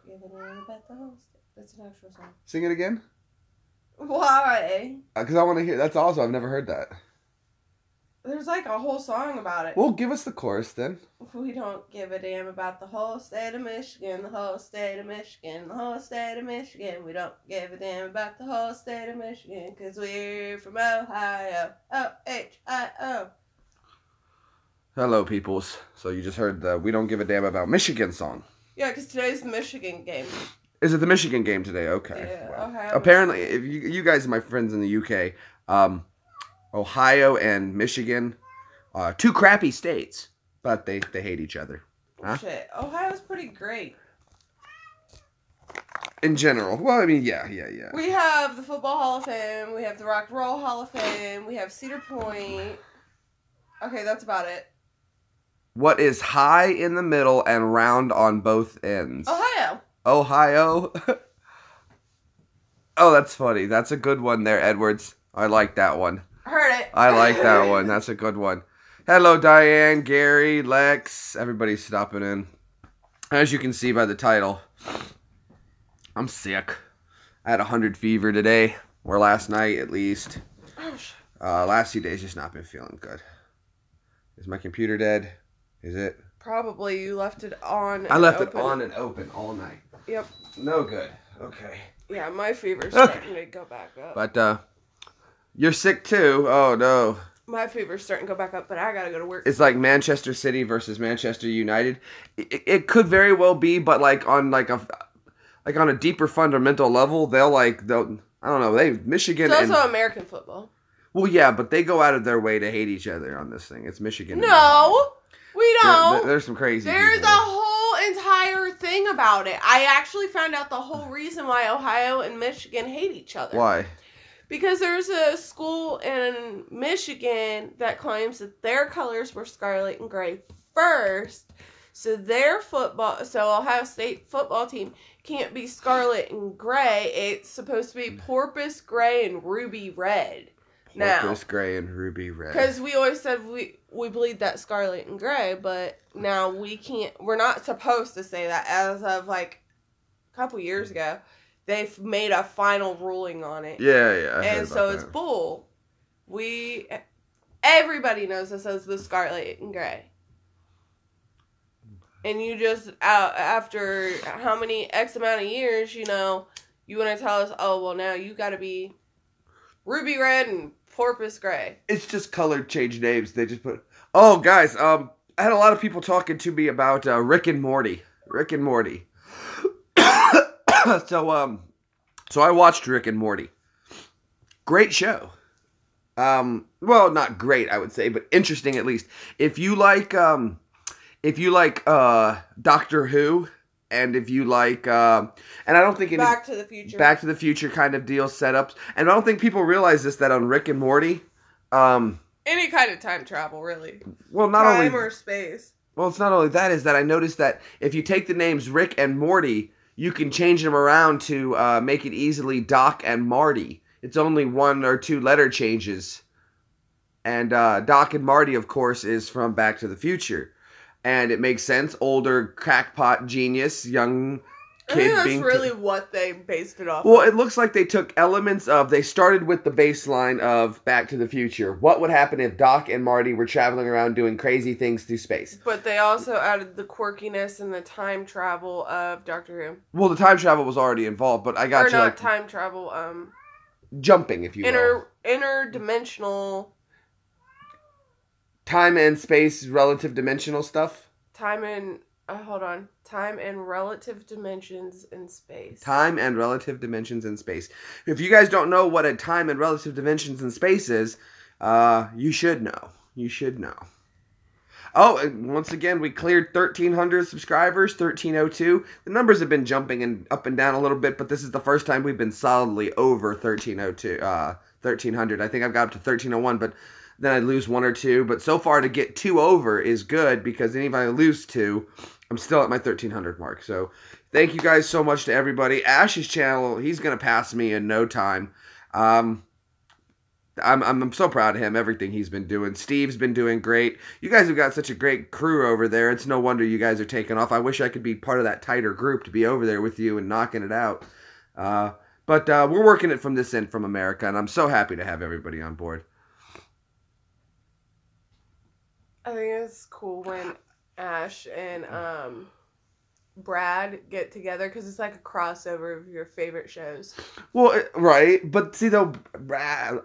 don't give a damn about the whole state. That's an actual song. Sing it again. Why? Because I want to hear. That's awesome. I've never heard that. There's like a whole song about it. Well, give us the chorus then. We don't give a damn about the whole state of Michigan, the whole state of Michigan, the whole state of Michigan. We don't give a damn about the whole state of Michigan, because we're from Ohio. O-H-I-O. Hello, peoples. So you just heard the We Don't Give a Damn About Michigan song. Yeah, because today's the Michigan game. Is it the Michigan game today? Okay. Yeah, Well, Ohio. apparently, if you guys are my friends in the UK, Ohio and Michigan, two crappy states, but they hate each other. Huh? Shit, Ohio's pretty great. In general. Well, I mean, yeah. We have the Football Hall of Fame, we have the Rock and Roll Hall of Fame, we have Cedar Point. Okay, that's about it. What is high in the middle and round on both ends? Ohio. Ohio? Oh, that's funny. That's a good one there, Edwards. I like that one. Heard it. I like that one. That's a good one. Hello, Diane, Gary, Lex. Everybody's stopping in. As you can see by the title, I'm sick. I had 100 fever today, or last night at least. Last few days just not been feeling good. Is my computer dead? Is it? Probably. You left it on. I left it on and open all night. Yep. No good. Okay. Yeah, my fever's starting to go back up. But, you're sick too? Oh, no. My fever's starting to go back up, but I gotta go to work. It's like Manchester City versus Manchester United. It could very well be, but on a deeper fundamental level, they'll I don't know, Michigan. It's also American football. Well, yeah, but they go out of their way to hate each other on this thing. It's Michigan. No, we don't. There's some crazy. There's people. a whole entire thing about it. I actually found out the whole reason why Ohio and Michigan hate each other. Why? Because there's a school in Michigan that claims that their colors were scarlet and gray first. So Ohio State football team can't be scarlet and gray. It's supposed to be porpoise gray and ruby red. Porpoise gray and ruby red. Because we always said we bleed that scarlet and gray, but now we're not supposed to say that. As of like a couple years ago, they've made a final ruling on it. Yeah. And so it's bull. Everybody knows this as the scarlet and gray. And you just, after how many X amount of years, you want to tell us, oh, well, now you got to be ruby red and porpoise gray. It's just colored change names. They just put... Oh, guys, I had a lot of people talking to me about Rick and Morty. So I watched Rick and Morty. Great show. Well, not great, I would say, but interesting at least. If you like Doctor Who, and if you like, and I don't think Back to the Future. Back to the Future kind of deal setups, and I don't think people realize this, that on Rick and Morty, any kind of time travel, really. Well, not time only or space. Well, it's not only that, is that I noticed that if you take the names Rick and Morty, you can change them around to make it easily Doc and Marty. It's only 1 or 2 letter changes. And Doc and Marty, of course, is from Back to the Future. And it makes sense. Older crackpot genius, young kid I think that's being... really what they based it off Well, of. it looks like they took elements of... They started with the baseline of Back to the Future. What would happen if Doc and Marty were traveling around doing crazy things through space? But they also added the quirkiness and the time travel of Doctor Who. Well, the time travel was already involved, but I got or you not like... time travel, jumping, if you will. Interdimensional... Time and space, relative dimensional stuff? Time and relative dimensions in space. Time and relative dimensions in space. If you guys don't know what a time and relative dimensions in space is, you should know. You should know. Oh, and once again, we cleared 1,300 subscribers, 1,302. The numbers have been jumping and up and down a little bit, but this is the first time we've been solidly over 1,300. I think I've got up to 1,301, but then I lose 1 or 2. But so far to get 2 over is good, because even if I lose 2, I'm still at my 1,300 mark. So thank you guys so much to everybody. Ash's channel, he's going to pass me in no time. I'm so proud of him, everything he's been doing. Steve's been doing great. You guys have got such a great crew over there. It's no wonder you guys are taking off. I wish I could be part of that tighter group to be over there with you and knocking it out. But we're working it from this end from America, and I'm so happy to have everybody on board. I think it's cool when Ash and Brad get together because it's like a crossover of your favorite shows. Well, right, but see though,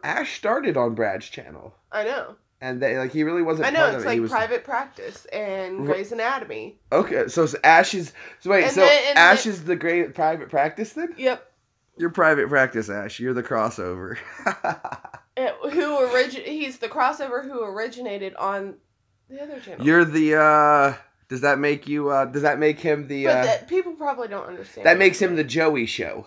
Ash started on Brad's channel. I know. And he really wasn't. I know, part it's of it. like Private Practice and Grey's Anatomy. Okay, so Ash is Ash is the great private practice then? Yep. You're Private Practice, Ash. You're the crossover. He's the crossover who originated on the other channel. You're the does that make him the But people probably don't understand. That makes him the Joey show.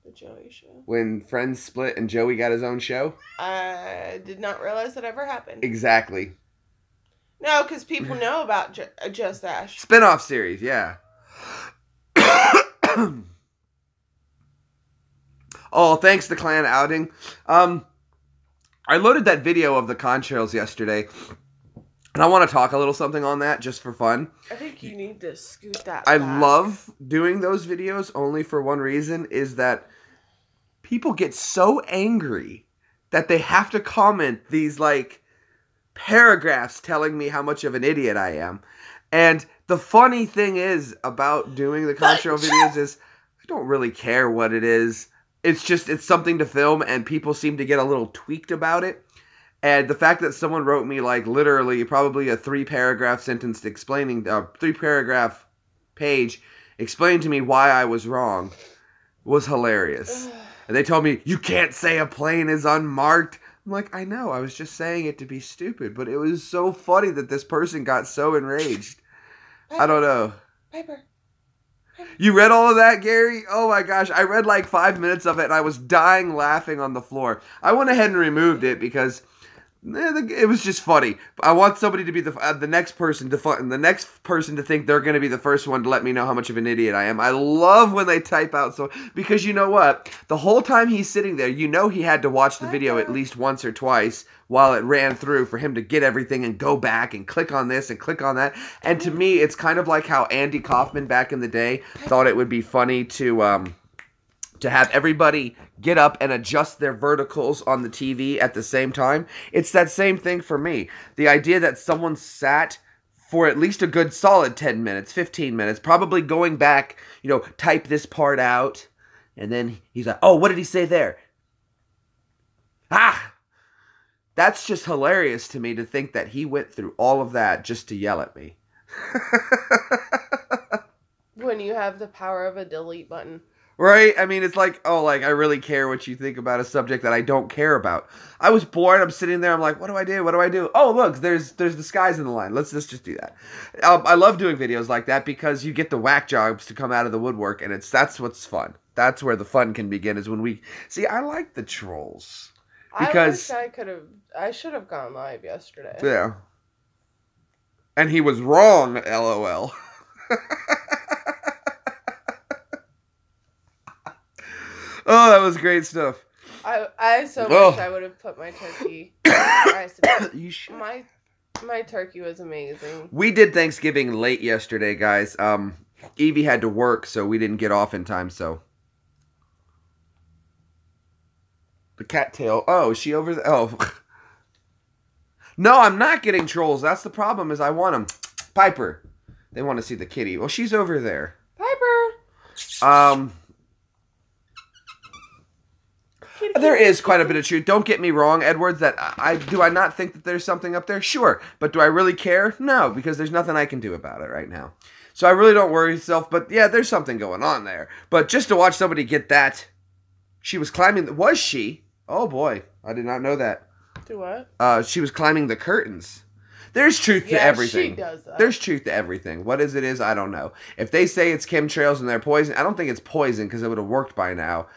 The Joey show. When Friends split and Joey got his own show? I did not realize that ever happened. Exactly. No, because people know about Just Ash. Spin-off series, yeah. Oh, thanks to Clan Outing. I loaded that video of the contrails yesterday, and I want to talk a little something on that just for fun. I think you need to scoot that I back. love doing those videos only for one reason, is that people get so angry that they have to comment these, like, paragraphs telling me how much of an idiot I am. And the funny thing is about doing the contrail videos is I don't really care what it is. It's something to film, and people seem to get a little tweaked about it. And the fact that someone wrote me, like, literally probably a 3-paragraph sentence explaining, 3-paragraph page explaining to me why I was wrong was hilarious. And they told me, you can't say a plane is unmarked. I'm like, I know, I was just saying it to be stupid, but it was so funny that this person got so enraged. Piper. I don't know. Piper. You read all of that, Gary? Oh my gosh, I read like 5 minutes of it and I was dying laughing on the floor. I went ahead and removed it because it was just funny. I want somebody to be the next person to think they're going to be the first one to let me know how much of an idiot I am. I love when they type out because you know what? The whole time he's sitting there, you know he had to watch the video at least once or twice while it ran through for him to get everything and go back and click on this and click on that. And to me, it's kind of like how Andy Kaufman back in the day thought it would be funny to have everybody get up and adjust their verticals on the TV at the same time. It's that same thing for me. The idea that someone sat for at least a good solid 10 minutes, 15 minutes, probably going back, type this part out. And then he's like, oh, what did he say there? That's just hilarious to me to think that he went through all of that just to yell at me. When you have the power of a delete button. Right? I mean, it's like, I really care what you think about a subject that I don't care about. I was bored. I'm sitting there. I'm like, what do I do? What do I do? Oh, look, there's the skies in the line. Let's just do that. I love doing videos like that because you get the whack jobs to come out of the woodwork, and that's what's fun. That's where the fun can begin, is when we... See, I like the trolls. Because I should have gone live yesterday. Yeah. And he was wrong, LOL. Oh, that was great stuff. I wish I would have put my turkey. You should. My turkey was amazing. We did Thanksgiving late yesterday, guys. Evie had to work, so we didn't get off in time, so. The cattail. Oh, is she over there? Oh. No, I'm not getting trolls. That's the problem, is I want them. Piper. They want to see the kitty. Well, she's over there. Piper. There is quite a bit of truth. Don't get me wrong, Edwards, that do I not think that there's something up there? Sure. But do I really care? No, because there's nothing I can do about it right now. So I really don't worry myself, but yeah, there's something going on there. But just to watch somebody get that, she was climbing, was she? Oh boy, I did not know that. Do what? She was climbing the curtains. There's truth to everything. She does that. There's truth to everything. What is, I don't know. If they say it's chemtrails and they're poison, I don't think it's poison because it would have worked by now.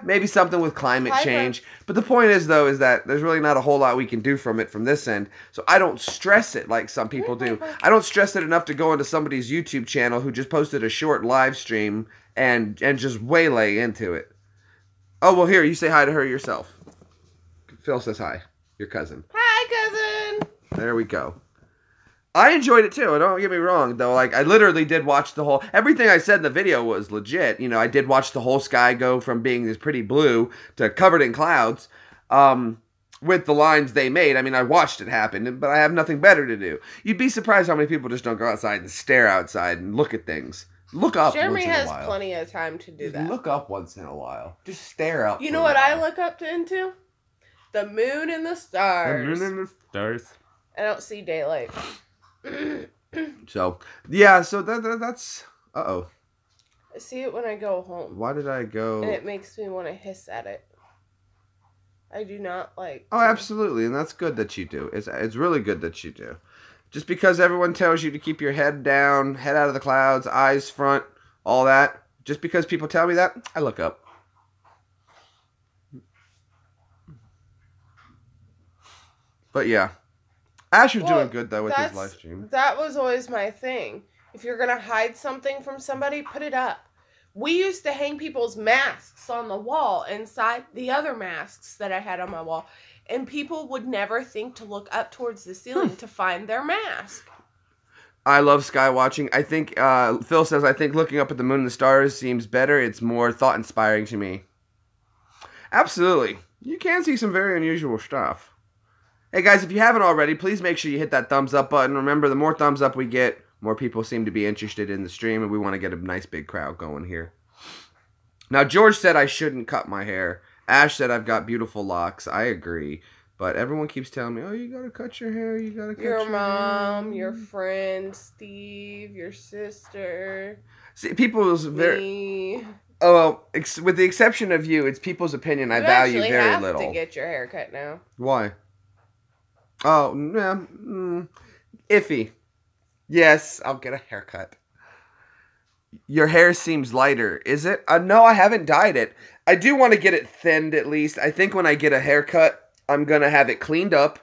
Maybe something with climate change. But the point is, though, is that there's really not a whole lot we can do from this end. So I don't stress it like some people do. I don't stress it enough to go into somebody's YouTube channel who just posted a short live stream and just waylay into it. Oh, well, here, you say hi to her yourself. Phil says hi. Your cousin. Hi, cousin. There we go. I enjoyed it too. Don't get me wrong, though. Like, I literally did watch the whole. Everything I said in the video was legit. You know, I did watch the whole sky go from being this pretty blue to covered in clouds. With the lines they made. I mean, I watched it happen, but I have nothing better to do. You'd be surprised how many people just don't go outside and stare outside and look at things. Look up Jeremy once in a has while. plenty of time to do that. Look up once in a while. Just stare out. You know what I look up into? The moon and the stars. The moon and the stars. I don't see daylight. So, yeah, so that's... Uh-oh. I see it when I go home. Why did I go... And it makes me want to hiss at it. I do not like... Oh, absolutely, and that's good that you do. It's really good that you do. Just because everyone tells you to keep your head down, head out of the clouds, eyes front, all that, just because people tell me that, I look up. But yeah. Asher's doing good, though, with his live stream. That was always my thing. If you're going to hide something from somebody, put it up. We used to hang people's masks on the wall inside the other masks that I had on my wall. And people would never think to look up towards the ceiling to find their mask. I love sky watching. I think, Phil says, I think looking up at the moon and the stars seems better. It's more thought-inspiring to me. Absolutely. You can see some very unusual stuff. Hey guys, if you haven't already, please make sure you hit that thumbs up button. Remember, the more thumbs up we get, more people seem to be interested in the stream, and we want to get a nice big crowd going here. Now, George said I shouldn't cut my hair. Ash said I've got beautiful locks. I agree. But everyone keeps telling me, oh, you gotta cut your hair, you gotta cut your hair. Your mom, your friend, Steve, your sister. See, people's me. Oh, well, with the exception of you, it's people's opinion I value very little. You have to get your hair cut now. Why? Oh, yeah, iffy. Yes, I'll get a haircut. Your hair seems lighter, is it? No, I haven't dyed it. I do want to get it thinned at least. I think when I get a haircut, I'm going to have it cleaned up.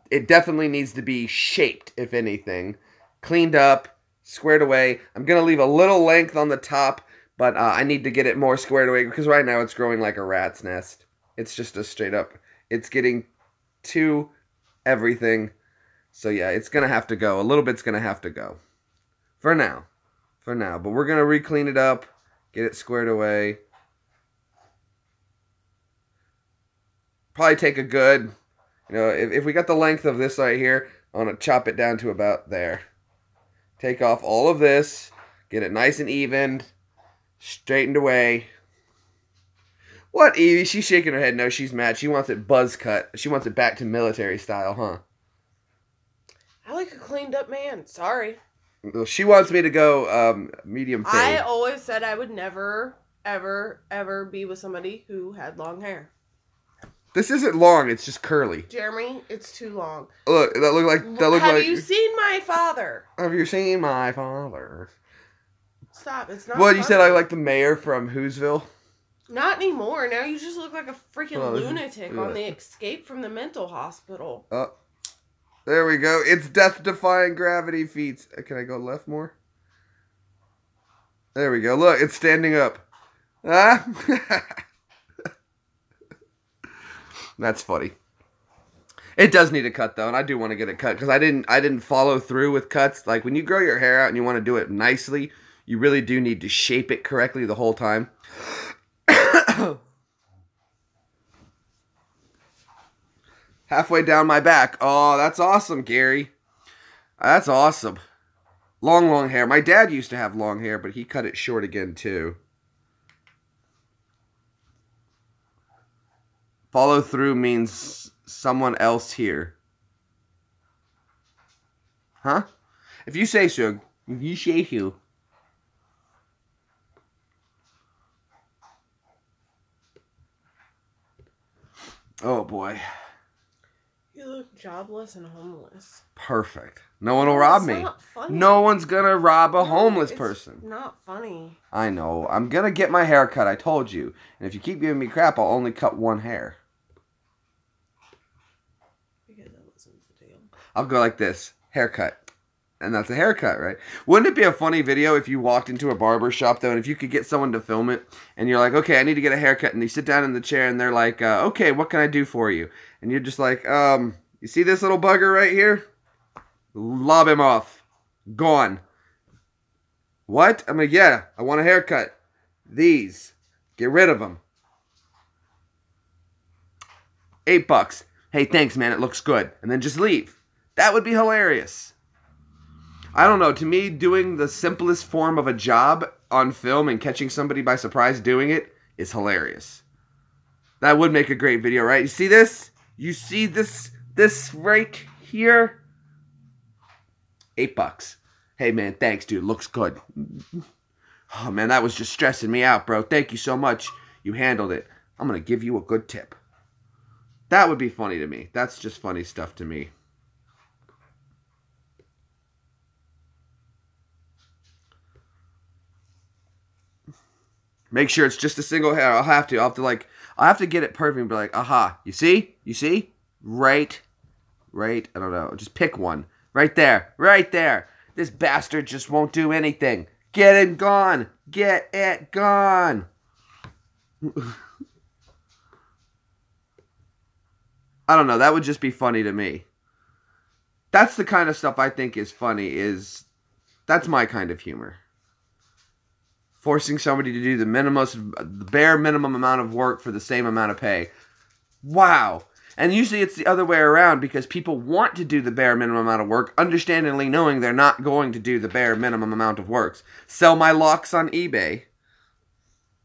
It definitely needs to be shaped, if anything. Cleaned up, squared away. I'm going to leave a little length on the top, but I need to get it more squared away because right now it's growing like a rat's nest. It's just a straight up. It's getting to everything. So yeah, it's going to have to go. A little bit's going to have to go. For now. But we're going to re-clean it up. Get it squared away. Probably take a good... You know, if we got the length of this right here, I want to chop it down to about there. Take off all of this. Get it nice and evened. Straightened away. What, Evie? She's shaking her head. No, she's mad. She wants it buzz cut. She wants it back to military style, huh? I like a cleaned up man. Sorry. She wants me to go medium fade. I always said I would never, ever, ever be with somebody who had long hair. This isn't long. It's just curly. Jeremy, it's too long. Look, that look like. Have you seen my father? Have you seen my father? Stop! It's not. Well, funny. You said I like the mayor from Whoville. Not anymore. Now you just look like a freaking lunatic on the escape from the mental hospital. Oh, there we go. It's death-defying gravity feats. Can I go left more? There we go. Look, it's standing up. Ah. That's funny. It does need a cut though, and I do want to get it cut because I didn't follow through with cuts. Like when you grow your hair out and you want to do it nicely, you really do need to shape it correctly the whole time. Halfway down my back. Oh, that's awesome, Gary. That's awesome. Long hair. My dad used to have long hair, but he cut it short again too. Follow through means someone else here. Huh? If you say so. If you say so. Oh boy. You look jobless and homeless. Perfect. No one will rob me. Not funny. No one's gonna rob a homeless person. Not funny. I know. I'm gonna get my hair cut, I told you. And if you keep giving me crap, I'll only cut one hair. Because that wasn't the deal. I'll go like this. Haircut. And that's a haircut, right? Wouldn't it be a funny video if you walked into a barber shop, though, and if you could get someone to film it, and you're like, okay, I need to get a haircut, and you sit down in the chair, and they're like, okay, what can I do for you? And you're just like, you see this little bugger right here? Lob him off. Gone. What? I'm like, yeah, I want a haircut. These. Get rid of them. $8. Hey, thanks, man, it looks good. And then just leave. That would be hilarious. I don't know, to me, doing the simplest form of a job on film and catching somebody by surprise doing it is hilarious. That would make a great video, right? You see this? You see this right here? $8. Hey, man, thanks, dude. Looks good. Oh, man, that was just stressing me out, bro. Thank you so much. You handled it. I'm going to give you a good tip. That would be funny to me. That's just funny stuff to me. Make sure it's just a single hair. I'll have to get it perfect and be like, aha, you see? You see? Right, I don't know. Just pick one. Right there. This bastard just won't do anything. Get it gone. Get it gone. I don't know. That would just be funny to me. That's the kind of stuff I think is funny. That's my kind of humor. Forcing somebody to do the bare minimum amount of work for the same amount of pay. Wow. And usually it's the other way around because people want to do the bare minimum amount of work, understandingly knowing they're not going to do the bare minimum amount of work. Sell my locks on eBay.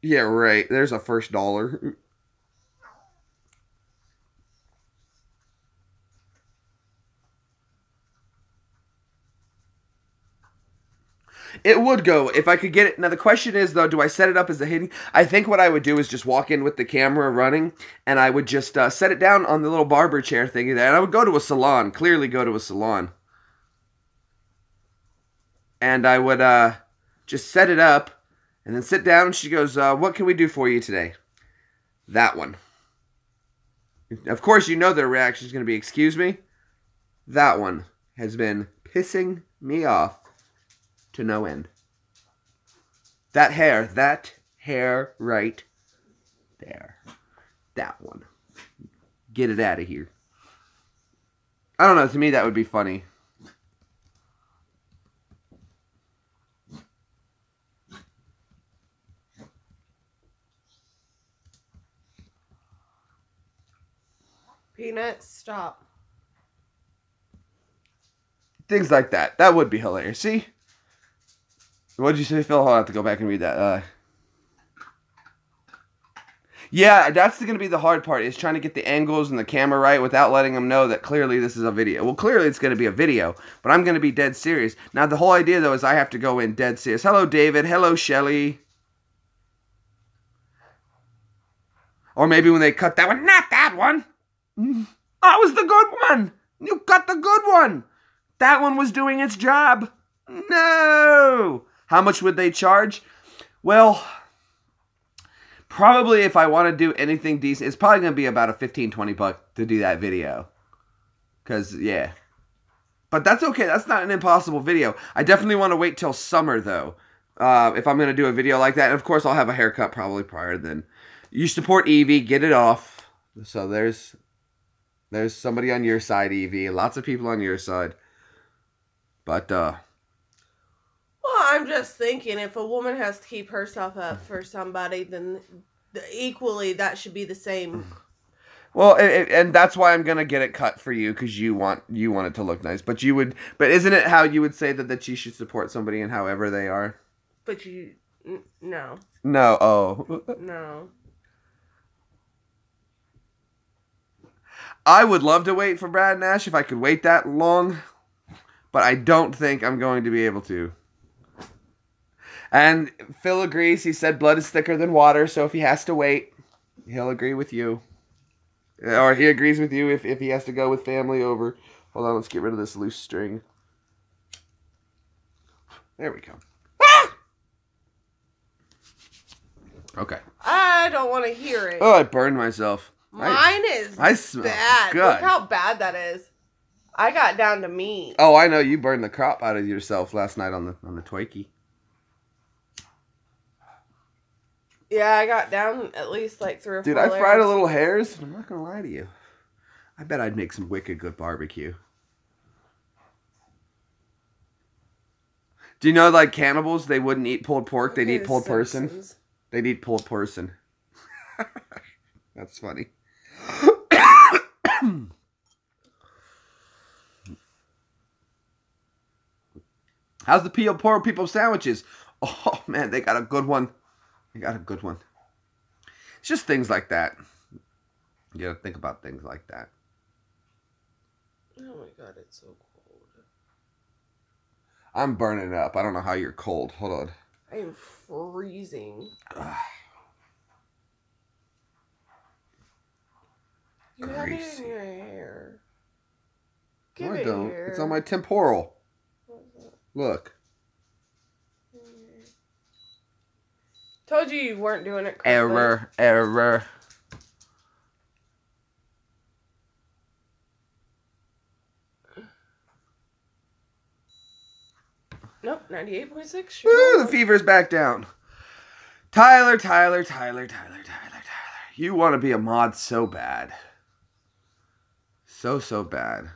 Yeah, right. There's a first dollar. It would go if I could get it. Now, the question is, though, do I set it up as a hidden? I think what I would do is just walk in with the camera running, and I would just set it down on the little barber chair thingy there, and I would go to a salon, clearly go to a salon. And I would just set it up, and then sit down, and she goes, what can we do for you today? That one. Of course, you know their reaction is going to be, excuse me? That one has been pissing me off to no end. That hair right there. That one. Get it out of here. I don't know, to me that would be funny. Peanuts, stop. Things like that. That would be hilarious. See? What did you say, Phil? I'll have to go back and read that. Yeah, that's going to be the hard part, is trying to get the angles and the camera right without letting them know that clearly this is a video. Well, clearly it's going to be a video, but I'm going to be dead serious. Now, the whole idea, though, is I have to go in dead serious. Hello, David. Hello, Shelly. Or maybe when they cut that one, not that one. That was the good one. You cut the good one. That one was doing its job. No. How much would they charge? Well, probably if I want to do anything decent, it's probably going to be about a $15-20 to do that video. Because, yeah. But that's okay. That's not an impossible video. I definitely want to wait till summer, though. If I'm going to do a video like that. And, of course, I'll have a haircut probably prior then. You support Evie. Get it off. So there's somebody on your side, Evie. Lots of people on your side. But, well, I'm just thinking, if a woman has to keep herself up for somebody, then equally that should be the same. Well, and that's why I'm gonna get it cut for you, because you want it to look nice. But isn't it how you would say that you should support somebody in however they are? But no. No. Oh. No. I would love to wait for Brad Nash if I could wait that long, but I don't think I'm going to be able to. And Phil agrees. He said blood is thicker than water, so if he has to wait, he'll agree with you. Or he agrees with you if he has to go with family over. Hold on, let's get rid of this loose string. There we go. Ah! Okay. I don't want to hear it. Oh, I burned myself. Mine is bad. Good. Look how bad that is. I got down to meat. Oh, I know you burned the crap out of yourself last night on the Twakey. Yeah, I got down at least like 3 or 4 Dude, I layers. fried a little hairs, and I'm not gonna lie to you. I bet I'd make some wicked good barbecue. Do you know, like, cannibals, they wouldn't eat pulled pork, they'd eat pulled person? They'd eat pulled person. That's funny. How's the poor people sandwiches? Oh, man, they got a good one. They got a good one. It's just things like that. You gotta think about things like that. Oh my god, it's so cold. I'm burning up. I don't know how you're cold. Hold on. I am freezing. You have it in your hair. Give No, I it don't. here. It's on my temporal. Look. Told you weren't doing it correctly. Error. Nope, 98.6. Woo, the fever's back down. Tyler. You want to be a mod so bad. So bad.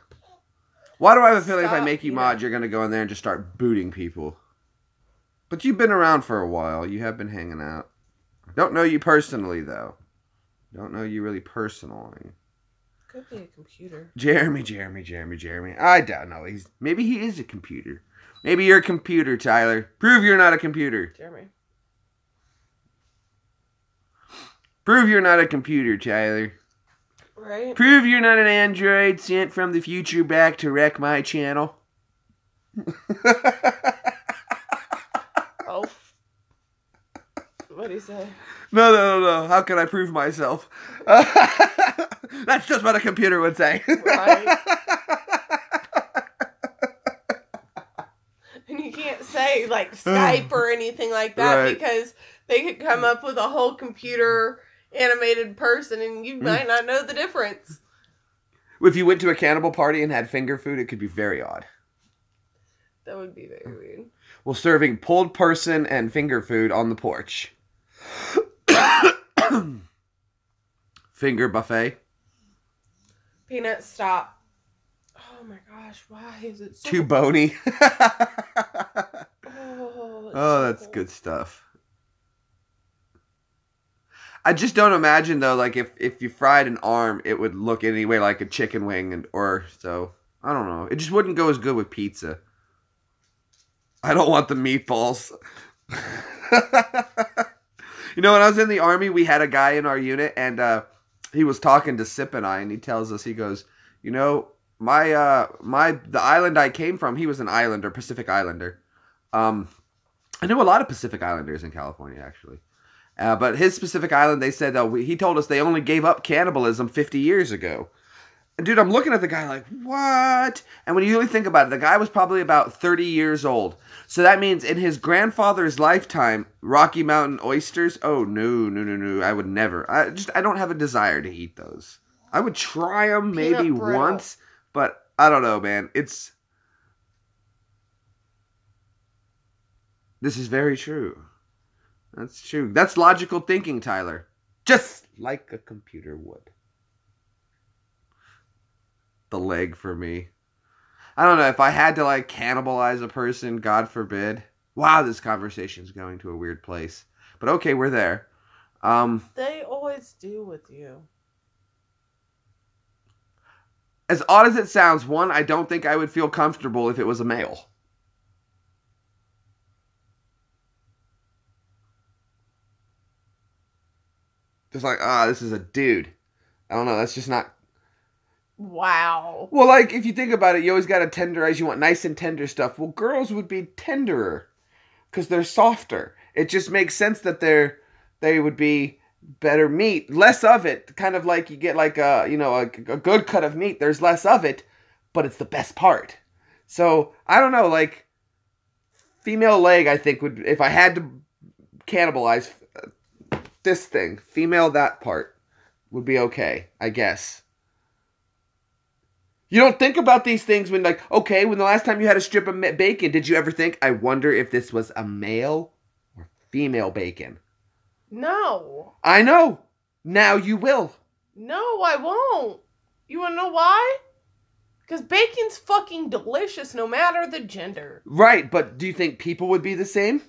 Why do I have a feeling if I make you mod, you're going to go in there and just start booting people? But you've been around for a while. You have been hanging out. Don't know you personally, though. Don't know you really personally. Could be a computer. Jeremy. I don't know. Maybe he is a computer. Maybe you're a computer, Tyler. Prove you're not a computer. Jeremy. Prove you're not a computer, Tyler. Right? Prove you're not an android sent from the future back to wreck my channel. Oh. What'd he say? No. How can I prove myself? That's just what a computer would say. Right. And you can't say, like, Skype or anything like that, Right. because they could come up with a whole computer animated person and you might not know the difference. If you went to a cannibal party and had finger food, it could be very odd. That would be very weird. Well, serving pulled person and finger food on the porch. Finger buffet. Peanut, stop. Oh my gosh, why is it so... Too bony. Oh, that's good stuff. I just don't imagine, though, like, if you fried an arm, it would look anyway like a chicken wing, or so. I don't know. It just wouldn't go as good with pizza. I don't want the meatballs. You know, when I was in the Army, we had a guy in our unit, and he was talking to Sip and I, and he tells us, he goes, you know, the island I came from, he was an islander, Pacific Islander. I knew a lot of Pacific Islanders in California, actually. But his Pacific Island, they said, he told us they only gave up cannibalism 50 years ago. And dude, I'm looking at the guy like, what? And when you really think about it, the guy was probably about 30 years old. So that means in his grandfather's lifetime, Rocky Mountain oysters, oh, no. I would never. I don't have a desire to eat those. I would try them maybe once, but I don't know, man. This is very true. That's true. That's logical thinking, Tyler. Just like a computer would. The leg for me. I don't know. If I had to, like, cannibalize a person, God forbid. Wow, this conversation's going to a weird place. But okay, we're there. They always do with you. As odd as it sounds, one, I don't think I would feel comfortable if it was a male. Just like, this is a dude. I don't know, that's just not... Wow. Well, like, if you think about it, you always gotta tenderize, you want nice and tender stuff. Well, girls would be tenderer, because they're softer. It just makes sense that they would be better meat. Less of it, kind of like you get like a good cut of meat, there's less of it, but it's the best part. So, I don't know, like, female leg, I think, would, if I had to cannibalize this thing, female that part would be okay, I guess. You don't think about these things when, like, okay, when the last time you had a strip of bacon, did you ever think, I wonder if this was a male or female bacon? No. I know. Now you will. No, I won't. You want to know why? Because bacon's fucking delicious no matter the gender. Right, but do you think people would be the same?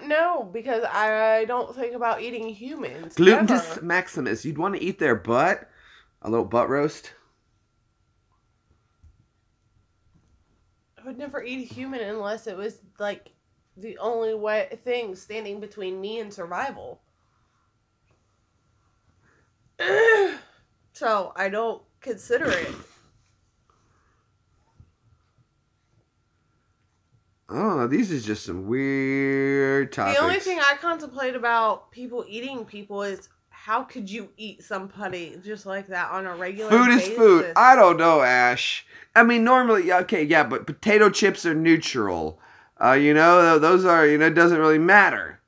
No, because I don't think about eating humans. Glutinous Maximus. You'd want to eat their butt? A little butt roast? I would never eat a human unless it was, like, the only thing standing between me and survival. So, I don't consider it. I don't know. These is just some weird topics. The only thing I contemplate about people eating people is how could you eat somebody just like that on a regular basis? Food is food. I don't know, Ash. I mean, normally, okay, yeah, but potato chips are neutral. Those are, it doesn't really matter.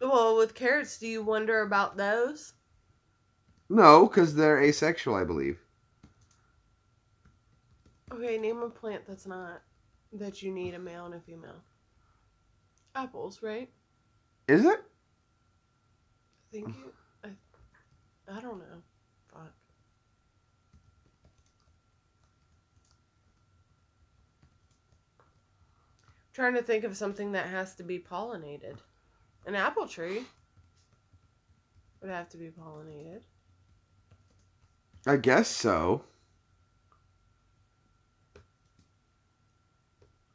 Well, with carrots, do you wonder about those? No, because they're asexual, I believe. Okay, name a plant that's not, that you need a male and a female. Apples, right? Is it? I think I don't know. Fuck. I'm trying to think of something that has to be pollinated. An apple tree would have to be pollinated. I guess so.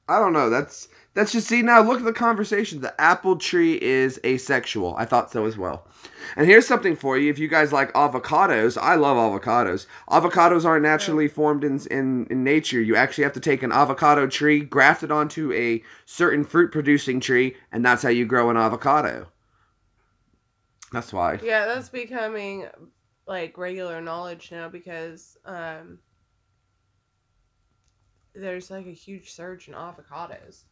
I don't know. That's just, see, now look at the conversation. The apple tree is asexual. I thought so as well. And here's something for you. If you guys like avocados, I love avocados. Avocados aren't naturally formed in nature. You actually have to take an avocado tree, graft it onto a certain fruit-producing tree, and that's how you grow an avocado. That's why. Yeah, that's becoming, like, regular knowledge now because, there's, like, a huge surge in avocados.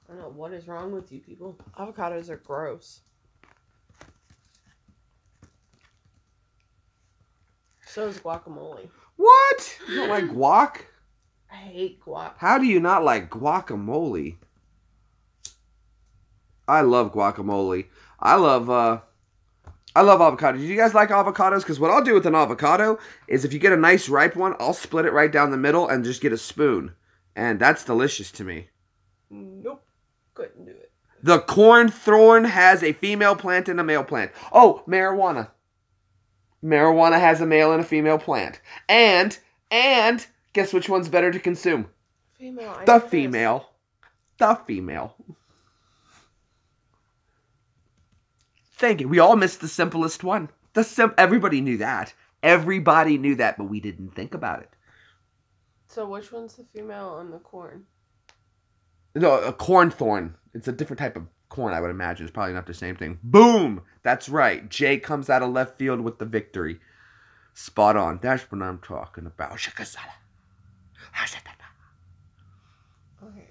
I don't know what is wrong with you people. Avocados are gross. So is guacamole. What? You don't like guac? I hate guac. How do you not like guacamole? I love guacamole. I love avocados. Do you guys like avocados? Because what I'll do with an avocado is if you get a nice ripe one, I'll split it right down the middle and just get a spoon. And that's delicious to me. Nope. Couldn't do it. The corn thorn has a female plant and a male plant. Oh, marijuana. Marijuana has a male and a female plant. And guess which one's better to consume? Female. The female. The female. Thank you. We all missed the simplest one. Everybody knew that. Everybody knew that, but we didn't think about it. So which one's the female on the corn? No, a corn thorn. It's a different type of corn, I would imagine. It's probably not the same thing. Boom! That's right. Jay comes out of left field with the victory. Spot on. That's what I'm talking about. Okay.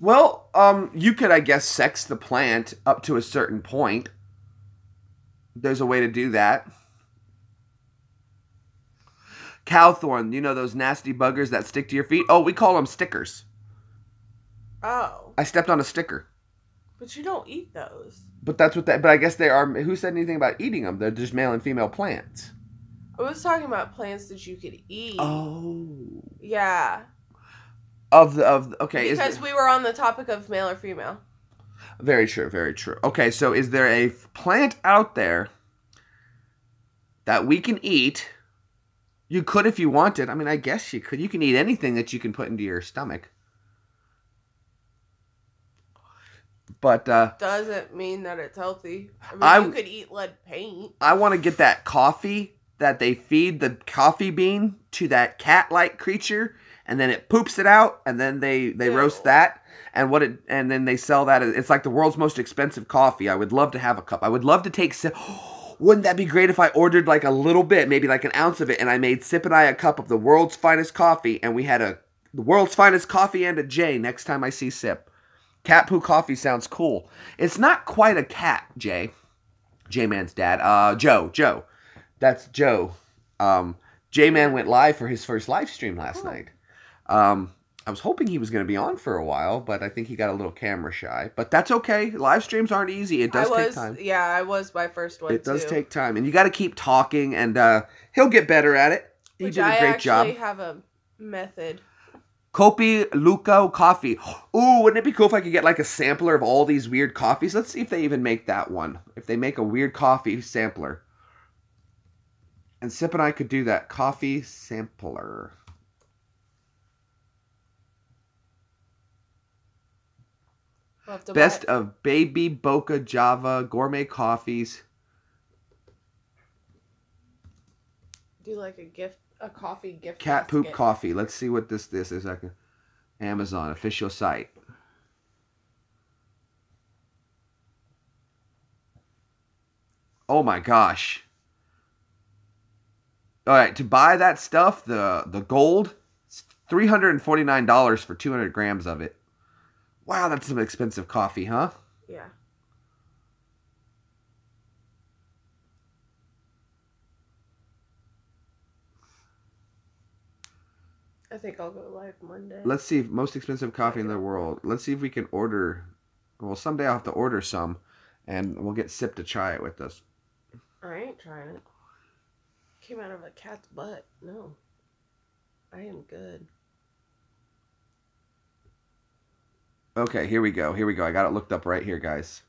Well, you could, I guess, sex the plant up to a certain point. There's a way to do that. Cowthorn, you know those nasty buggers that stick to your feet? Oh, we call them stickers. Oh. I stepped on a sticker. But you don't eat those. But I guess they are. Who said anything about eating them? They're just male and female plants. I was talking about plants that you could eat. Oh. Yeah. Okay. Because we were on the topic of male or female. Very true, very true. Okay, so is there a plant out there that we can eat? You could if you wanted. I mean, I guess you could. You can eat anything that you can put into your stomach. But doesn't mean that it's healthy. I mean, you could eat lead paint. I want to get that coffee that they feed the coffee bean to that cat-like creature, and then it poops it out, and then they roast that, and then they sell that. It's like the world's most expensive coffee. I would love to have a cup. I would love to take Wouldn't that be great if I ordered like a little bit, maybe like an ounce of it, and I made Sip and I a cup of the world's finest coffee, and we had the world's finest coffee and a J next time I see Sip. Cat poo coffee sounds cool. It's not quite a cat, Jay. J-Man's dad. Joe. That's Joe. J-Man went live for his first live stream last night. I was hoping he was going to be on for a while, but I think he got a little camera shy. But that's okay. Live streams aren't easy. It does take time. Yeah, I was my first one, It does take time. And you got to keep talking, and he'll get better at it. He did a great job. I actually have a method. Kopi Luco coffee. Ooh, wouldn't it be cool if I could get like a sampler of all these weird coffees? Let's see if they even make that one. If they make a weird coffee sampler. And Sip and I could do that. Coffee sampler. Best of Baby Boca Java gourmet coffees. Do like a coffee gift. Cat poop coffee. Let's see what this is. Amazon official site. Oh my gosh. All right, to buy that stuff, the gold, it's $349 for 200 grams of it. Wow, that's some expensive coffee, huh? Yeah. I think I'll go live Monday. Let's see, most expensive coffee in the world. Let's see if we can order. Well, someday I'll have to order some, and we'll get Sip to try it with us. I ain't trying it. Came out of a cat's butt. No. I am good. Okay, here we go. I got it looked up right here, guys.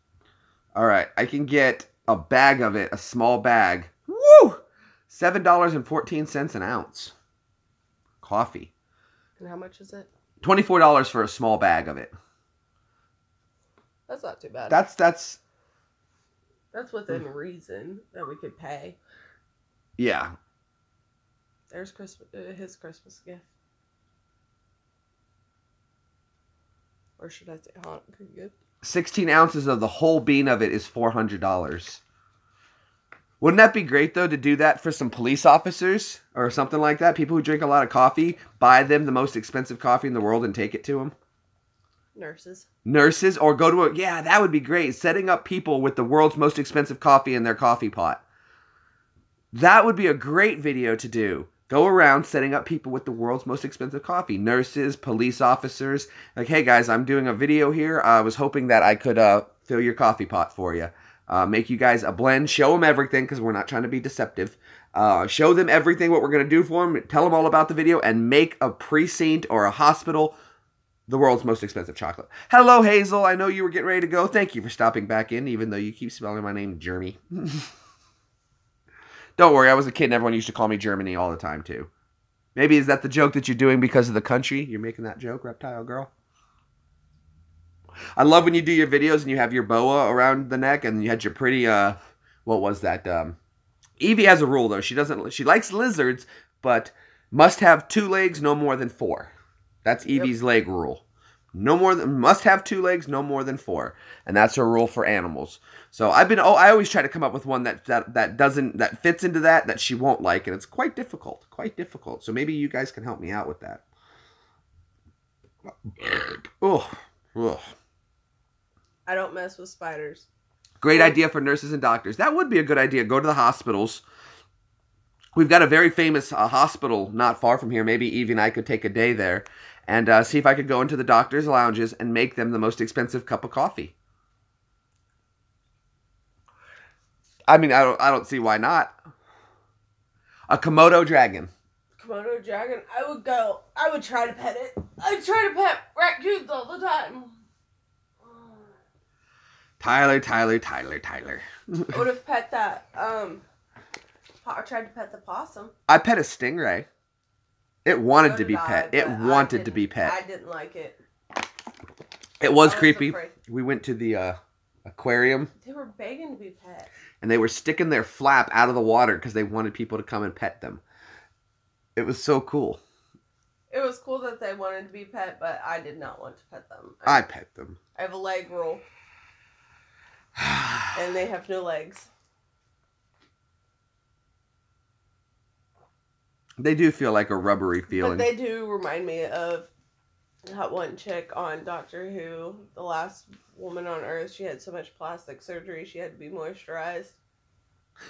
All right, I can get a bag of it, a small bag. Woo! $7.14 an ounce. Coffee. And how much is it? $24 for a small bag of it. That's not too bad. That's within reason that we could pay. Yeah. There's his Christmas gift. Or should I say Hanukkah gift? 16 ounces of the whole bean of it is $400. Wouldn't that be great, though, to do that for some police officers or something like that? People who drink a lot of coffee, buy them the most expensive coffee in the world and take it to them? Nurses, or go to yeah, that would be great. Setting up people with the world's most expensive coffee in their coffee pot. That would be a great video to do. Go around setting up people with the world's most expensive coffee. Nurses, police officers. Like, hey guys, I'm doing a video here. I was hoping that I could fill your coffee pot for you. Make you guys a blend. Show them everything because we're not trying to be deceptive. Show them everything, what we're going to do for them. Tell them all about the video and make a precinct or a hospital the world's most expensive chocolate. Hello, Hazel. I know you were getting ready to go. Thank you for stopping back in, even though you keep spelling my name Jeremy. Don't worry, I was a kid and everyone used to call me Germany all the time, too. Maybe is that the joke that you're doing because of the country? You're making that joke, reptile girl? I love when you do your videos and you have your boa around the neck and you had your pretty, what was that? Evie has a rule, though. She likes lizards, but must have 2 legs, no more than 4. That's Evie's leg rule. Must have 2 legs, no more than 4. And that's her rule for animals. So I always try to come up with one that fits into that she won't like, and it's quite difficult. So maybe you guys can help me out with that. Ugh. I don't mess with spiders. Great idea for nurses and doctors. That would be a good idea. Go to the hospitals. We've got a very famous hospital not far from here. Maybe Evie and I could take a day there and see if I could go into the doctor's lounges and make them the most expensive cup of coffee. I mean, I don't see why not. A Komodo dragon. Komodo dragon. I would try to pet it. I try to pet raccoons all the time. Tyler. I would have pet that. I tried to pet the possum. I pet a stingray. It wanted to be pet. It wanted to be pet. I didn't like it. It was creepy. We went to the aquarium. They were begging to be pet. And they were sticking their flap out of the water because they wanted people to come and pet them. It was so cool. It was cool that they wanted to be pet, but I did not want to pet them. I pet them. I have a leg rule. And they have no legs. They do feel like a rubbery But feeling. they do remind me of that one chick on Doctor Who, the last woman on Earth. She had so much plastic surgery she had to be moisturized.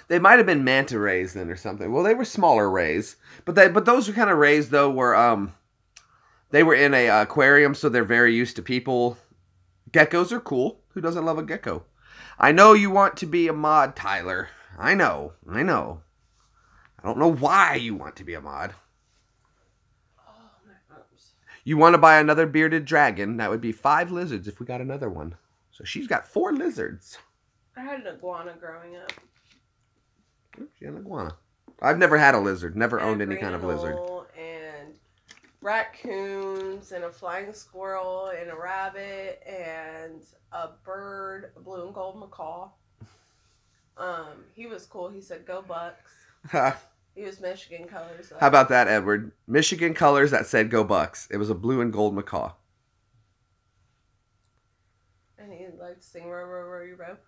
They might have been manta rays then or something. Well, they were smaller rays, but those kind of rays though were they were in a aquarium, so they're very used to people. Geckos are cool. Who doesn't love a gecko? I know you want to be a mod, Tyler. I know. I don't know why you want to be a mod. Oh, my arms. You want to buy another bearded dragon? That would be 5 lizards if we got another one. So she's got 4 lizards. I had an iguana growing up. She had an iguana. I've never had a lizard. Never owned any kind of lizard. And raccoons and a flying squirrel and a rabbit and a bird, a blue and gold macaw. He was cool. He said, "Go Bucks." He was Michigan colors. Though. How about that, Edward? Michigan colors that said "Go Bucks." It was a blue and gold macaw. And he liked to sing "Row, row, row your boat."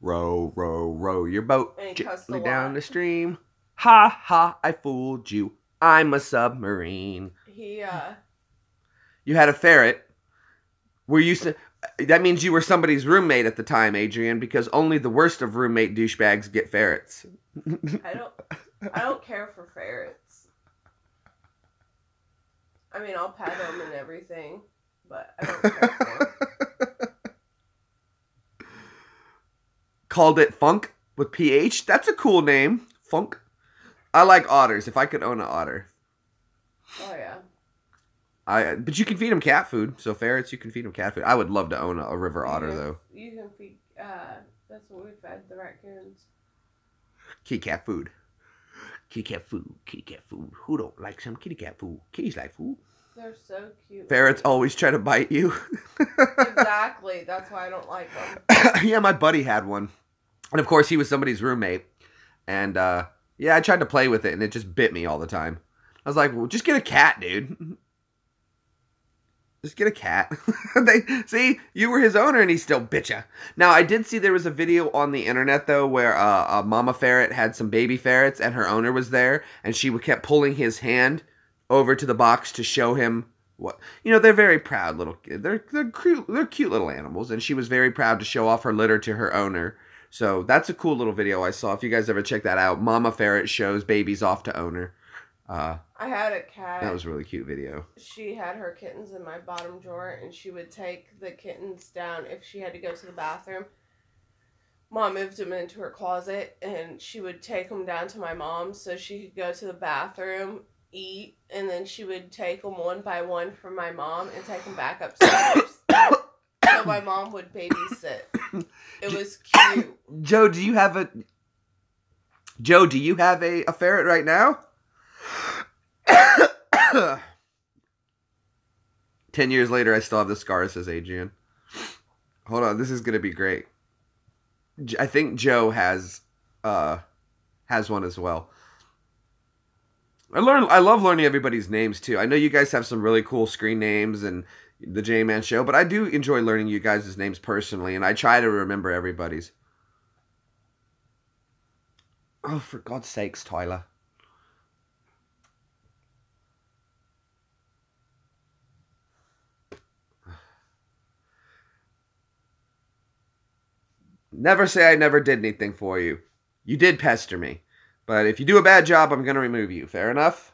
Row, row, row your boat gently down the stream. Ha ha! I fooled you. I'm a submarine. You had a ferret. Were you? That means you were somebody's roommate at the time, Adrian, because only the worst of roommate douchebags get ferrets. I don't care for ferrets. I mean, I'll pet them and everything, but I don't care for them. Called it Funk with PH. That's a cool name. Funk. I like otters. If I could own an otter. Oh, yeah. But you can feed them cat food. So ferrets, you can feed them cat food. I would love to own a river otter, though. You can feed, that's what we fed the raccoons. Kitty cat food. Kitty cat food. Kitty cat food. Who don't like some kitty cat food? Kitties like food. They're so cute. Ferrets always try to bite you. Exactly. That's why I don't like them. Yeah, my buddy had one. And of course, he was somebody's roommate. And, yeah, I tried to play with it, and it just bit me all the time. I was like, well, just get a cat, dude. Just get a cat. See, you were his owner, and he still bit you. Now, I did see there was a video on the internet, though, where a mama ferret had some baby ferrets, and her owner was there, and she kept pulling his hand over to the box to show him what. You know, they're very proud little kids. They're cute little animals, and she was very proud to show off her litter to her owner. So that's a cool little video I saw. If you guys ever check that out, Mama Ferret shows babies off to owner. I had a cat. That was a really cute video. She had her kittens in my bottom drawer, and she would take the kittens down if she had to go to the bathroom. Mom moved them into her closet, and she would take them down to my mom so she could go to the bathroom, eat, and then she would take them one by one from my mom and take them back upstairs. So my mom would babysit. It was cute. Joe, do you have a ferret right now? 10 years later, I still have the scar, says Adrian. Hold on, this is gonna be great. I think Joe has one as well. I love learning everybody's names too. I know you guys have some really cool screen names and the J-Man Show, but I do enjoy learning you guys' names personally, and I try to remember everybody's. Oh, for God's sakes, Tyler. Never say I never did anything for you. You did pester me. But if you do a bad job, I'm going to remove you. Fair enough?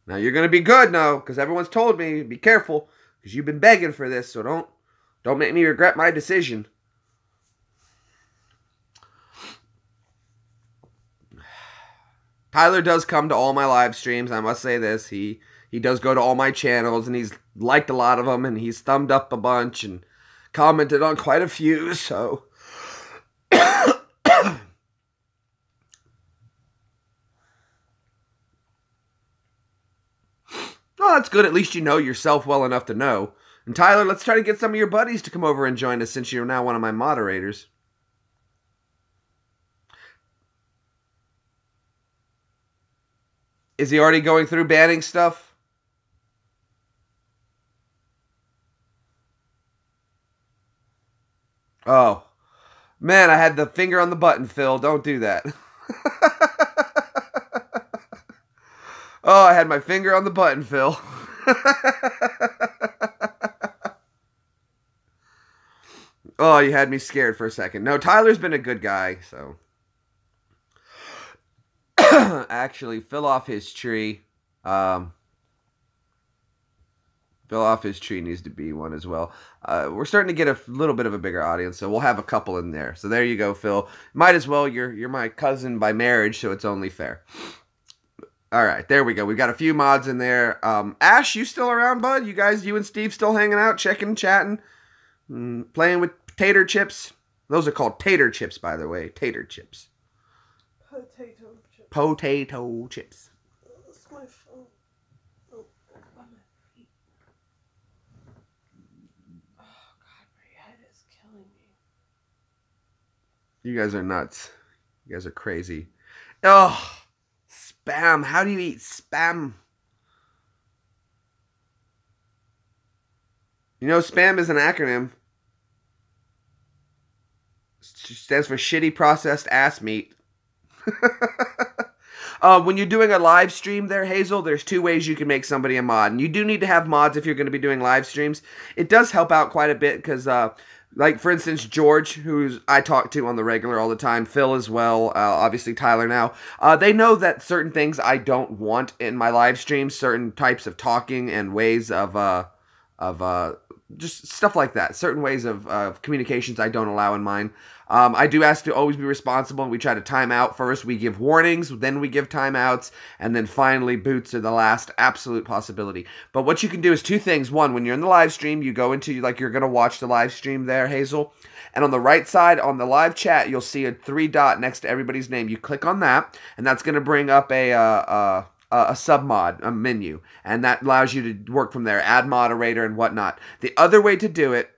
Now you're going to be good now, because everyone's told me, be careful, because you've been begging for this, so don't make me regret my decision. Tyler does come to all my live streams, I must say this. He does go to all my channels, and he's liked a lot of them, and he's thumbed up a bunch, and commented on quite a few, so... Oh, that's good. At least you know yourself well enough to know. And Tyler, let's try to get some of your buddies to come over and join us since you're now one of my moderators. Is he already going through banning stuff? Oh. Man, I had the finger on the button, Phil. Don't do that. Oh, I had my finger on the button, Phil. Oh, you had me scared for a second. No, Tyler's been a good guy, so. Actually, Phil off his tree. Phil off his tree needs to be one as well. We're starting to get a little bit of a bigger audience, so we'll have a couple in there. So there you go, Phil. Might as well. You're my cousin by marriage, so it's only fair. All right, there we go. We've got a few mods in there. Ash, you still around, bud? You and Steve still hanging out, checking, chatting, playing with tater chips? Those are called tater chips, by the way. Tater chips. Potato chips. Potato chips. That's my phone. Oh, on my feet. Oh, God, my head is killing me. You guys are nuts. You guys are crazy. Oh, spam. How do you eat spam? You know, spam is an acronym. It stands for shitty processed ass meat. When you're doing a live stream there, Hazel, there's two ways you can make somebody a mod. And you do need to have mods if you're going to be doing live streams. It does help out quite a bit because, like, for instance, George, who I talk to on the regular all the time, Phil as well, obviously Tyler now, they know that certain things I don't want in my live streams, certain types of talking and ways of just stuff like that. Certain ways of communications I don't allow in mine. I do ask to always be responsible, and we try to time out first. We give warnings, then we give timeouts, and then finally boots are the last absolute possibility. But what you can do is two things. One, when you're in the live stream, you go into, like, you're going to watch the live stream there, Hazel, and on the right side, on the live chat, you'll see a 3 dot next to everybody's name. You click on that, and that's going to bring up a submod, a menu, and that allows you to work from there, add moderator and whatnot. The other way to do it,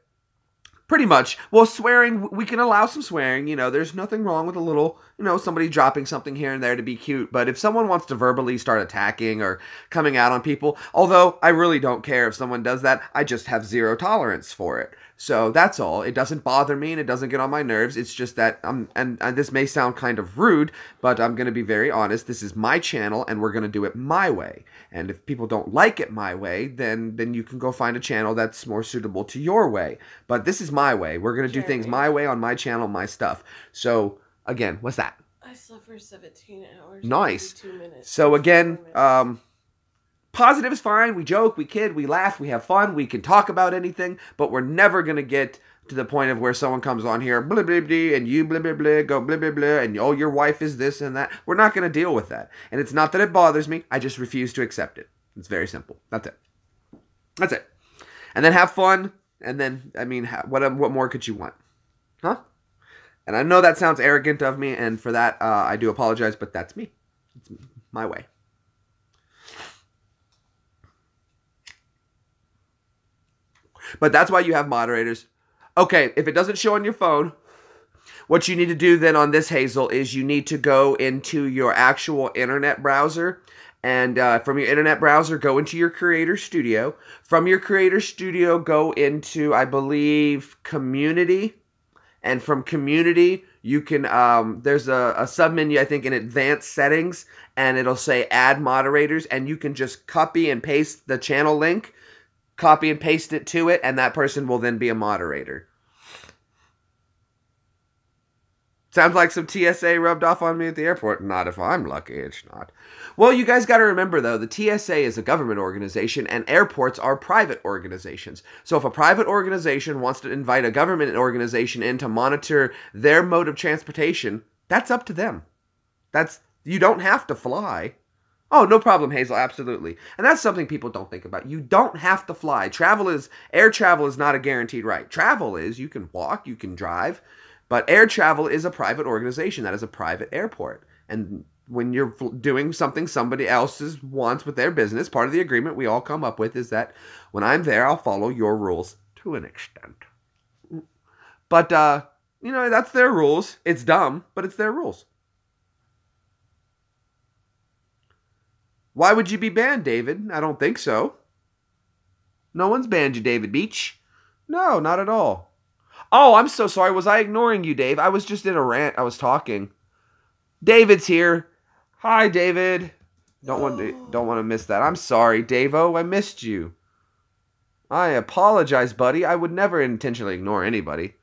pretty much, well, swearing, we can allow some swearing, there's nothing wrong with a little, somebody dropping something here and there to be cute, but if someone wants to verbally start attacking or coming out on people, although I really don't care if someone does that, I just have zero tolerance for it. So that's all. It doesn't bother me and it doesn't get on my nerves. It's just that, and this may sound kind of rude, but I'm going to be very honest. This is my channel and we're going to do it my way. And if people don't like it my way, then you can go find a channel that's more suitable to your way. But this is my way. We're going to do things my way on my channel, my stuff. So again, what's that? I slept for 17 hours. Nice. 2 minutes. So again, positive is fine. We joke, we kid, we laugh, we have fun. We can talk about anything, but we're never going to get to the point of where someone comes on here, blah, blah, blah, and you, blah, blah, blah, go, blah, blah, blah, and, oh, your wife is this and that. We're not going to deal with that. And it's not that it bothers me. I just refuse to accept it. It's very simple. That's it. That's it. And then have fun. And then, I mean, what more could you want? Huh? And I know that sounds arrogant of me, and for that, I do apologize, but that's me. It's my way. But that's why you have moderators. Okay, if it doesn't show on your phone, what you need to do then on this, Hazel, is you need to go into your actual internet browser. And from your internet browser, go into your Creator Studio. From your Creator Studio, go into, I believe, Community. And from Community, you can, there's a sub-menu, I think, in Advanced Settings. And it'll say Add Moderators. And you can just copy and paste the channel link. Copy and paste it to it, and that person will then be a moderator. Sounds like some TSA rubbed off on me at the airport. Not if I'm lucky, it's not. Well, you guys got to remember, though, the TSA is a government organization, and airports are private organizations. So if a private organization wants to invite a government organization in to monitor their mode of transportation, that's up to them. You don't have to fly. Oh, no problem, Hazel, absolutely. And that's something people don't think about. You don't have to fly. Air travel is not a guaranteed right. Travel is, you can walk, you can drive, but air travel is a private organization. That is a private airport. And when you're doing something somebody else's wants with their business, part of the agreement we all come up with is that when I'm there, I'll follow your rules to an extent. But, that's their rules. It's dumb, but it's their rules. Why would you be banned, David? I don't think so. No one's banned you, David Beach. No, not at all. Oh, I'm so sorry. Was I ignoring you, Dave? I was just in a rant. I was talking. David's here. Hi, David. Don't want to miss that. I'm sorry, Davo. I missed you. I apologize, buddy. I would never intentionally ignore anybody.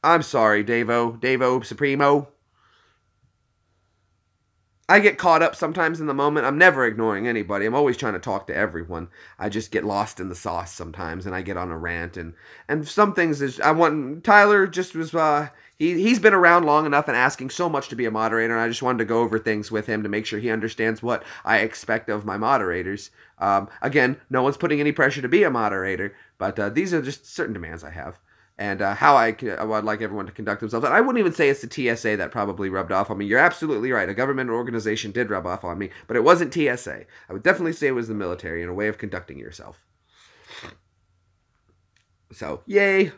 I'm sorry, Davo. Davo Supremo. I get caught up sometimes in the moment. I'm never ignoring anybody. I'm always trying to talk to everyone. I just get lost in the sauce sometimes, and I get on a rant. And some things is I want Tyler just was he's been around long enough and asking so much to be a moderator, and I just wanted to go over things with him to make sure he understands what I expect of my moderators. Again, no one's putting any pressure to be a moderator, but these are just certain demands I have. And how I would like everyone to conduct themselves. And I wouldn't even say it's the TSA that probably rubbed off on me. You're absolutely right. A government organization did rub off on me, but it wasn't TSA. I would definitely say it was the military and a way of conducting yourself. So, yay.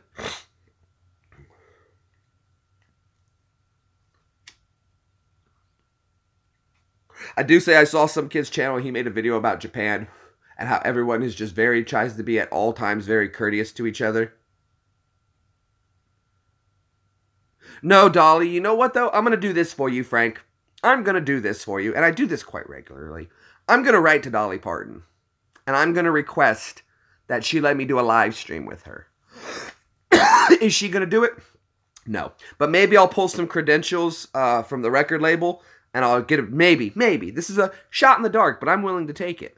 I do say I saw some kid's channel. He made a video about Japan and how everyone is just tries to be at all times very courteous to each other. No, Dolly, you know what, though? I'm going to do this for you, Frank. I'm going to do this for you, and I do this quite regularly. I'm going to write to Dolly Parton, and I'm going to request that she let me do a live stream with her. Is she going to do it? No. But maybe I'll pull some credentials from the record label, and I'll get it. Maybe. This is a shot in the dark, but I'm willing to take it.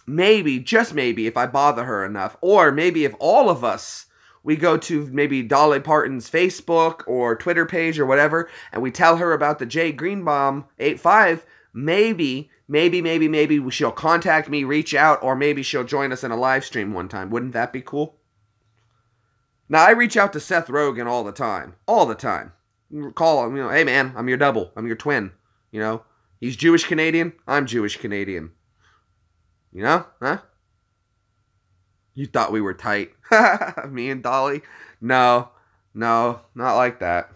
Maybe, just maybe, if I bother her enough, or maybe if all of us... we go to maybe Dolly Parton's Facebook or Twitter page or whatever, and we tell her about the Jay Greenbaum 85, maybe she'll contact me, reach out, or maybe she'll join us in a live stream one time. Wouldn't that be cool? Now, I reach out to Seth Rogen all the time. Call him, hey man, I'm your double. I'm your twin. He's Jewish Canadian. I'm Jewish Canadian. Huh? You thought we were tight. Me and Dolly? No, not like that.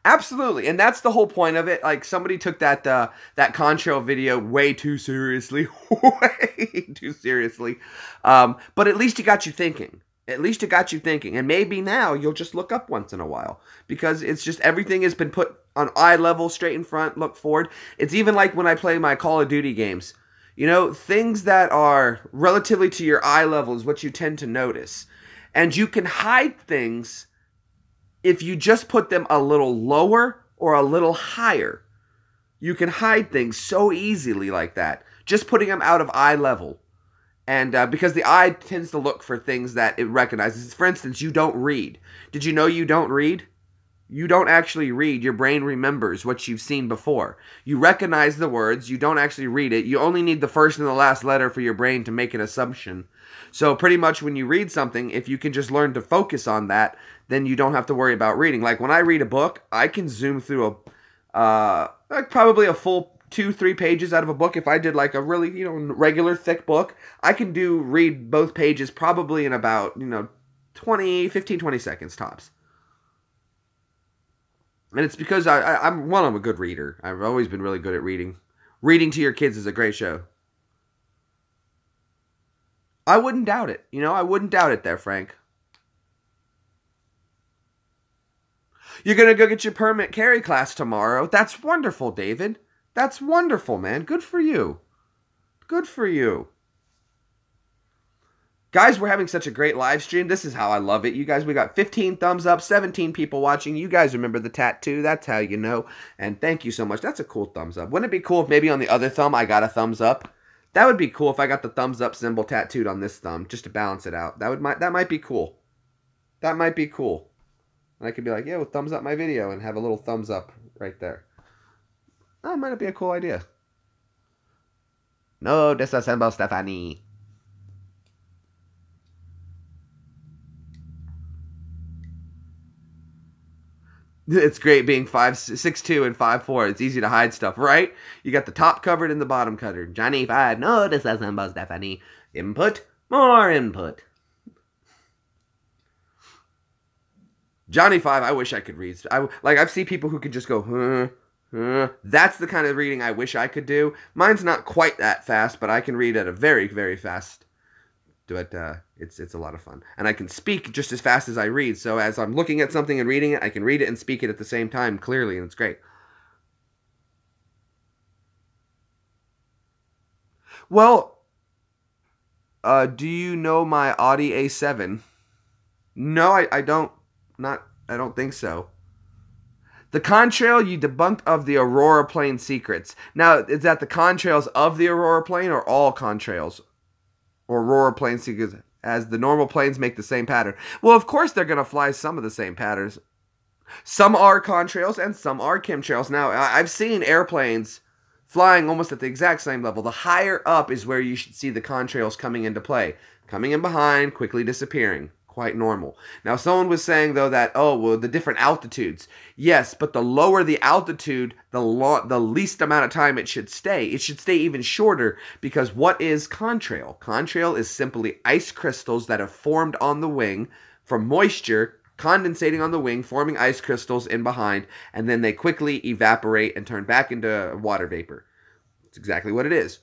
Absolutely, and that's the whole point of it. Like, somebody took that Contrail video way too seriously. Way too seriously. But at least it got you thinking. And maybe now you'll just look up once in a while. Because it's just everything has been put on eye level, straight in front, look forward. It's even like when I play my Call of Duty games. Things that are relatively to your eye level is what you tend to notice. And you can hide things if you just put them a little lower or a little higher. You can hide things so easily like that, just putting them out of eye level. And because the eye tends to look for things that it recognizes. For instance, you don't read. Did you know you don't read? You don't actually read. Your brain remembers what you've seen before. You recognize the words. You don't actually read it. You only need the first and the last letter for your brain to make an assumption. So pretty much when you read something, if you can just learn to focus on that, then you don't have to worry about reading. Like when I read a book, I can zoom through probably a full 2-3 pages out of a book. If I did like a really, regular thick book, I can read both pages probably in about, 15-20 seconds tops. And it's because I'm a good reader. I've always been really good at reading. Reading to your kids is a great show. I wouldn't doubt it. I wouldn't doubt it there, Frank. You're going to go get your permit carry class tomorrow. That's wonderful, David. That's wonderful, man. Good for you. Good for you. Guys, we're having such a great live stream. This is how I love it. You guys, we got 15 thumbs up, 17 people watching. You guys remember the tattoo. That's how you know. And thank you so much. That's a cool thumbs up. Wouldn't it be cool if maybe on the other thumb I got a thumbs up? That would be cool if I got the thumbs up symbol tattooed on this thumb just to balance it out. That might be cool. That might be cool. And I could be like, yeah, well, thumbs up my video and have a little thumbs up right there. That might be a cool idea. No disassemble, Stephanie. It's great being 6'2" and 5'4". It's easy to hide stuff, right? You got the top covered and the bottom covered. Johnny 5, no disassemble, Stephanie. Input, more input. Johnny 5, I wish I could read. I've seen people who could just go, huh, That's the kind of reading I wish I could do. Mine's not quite that fast, but I can read at a very, very fast. But it's a lot of fun. And I can speak just as fast as I read. So as I'm looking at something and reading it, I can read it and speak it at the same time clearly, and it's great. Well, do you know my Audi A7? No, I don't. I don't think so. The contrail you debunked of the Aurora Plane secrets. Now, is that the contrails of the Aurora Plane or all contrails? Or Aurora Plane secrets, as the normal planes make the same pattern? Well, of course they're going to fly some of the same patterns. Some are contrails and some are chemtrails. Now, I've seen airplanes flying almost at the exact same level. The higher up is where you should see the contrails coming into play. Coming in behind, quickly disappearing. Quite normal. Now, someone was saying, though, that, oh, well, the different altitudes. Yes, but the lower the altitude, the least amount of time it should stay. It should stay even shorter, because what is contrail? Contrail is simply ice crystals that have formed on the wing from moisture condensating on the wing, forming ice crystals in behind, and then they quickly evaporate and turn back into water vapor. That's exactly what it is.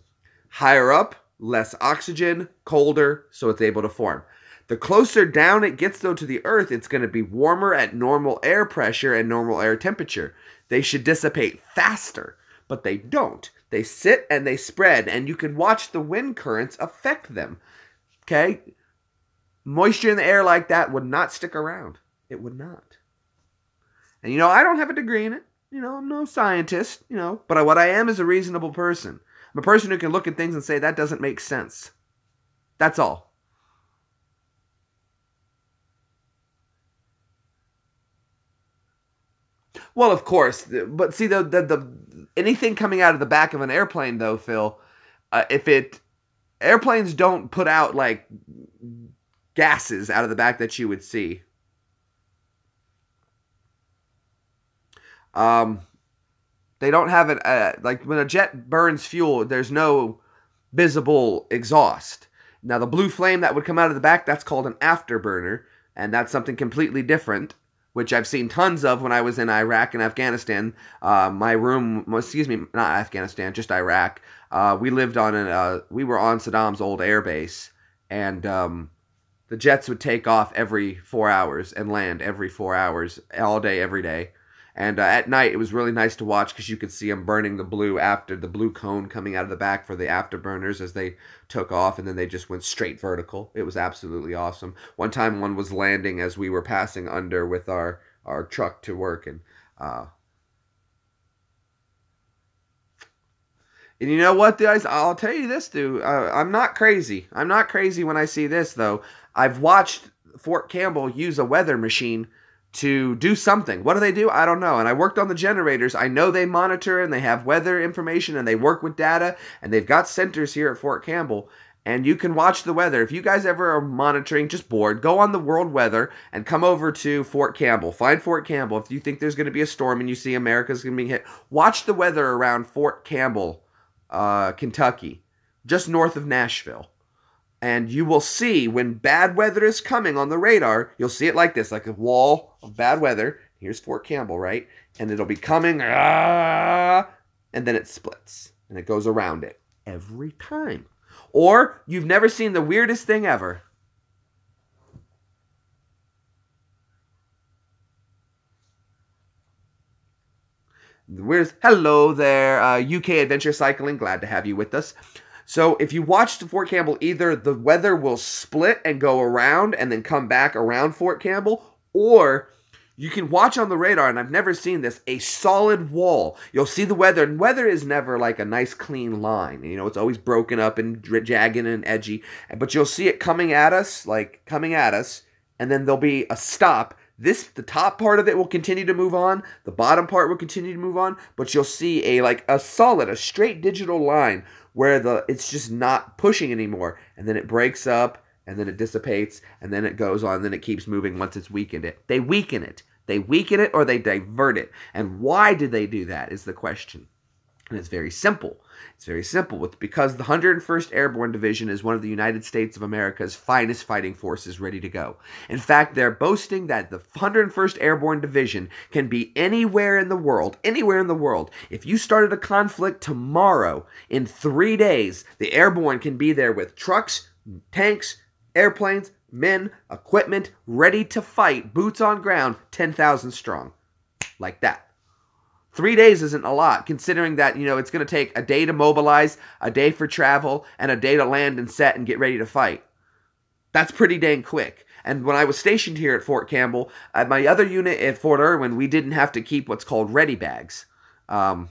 Higher up, less oxygen, colder, so it's able to form. The closer down it gets, though, to the Earth, it's going to be warmer at normal air pressure and normal air temperature. They should dissipate faster, but they don't. They sit and they spread, and you can watch the wind currents affect them. Okay? Moisture in the air like that would not stick around. It would not. And, I don't have a degree in it. I'm no scientist, but what I am is a reasonable person. I'm a person who can look at things and say, that doesn't make sense. That's all. Well, of course, but see, the anything coming out of the back of an airplane, though, Phil, airplanes don't put out like gases out of the back that you would see. They don't have it like when a jet burns fuel. There's no visible exhaust. Now, the blue flame that would come out of the back, that's called an afterburner, and that's something completely different, which I've seen tons of when I was in Iraq and Afghanistan. Not Afghanistan, just Iraq. We were on Saddam's old air base, and the jets would take off every 4 hours and land every 4 hours, all day, every day. And at night, it was really nice to watch because you could see them burning the blue cone coming out of the back for the afterburners as they took off, and then they just went straight vertical. It was absolutely awesome. One time, one was landing as we were passing under with our truck to work, and you know what, guys? I'll tell you this, dude. I'm not crazy. I'm not crazy when I see this, though. I've watched Fort Campbell use a weather machine to do something. What do? I don't know. And I worked on the generators. I know they monitor and they have weather information and they work with data, and they've got centers here at Fort Campbell, and you can watch the weather. If you guys ever are monitoring, just bored, go on the world weather and come over to Fort Campbell. Find Fort Campbell. If you think there's going to be a storm and you see America's going to be hit, watch the weather around Fort Campbell, Kentucky, just north of Nashville. And you will see when bad weather is coming on the radar, you'll see it like this, like a wall of bad weather. Here's Fort Campbell, right? And it'll be coming, and then it splits, and it goes around it every time. Or you've never seen the weirdest thing ever. Hello there, UK Adventure Cycling. Glad to have you with us. So if you watch the Fort Campbell, either the weather will split and go around and then come back around Fort Campbell, or you can watch on the radar, and I've never seen this, a solid wall. You'll see the weather, and weather is never like a nice clean line. It's always broken up and jagged and edgy, but you'll see it coming at us, and then there'll be a stop. The top part of it will continue to move on, the bottom part will continue to move on, but you'll see a straight digital line where it's just not pushing anymore, and then it breaks up, and then it dissipates, and then it goes on, and then it keeps moving once it's weakened it. They weaken it. They weaken it or they divert it. And why do they do that is the question. And it's very simple. It's very simple. It's because the 101st Airborne Division is one of the United States of America's finest fighting forces ready to go. In fact, they're boasting that the 101st Airborne Division can be anywhere in the world, anywhere in the world. If you started a conflict tomorrow, in 3 days, the Airborne can be there with trucks, tanks, airplanes, men, equipment, ready to fight, boots on ground, 10,000 strong. Like that. 3 days isn't a lot, considering that, it's going to take a day to mobilize, a day for travel, and a day to land and set and get ready to fight. That's pretty dang quick. And when I was stationed here at Fort Campbell, at my other unit at Fort Irwin, we didn't have to keep what's called ready bags. Oh,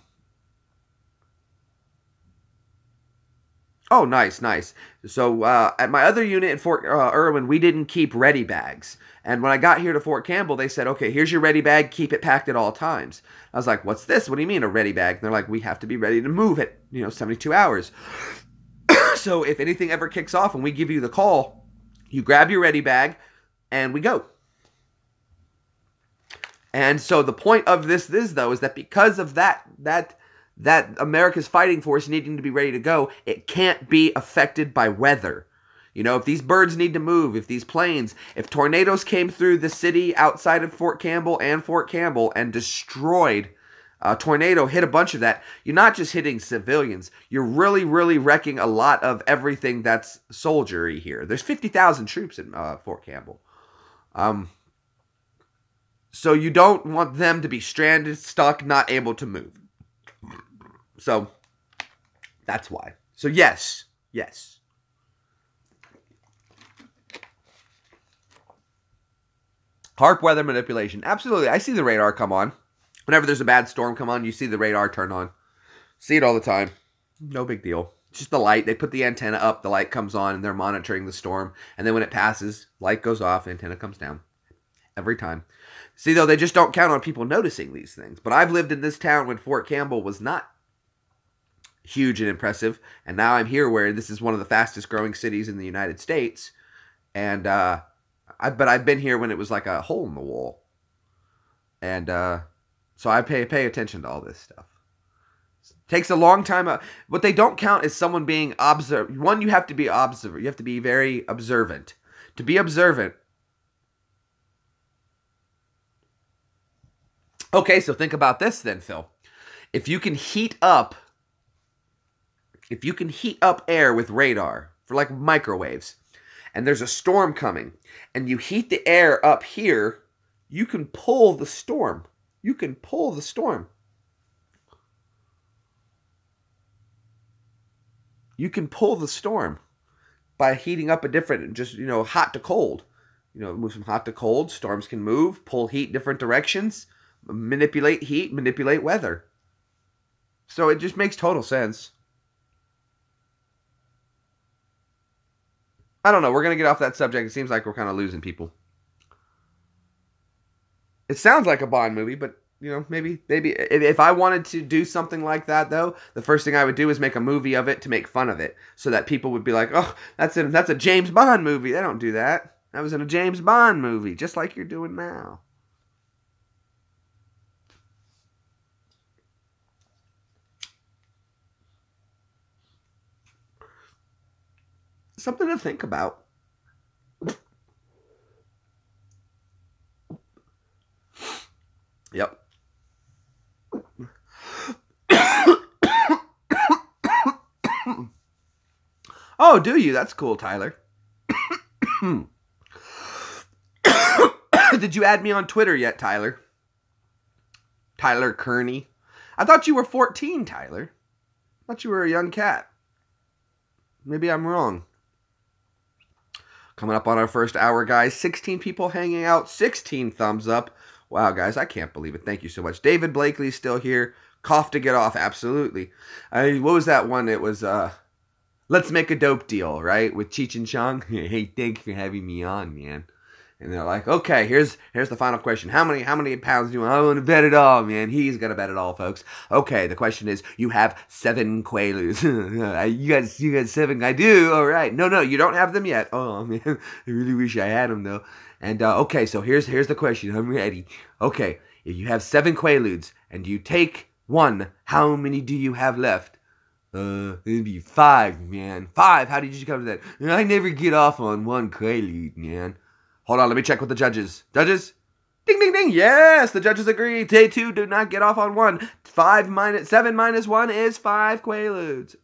nice. So at my other unit at Fort Irwin, we didn't keep ready bags. And when I got here to Fort Campbell, they said, okay, here's your ready bag. Keep it packed at all times. I was like, what's this? What do you mean a ready bag? And they're like, we have to be ready to move at 72 hours. So if anything ever kicks off and we give you the call, you grab your ready bag and we go. And so the point of this though, is that because of that America's fighting force needing to be ready to go, it can't be affected by weather. If these birds need to move, if tornadoes came through the city outside of Fort Campbell and destroyed, a tornado hit a bunch of that, you're not just hitting civilians, you're really, really wrecking a lot of everything that's soldiery here. There's 50,000 troops in Fort Campbell. So you don't want them to be stranded, stuck, not able to move. So, that's why. So, yes. HAARP weather manipulation. Absolutely. I see the radar come on. Whenever there's a bad storm come on, you see the radar turn on. See it all the time. No big deal. It's just the light. They put the antenna up, the light comes on, and they're monitoring the storm. And then when it passes, light goes off, antenna comes down. Every time. See, though, they just don't count on people noticing these things. But I've lived in this town when Fort Campbell was not huge and impressive. And now I'm here where this is one of the fastest growing cities in the United States. And, but I've been here when it was like a hole in the wall. And so I pay attention to all this stuff. It takes a long time. What they don't count is someone being observant. One, you have to be observant. You have to be very observant. To be observant. Okay, so think about this then, Phil. If you can heat up air with radar for like microwaves, and there's a storm coming, and you heat the air up here, you can pull the storm. You can pull the storm. You can pull the storm by heating up a different, just, hot to cold. Move from hot to cold. Storms can move, pull heat different directions, manipulate heat, manipulate weather. So it just makes total sense. I don't know. We're going to get off that subject. It seems like we're kind of losing people. It sounds like a Bond movie, but, maybe if I wanted to do something like that, though, the first thing I would do is make a movie of it to make fun of it, so that people would be like, oh, that's a James Bond movie. They don't do that. That was in a James Bond movie, just like you're doing now. Something to think about. Yep. Oh, do you? That's cool, Tyler. Did you add me on Twitter yet, Tyler? Tyler Kearney. I thought you were 14, Tyler. I thought you were a young cat. Maybe I'm wrong. Coming up on our first hour, guys. 16 people hanging out. 16 thumbs up. Wow, guys, I can't believe it. Thank you so much. David Blakely's still here. Cough to get off. Absolutely. What was that one? It was, Let's Make a Dope Deal, right? With Cheech and Chong. Hey, thanks for having me on, man. And they're like, okay, here's the final question. How many pounds do you want? I want to bet it all, man. He's going to bet it all, folks. Okay, the question is, you have 7 Quaaludes. you got 7? I do. All right. No, you don't have them yet. Oh, man. I really wish I had them, though. And, okay, so here's the question. I'm ready. Okay, if you have 7 Quaaludes and you take 1. How many do you have left? It'd be 5, man. 5? How did you come to that? I never get off on 1 quaalude, man. Hold on, let me check with the judges. Judges? Ding, ding, ding. Yes, the judges agree. Day 2, do not get off on 1. 7 minus 1 is 5 quaaludes.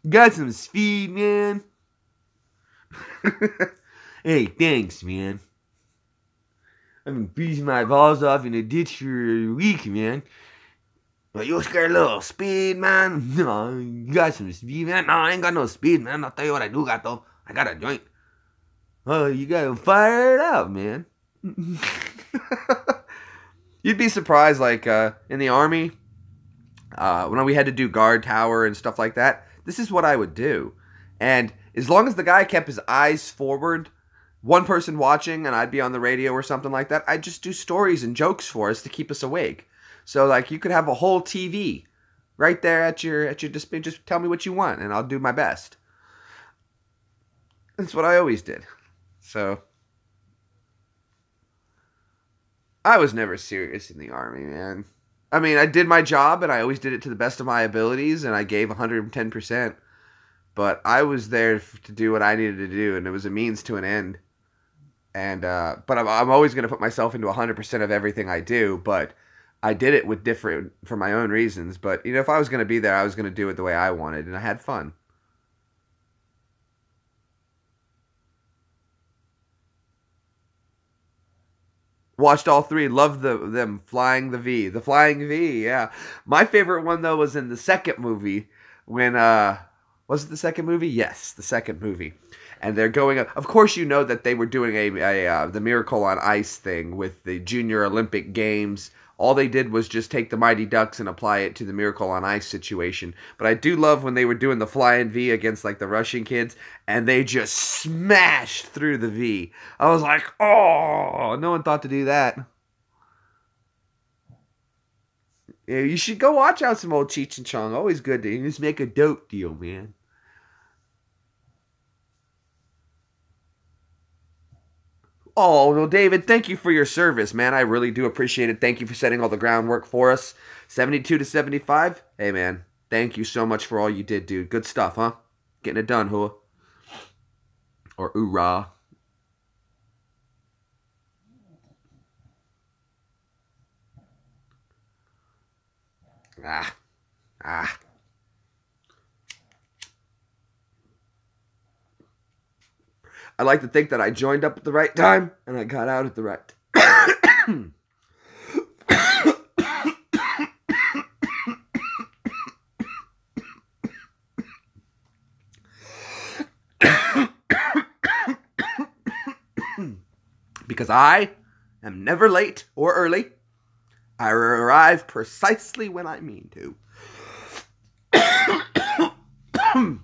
Got some speed, man. Hey, thanks, man. I've been beating my balls off in a ditch for a week, man. Well, you got a little speed, man? No, you got some speed, man? No, I ain't got no speed, man. I'll tell you what I do got, though. I got a joint. Oh, you gotta fire it out, man. You'd be surprised, like, in the Army, when we had to do guard tower and stuff like that, this is what I would do. And as long as the guy kept his eyes forward, one person watching, and I'd be on the radio or something like that, I'd just do stories and jokes for us to keep us awake. So, like, you could have a whole TV right there at your display. Just tell me what you want, and I'll do my best. That's what I always did. So, I was never serious in the Army, man. I mean, I did my job, and I always did it to the best of my abilities, and I gave 110%. But I was there to do what I needed to do, and it was a means to an end. And but I'm always going to put myself into 100% of everything I do, but I did it with different, for my own reasons, but, you know, if I was going to be there, I was going to do it the way I wanted, and I had fun. Watched all 3, loved them flying the V. The flying V, yeah. My favorite one, though, was in the second movie, when, was it the second movie? Yes, the second movie. And they're going up. Of course, you know that they were doing the Miracle on Ice thing with the Junior Olympic Games. All they did was just take the Mighty Ducks and apply it to the Miracle on Ice situation. But I do love when they were doing the flying V against, like, the Russian kids, and they just smashed through the V. I was like, oh, no one thought to do that. Yeah, you should go watch out some old Cheech and Chong. Always good to just make a dope deal, man. Oh, well, David, thank you for your service, man. I really do appreciate it. Thank you for setting all the groundwork for us. 72 to 75. Hey, man, thank you so much for all you did, dude. Good stuff, huh? Getting it done, huh? Or oorah. Ah. I like to think that I joined up at the right time and I got out at the right time. Because I am never late or early. I arrive precisely when I mean to. Can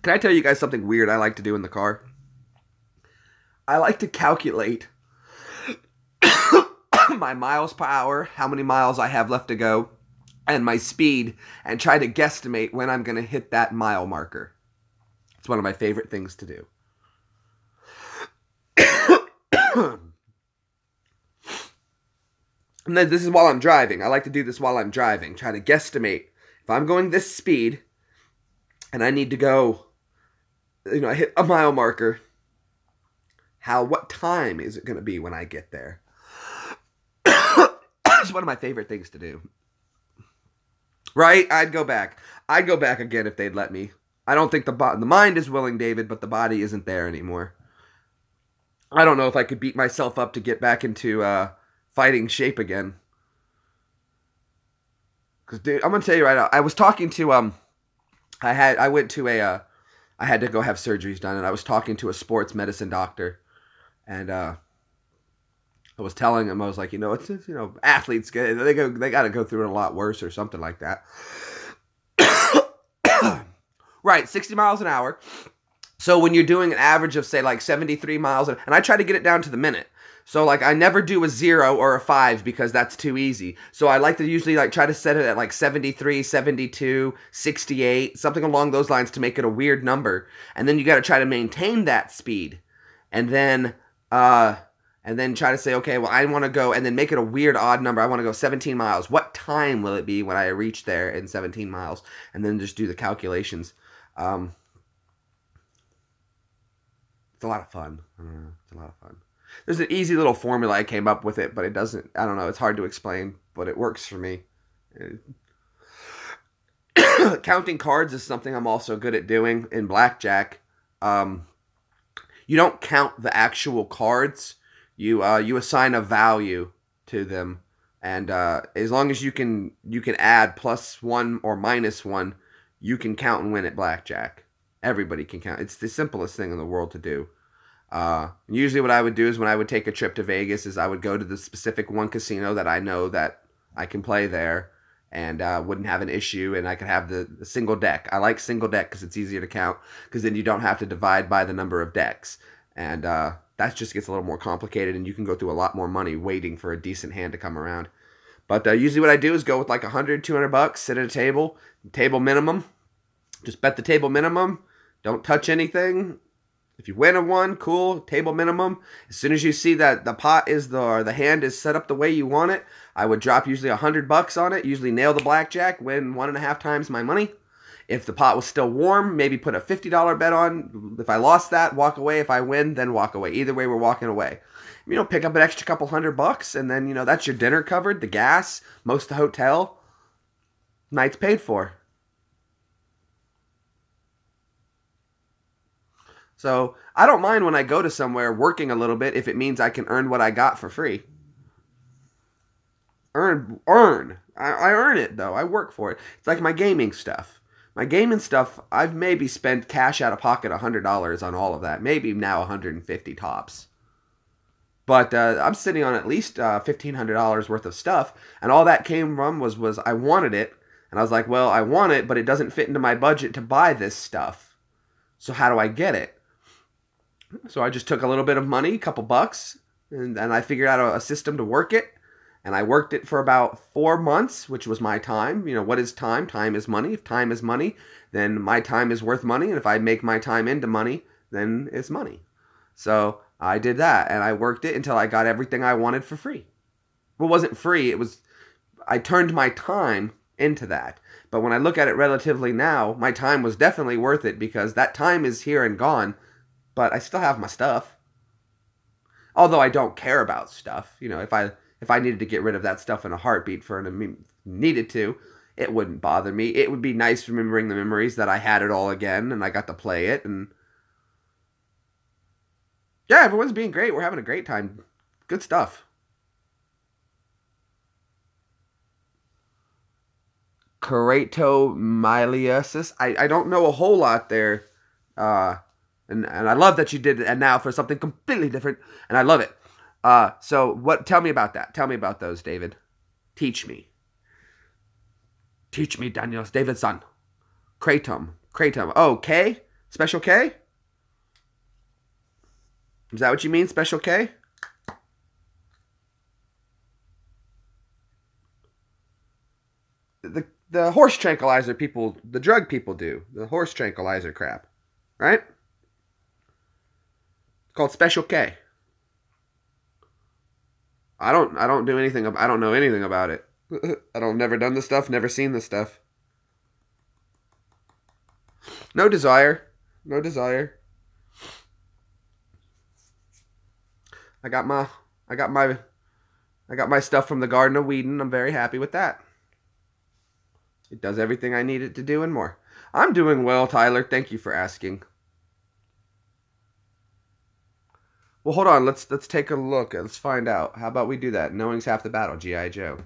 I tell you guys something weird I like to do in the car? I like to calculate my miles per hour, how many miles I have left to go, and my speed, and try to guesstimate when I'm going to hit that mile marker. It's one of my favorite things to do. And then this is while I'm driving. I like to do this while I'm driving. Try to guesstimate. If I'm going this speed, and I need to go, I hit a mile marker, what time is it going to be when I get there? It's one of my favorite things to do. Right? I'd go back. I'd go back again if they'd let me. I don't think the mind is willing, David, but the body isn't there anymore. I don't know if I could beat myself up to get back into fighting shape again. Because, dude, I'm going to tell you right now, I was talking to, I had to go have surgeries done, and I was talking to a sports medicine doctor, and I was telling him, I was like, it's athletes, they got to go through it a lot worse or something like that. Right, 60 miles an hour. So when you're doing an average of, say, like 73 miles, and I try to get it down to the minute. So, like, I never do a 0 or a 5 because that's too easy. So I like to usually, like, try to set it at, like, 73, 72, 68, something along those lines to make it a weird number. And then you got to try to maintain that speed. And then and then try to say, okay, well, I want to go, and then make it a weird odd number. I want to go 17 miles. What time will it be when I reach there in 17 miles? And then just do the calculations. It's a lot of fun. It's a lot of fun. There's an easy little formula I came up with it, but it doesn't, I don't know, it's hard to explain, but it works for me. Counting cards is something I'm also good at doing in blackjack. You don't count the actual cards. You assign a value to them, and as long as you can add +1 or -1, you can count and win at blackjack. Everybody can count. It's the simplest thing in the world to do. Usually what I would do is when I would take a trip to Vegas is I would go to the specific one casino that I know that I can play there and wouldn't have an issue, and I could have the single deck. I like single deck because it's easier to count, because then you don't have to divide by the number of decks. And that just gets a little more complicated, and you can go through a lot more money waiting for a decent hand to come around. But usually what I do is go with like $100, $200, sit at a table minimum. Just bet the table minimum. Don't touch anything. If you win a one, cool, table minimum. As soon as you see that the pot is or the hand is set up the way you want it, I would drop usually $100 on it, usually nail the blackjack, win 1.5 times my money. If the pot was still warm, maybe put a $50 bet on. If I lost that, walk away. If I win, then walk away. Either way, we're walking away. Pick up an extra couple $100, and then, that's your dinner covered, the gas, most of the hotel. Night's paid for. So I don't mind when I go to somewhere working a little bit if it means I can earn what I got for free. Earn. I earn it, though. I work for it. It's like my gaming stuff. My gaming stuff, I've maybe spent cash out of pocket $100 on all of that. Maybe now 150 tops. But I'm sitting on at least $1,500 worth of stuff. And all that came from was I wanted it. And I was like, well, I want it, but it doesn't fit into my budget to buy this stuff. So how do I get it? So I just took a little bit of money, a couple bucks, and I figured out a system to work it. And I worked it for about 4 months, which was my time. What is time? Time is money. If time is money, then my time is worth money. And if I make my time into money, then it's money. So I did that, and I worked it until I got everything I wanted for free. Well, it wasn't free. I turned my time into that. But when I look at it relatively now, my time was definitely worth it, because that time is here and gone, but I still have my stuff. Although I don't care about stuff. If I needed to get rid of that stuff in a heartbeat needed to, it wouldn't bother me. It would be nice remembering the memories that I had it all again and I got to play it. And yeah, everyone's being great. We're having a great time. Good stuff. Keratomyelitis. I don't know a whole lot there. And I love that you did it, and now for something completely different, and I love it. So tell me about that. Tell me about those, David. Teach me. Teach me, Daniel. Davidson. Kratom. Oh, K? Special K? Is that what you mean, Special K? The horse tranquilizer people, the drug people do. The horse tranquilizer crap. Right? It's called Special K. I don't do anything. I don't know anything about it. I've never done this stuff. Never seen this stuff. No desire. No desire. I got my stuff from the Garden of Whedon. I'm very happy with that. It does everything I need it to do and more. I'm doing well, Tyler. Thank you for asking. Well, hold on. Let's take a look. Let's find out. How about we do that? Knowing's half the battle. G.I. Joe.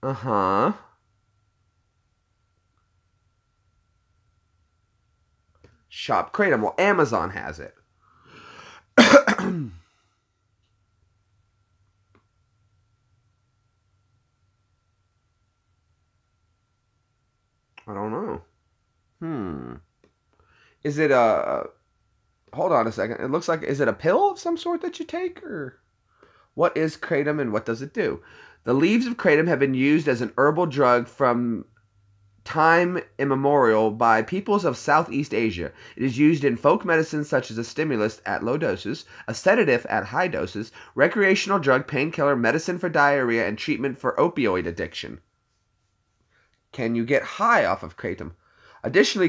Uh-huh. Shop Kratom. Well, Amazon has it. I don't know. Is it hold on a second. It looks like, is it a pill of some sort that you take, or what is kratom and what does it do? The leaves of kratom have been used as an herbal drug from time immemorial by peoples of Southeast Asia. It is used in folk medicine such as a stimulus at low doses, a sedative at high doses, recreational drug, painkiller, medicine for diarrhea, and treatment for opioid addiction. Can you get high off of kratom? Additionally,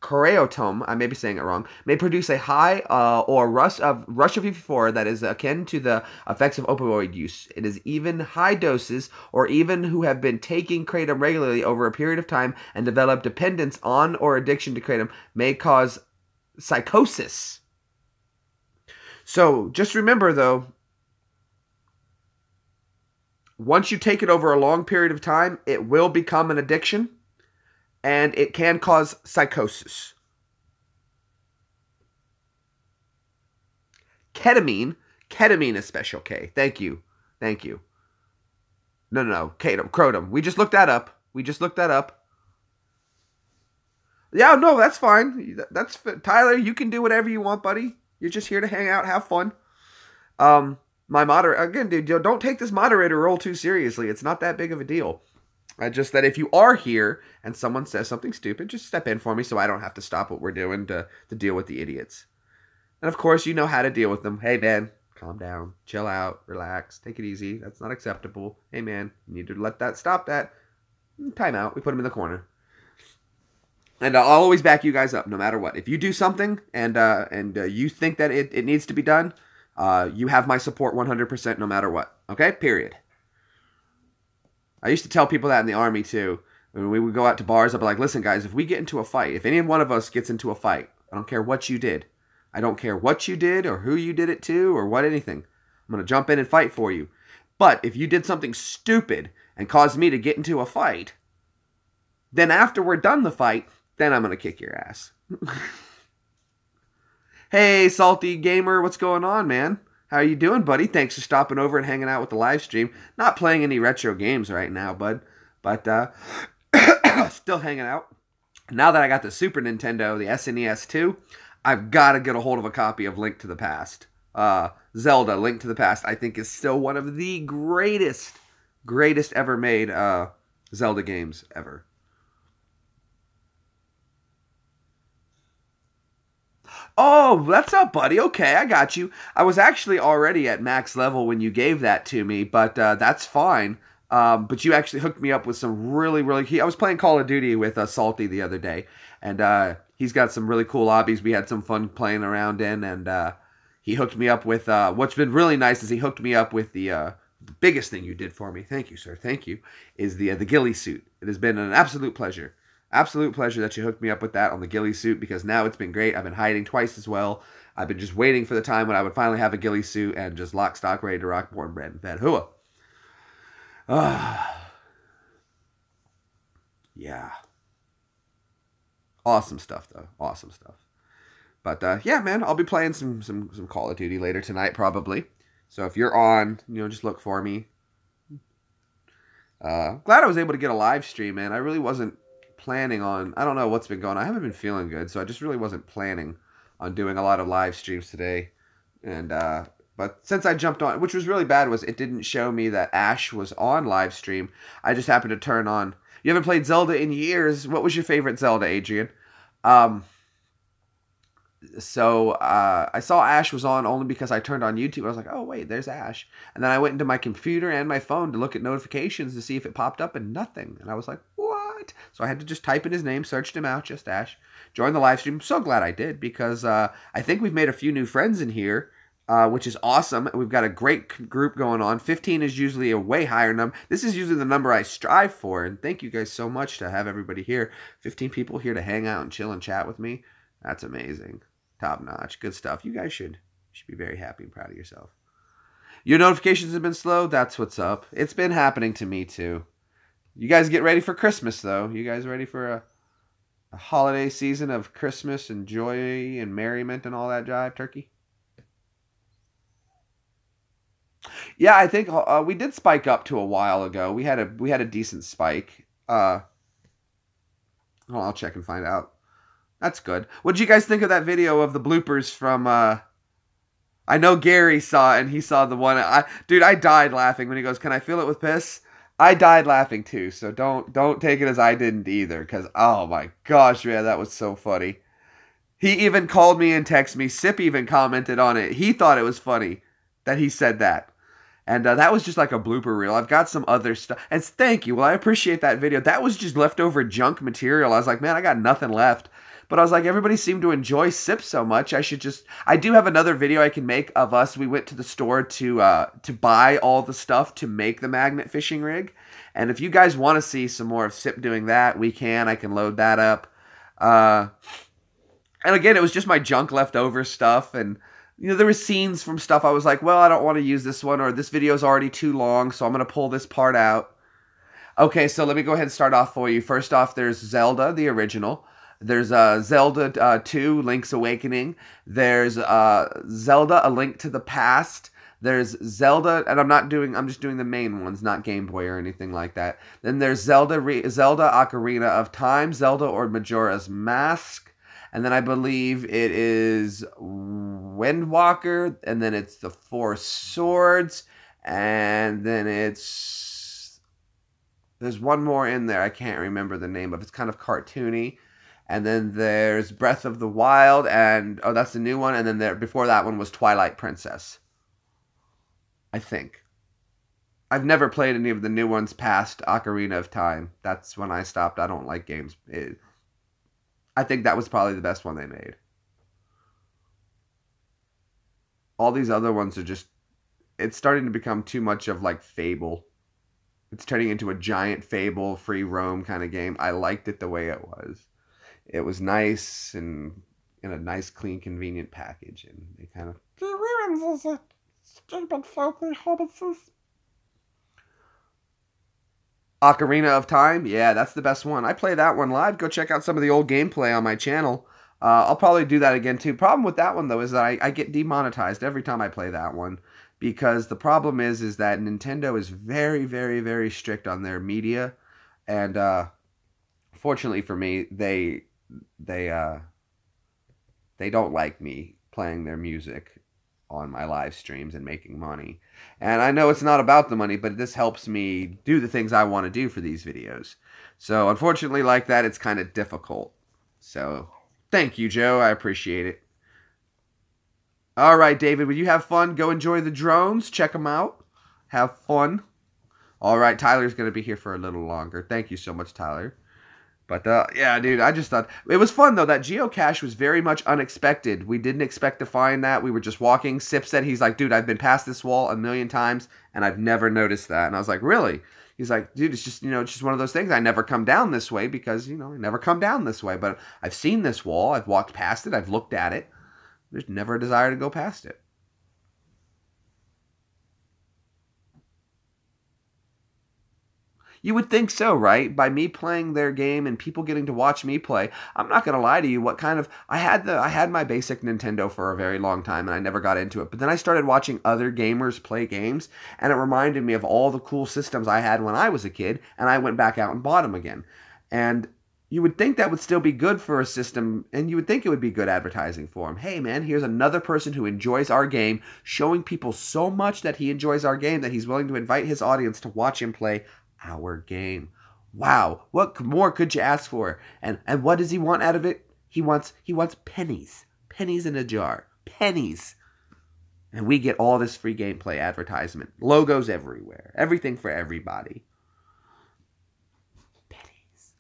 Kratom, I may be saying it wrong, may produce a high or rush of euphoria that is akin to the effects of opioid use. It is even high doses, or even who have been taking kratom regularly over a period of time and develop dependence on or addiction to kratom may cause psychosis. So just remember, though, once you take it over a long period of time, it will become an addiction. And it can cause psychosis. Ketamine is special K. Thank you. No. Kratom. We just looked that up. Yeah, no, that's fine. That's Tyler. You can do whatever you want, buddy. You're just here to hang out, have fun. My moderator again, dude. Don't take this moderator role too seriously. It's not that big of a deal. Just that if you are here and someone says something stupid, just step in for me so I don't have to stop what we're doing to deal with the idiots. And of course, you know how to deal with them. Hey, man, calm down, chill out, relax, take it easy. That's not acceptable. Hey, man, you need to stop that. Time out. We put them in the corner. And I'll always back you guys up no matter what. If you do something and you think that it needs to be done, you have my support 100% no matter what. Okay? Period. I used to tell people that in the Army, too. When we would go out to bars, I'd be like, listen, guys, if we get into a fight, if any one of us gets into a fight, I don't care what you did. I don't care what you did or who you did it to or what anything. I'm going to jump in and fight for you. But if you did something stupid and caused me to get into a fight, then after we're done the fight, then I'm going to kick your ass. Hey, Salty Gamer, what's going on, man? How are you doing, buddy? Thanks for stopping over and hanging out with the live stream. Not playing any retro games right now, bud. But still hanging out. Now that I got the Super Nintendo, the SNES 2, I've got to get a hold of a copy of Link to the Past. Zelda, Link to the Past, I think is still one of the greatest ever made Zelda games ever. Oh, what's up, buddy? Okay, I got you. I was actually already at max level when you gave that to me, but that's fine. But you actually hooked me up with some really I was playing Call of Duty with Salty the other day, and he's got some really cool lobbies we had some fun playing around in, and he hooked me up with, what's been really nice is he hooked me up with the biggest thing you did for me, thank you, sir, thank you, is the ghillie suit. It has been an absolute pleasure. Absolute pleasure that you hooked me up with that on the ghillie suit, because now it's been great. I've been hiding twice as well. I've been just waiting for the time when I would finally have a ghillie suit and just lock, stock, ready to rock, born, bred, and fed. Hooah. Yeah. Awesome stuff, though. Awesome stuff. But, yeah, man, I'll be playing some Call of Duty later tonight, probably. So if you're on, just look for me. Glad I was able to get a live stream, man. I really wasn't planning on, I don't know what's been going on. I haven't been feeling good, so I just really wasn't planning on doing a lot of live streams today. And but since I jumped on, which was really bad, was it didn't show me that Ash was on live stream. I just happened to turn on. You haven't played Zelda in years. What was your favorite Zelda, Adrian? So I saw Ash was on only because I turned on YouTube. I was like, oh wait, there's Ash. And then I went into my computer and my phone to look at notifications to see if it popped up, and nothing. And I was like, what? So I had to just type in his name, searched him out, just Ash. Joined the live stream. So glad I did, because I think we've made a few new friends in here, which is awesome. We've got a great group going on. 15 is usually a way higher number. This is usually the number I strive for, and thank you guys so much to have everybody here. 15 people here to hang out and chill and chat with me. That's amazing. Top notch. Good stuff. You guys should be very happy and proud of yourself. Your notifications have been slow? That's what's up. It's been happening to me too. You guys get ready for Christmas, though. You guys ready for a holiday season of Christmas and joy and merriment and all that jive, turkey? Yeah, I think we did spike up to a while ago. We had a decent spike. Hold on, I'll check and find out. That's good. What did you guys think of that video of the bloopers from, I know Gary saw it, and he saw the one. Dude, I died laughing when he goes, can I feel it with piss? I died laughing too, so don't take it as I didn't either, because oh my gosh, man, that was so funny. He even called me and texted me. Sip even commented on it. He thought it was funny that he said that. And that was just like a blooper reel. I've got some other stuff. And thank you. Well, I appreciate that video. That was just leftover junk material. I was like, man, I got nothing left. But I was like, everybody seemed to enjoy Sip so much. I do have another video I can make of us. We went to the store to buy all the stuff to make the magnet fishing rig. And if you guys want to see some more of Sip doing that, we can. I can load that up. And again, it was just my junk leftover stuff. And, you know, there were scenes from stuff I was like, well, I don't want to use this one, or this video is already too long, so I'm going to pull this part out. Okay, so let me go ahead and start off for you. First off, there's Zelda, the original. There's Zelda 2, Link's Awakening. There's Zelda, A Link to the Past. There's Zelda, and I'm just doing the main ones, not Game Boy or anything like that. Then there's Zelda Ocarina of Time, Zelda or Majora's Mask. And then I believe it is Windwalker, and then it's the Four Swords, and then there's one more in there. I can't remember the name of it. It's kind of cartoony. And then there's Breath of the Wild, and oh, that's the new one. And then before that one was Twilight Princess, I think. I've never played any of the new ones past Ocarina of Time. That's when I stopped. I don't like games. I think that was probably the best one they made. All these other ones are just, it's starting to become too much of like Fable. It's turning into a giant Fable, free roam kind of game. I liked it the way it was. It was nice and in a nice, clean, convenient package. And they kind of, He ruins it. Stupid filthy hobbitses. Ocarina of Time, yeah, that's the best one. I play that one live. Go check out some of the old gameplay on my channel. I'll probably do that again too. Problem with that one though is that I get demonetized every time I play that one, because the problem is that Nintendo is very, very, very strict on their media, and fortunately for me, they don't like me playing their music on my live streams and making money. And I know it's not about the money, but this helps me do the things I want to do for these videos. So unfortunately, like that, it's kind of difficult. So thank you, Joe. I appreciate it. All right, David, will you have fun? Go enjoy the drones. Check them out. Have fun. All right, Tyler's going to be here for a little longer. Thank you so much, Tyler. But, yeah, dude, I just thought... It was fun, though. That geocache was very much unexpected. We didn't expect to find that. We were just walking. Sip said, he's like, dude, I've been past this wall a million times, and I've never noticed that. And I was like, really? He's like, dude, it's just, it's just one of those things. I never come down this way because, I never come down this way. But I've seen this wall. I've walked past it. I've looked at it. There's never a desire to go past it. You would think so, right? By me playing their game and people getting to watch me play, I'm not gonna lie to you. I had my basic Nintendo for a very long time and I never got into it. But then I started watching other gamers play games, and it reminded me of all the cool systems I had when I was a kid, and I went back out and bought them again. And you would think that would still be good for a system, and you would think it would be good advertising for them. Hey man, here's another person who enjoys our game, showing people so much that he enjoys our game that he's willing to invite his audience to watch him play our game. Wow, what more could you ask for? And what does he want out of it? He wants pennies. Pennies in a jar. Pennies. And we get all this free gameplay advertisement. Logos everywhere. Everything for everybody. Pennies.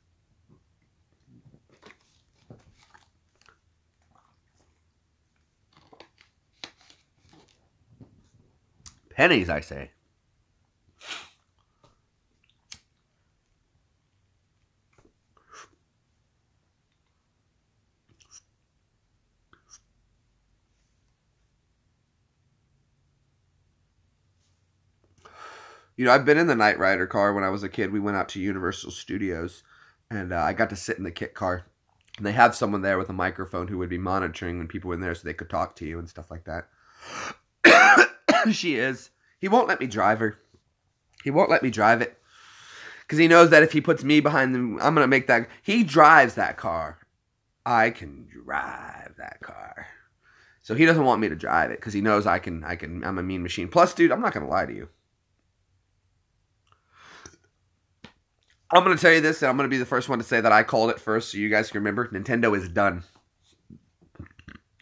Pennies, I say. I've been in the Knight Rider car when I was a kid. We went out to Universal Studios, and I got to sit in the kit car. And they have someone there with a microphone who would be monitoring when people were in there so they could talk to you and stuff like that. She is. He won't let me drive her. He won't let me drive it. Because he knows that if he puts me behind them, I'm going to make that... He drives that car. I can drive that car. So he doesn't want me to drive it because he knows I'm a mean machine. Plus, dude, I'm not going to lie to you. I'm going to tell you this, and I'm going to be the first one to say that I called it first so you guys can remember. Nintendo is done.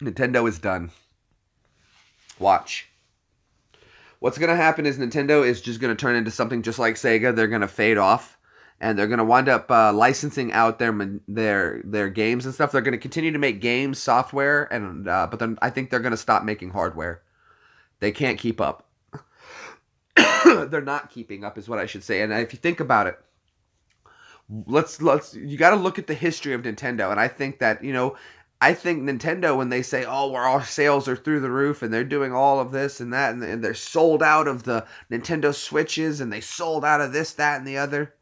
Nintendo is done. Watch. What's going to happen is Nintendo is just going to turn into something just like Sega. They're going to fade off, and they're going to wind up licensing out their games and stuff. They're going to continue to make games, software, and but then I think they're going to stop making hardware. They can't keep up. They're not keeping up, is what I should say. And if you think about it, you got to look at the history of Nintendo, and I think that I think Nintendo, when they say, oh, our sales are through the roof and they're doing all of this and that, and they're sold out of the Nintendo Switches and they sold out of this, that, and the other.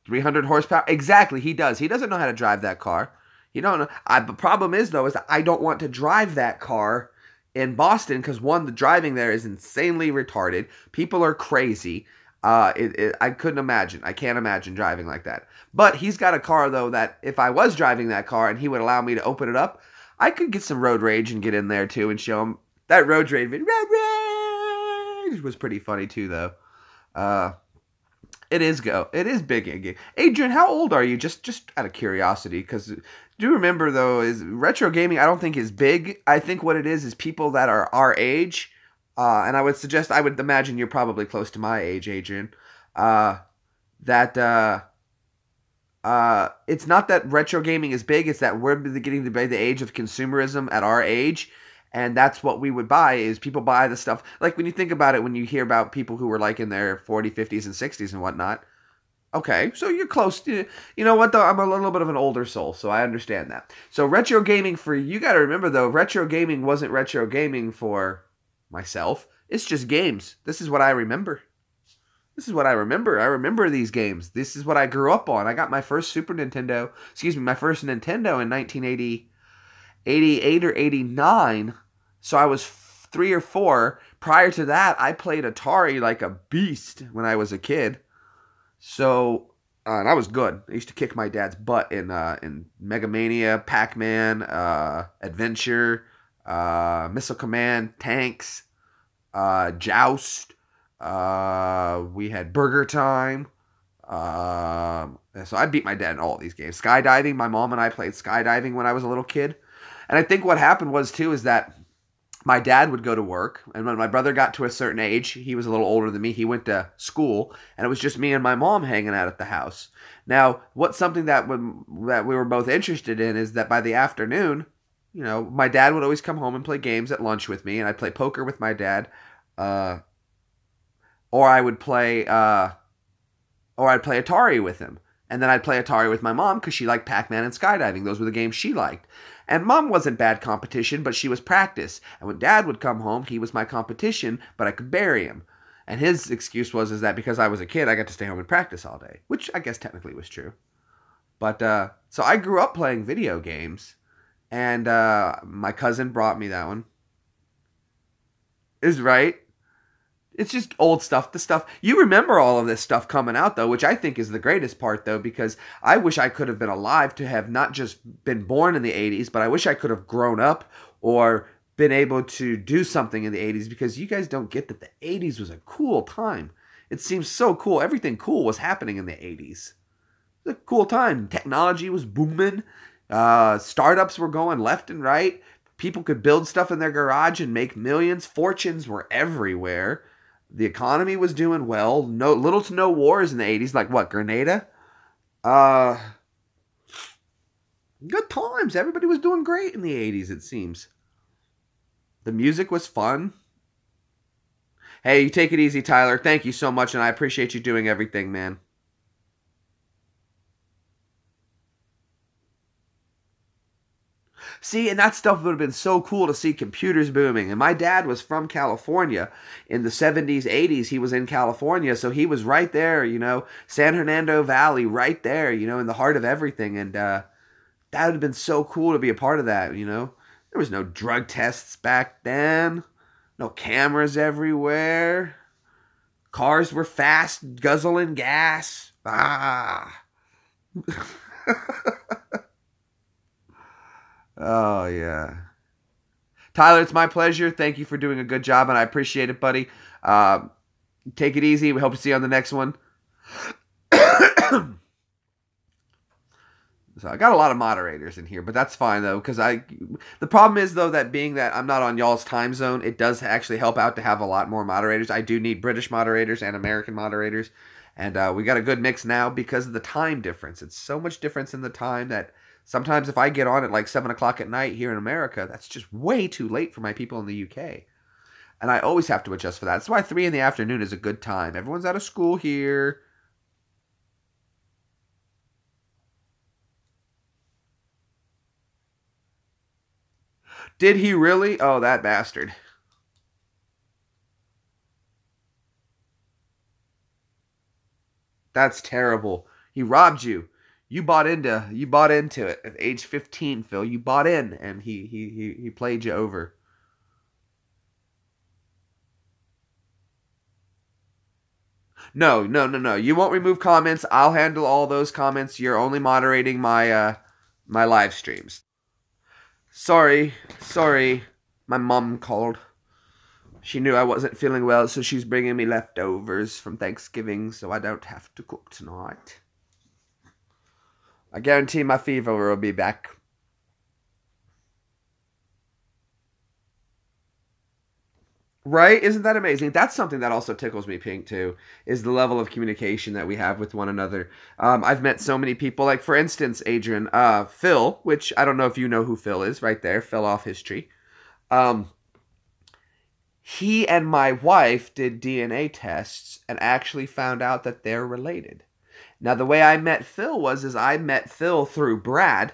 300 horsepower? Exactly, he does. He doesn't know how to drive that car. You don't know. The problem is, though, is that I don't want to drive that car in Boston because, one, the driving there is insanely retarded. People are crazy. I couldn't imagine. I can't imagine driving like that. But he's got a car, though, that if I was driving that car and he would allow me to open it up, I could get some road rage and get in there, too, and show him. That road rage was pretty funny, too, though. It is big. Adrian, how old are you? Just out of curiosity, because do you remember, though, is retro gaming, I don't think is big. I think what it is people that are our age, and I would imagine you're probably close to my age, Adrian, that it's not that retro gaming is big, it's that we're getting to be the age of consumerism at our age, and that's what we would buy, is people buy the stuff. Like, when you think about it, when you hear about people who were like in their 40s, 50s, and 60s and whatnot, okay, so you're close to, you know what, though, I'm a little bit of an older soul, so I understand that. So retro gaming you got to remember, though, retro gaming wasn't retro gaming for myself. It's just games. This is what I remember. I remember these games. This is what I grew up on. I got my first my first Nintendo in 1988 or 89. So I was 3 or 4. Prior to that, I played Atari like a beast when I was a kid. So, and I was good. I used to kick my dad's butt in Mega Mania, Pac-Man, Adventure, Missile Command, Tanks, Joust. We had Burger Time. So I beat my dad in all of these games. Skydiving, my mom and I played skydiving when I was a little kid. And I think what happened was, too, is that my dad would go to work, and when my brother got to a certain age, he was a little older than me, he went to school, and it was just me and my mom hanging out at the house. Now, what's something that we were both interested in is that by the afternoon, my dad would always come home and play games at lunch with me, and I'd play poker with my dad, or I'd play Atari with him. And then I'd play Atari with my mom because she liked Pac-Man and skydiving. Those were the games she liked. And Mom wasn't bad competition, but she was practice. And when Dad would come home, he was my competition, but I could bury him. And his excuse was that because I was a kid, I got to stay home and practice all day, which I guess technically was true. But so I grew up playing video games, and my cousin brought me that one. Is right. It's just old stuff. The stuff you remember, all of this stuff coming out, though, which I think is the greatest part, though, because I wish I could have been alive to have not just been born in the 80s, but I wish I could have grown up or been able to do something in the 80s, because you guys don't get that the 80s was a cool time. It seems so cool. Everything cool was happening in the 80s. It was a cool time. Technology was booming. Startups were going left and right. People could build stuff in their garage and make millions. Fortunes were everywhere. The economy was doing well. Little to no wars in the 80s, like what, Grenada? Good times. Everybody was doing great in the 80s, it seems. The music was fun. Hey, you take it easy, Tyler. Thank you so much, and I appreciate you doing everything, man. See, and that stuff would have been so cool to see computers booming. And my dad was from California in the 70s, 80s. He was in California, so he was right there, San Fernando Valley, right there, in the heart of everything. And that would have been so cool to be a part of that, There was no drug tests back then, no cameras everywhere. Cars were fast, guzzling gas. Oh, yeah. Tyler, it's my pleasure. Thank you for doing a good job, and I appreciate it, buddy. Take it easy. We hope to see you on the next one. So I got a lot of moderators in here, but that's fine though, because the problem is though that being that I'm not on y'all's time zone, it does actually help out to have a lot more moderators. I do need British moderators and American moderators, and we got a good mix now because of the time difference. It's so much difference in the time that sometimes if I get on at like 7 o'clock at night here in America, that's just way too late for my people in the UK. And I always have to adjust for that. That's why 3 in the afternoon is a good time. Everyone's out of school here. Did he really? Oh, that bastard. That's terrible. He robbed you. You bought into it at age 15, Phil. You bought in, and he played you over. No. You won't remove comments. I'll handle all those comments. You're only moderating my my live streams. Sorry. My mom called. She knew I wasn't feeling well, so she's bringing me leftovers from Thanksgiving so I don't have to cook tonight. I guarantee my fever will be back. Right? Isn't that amazing? That's something that also tickles me pink too, is the level of communication that we have with one another. I've met so many people, like for instance, Adrian, Phil, which I don't know if you know who Phil is, right there, fell off his tree. He and my wife did DNA tests and actually found out that they're related. Now, the way I met Phil is I met Phil through Brad,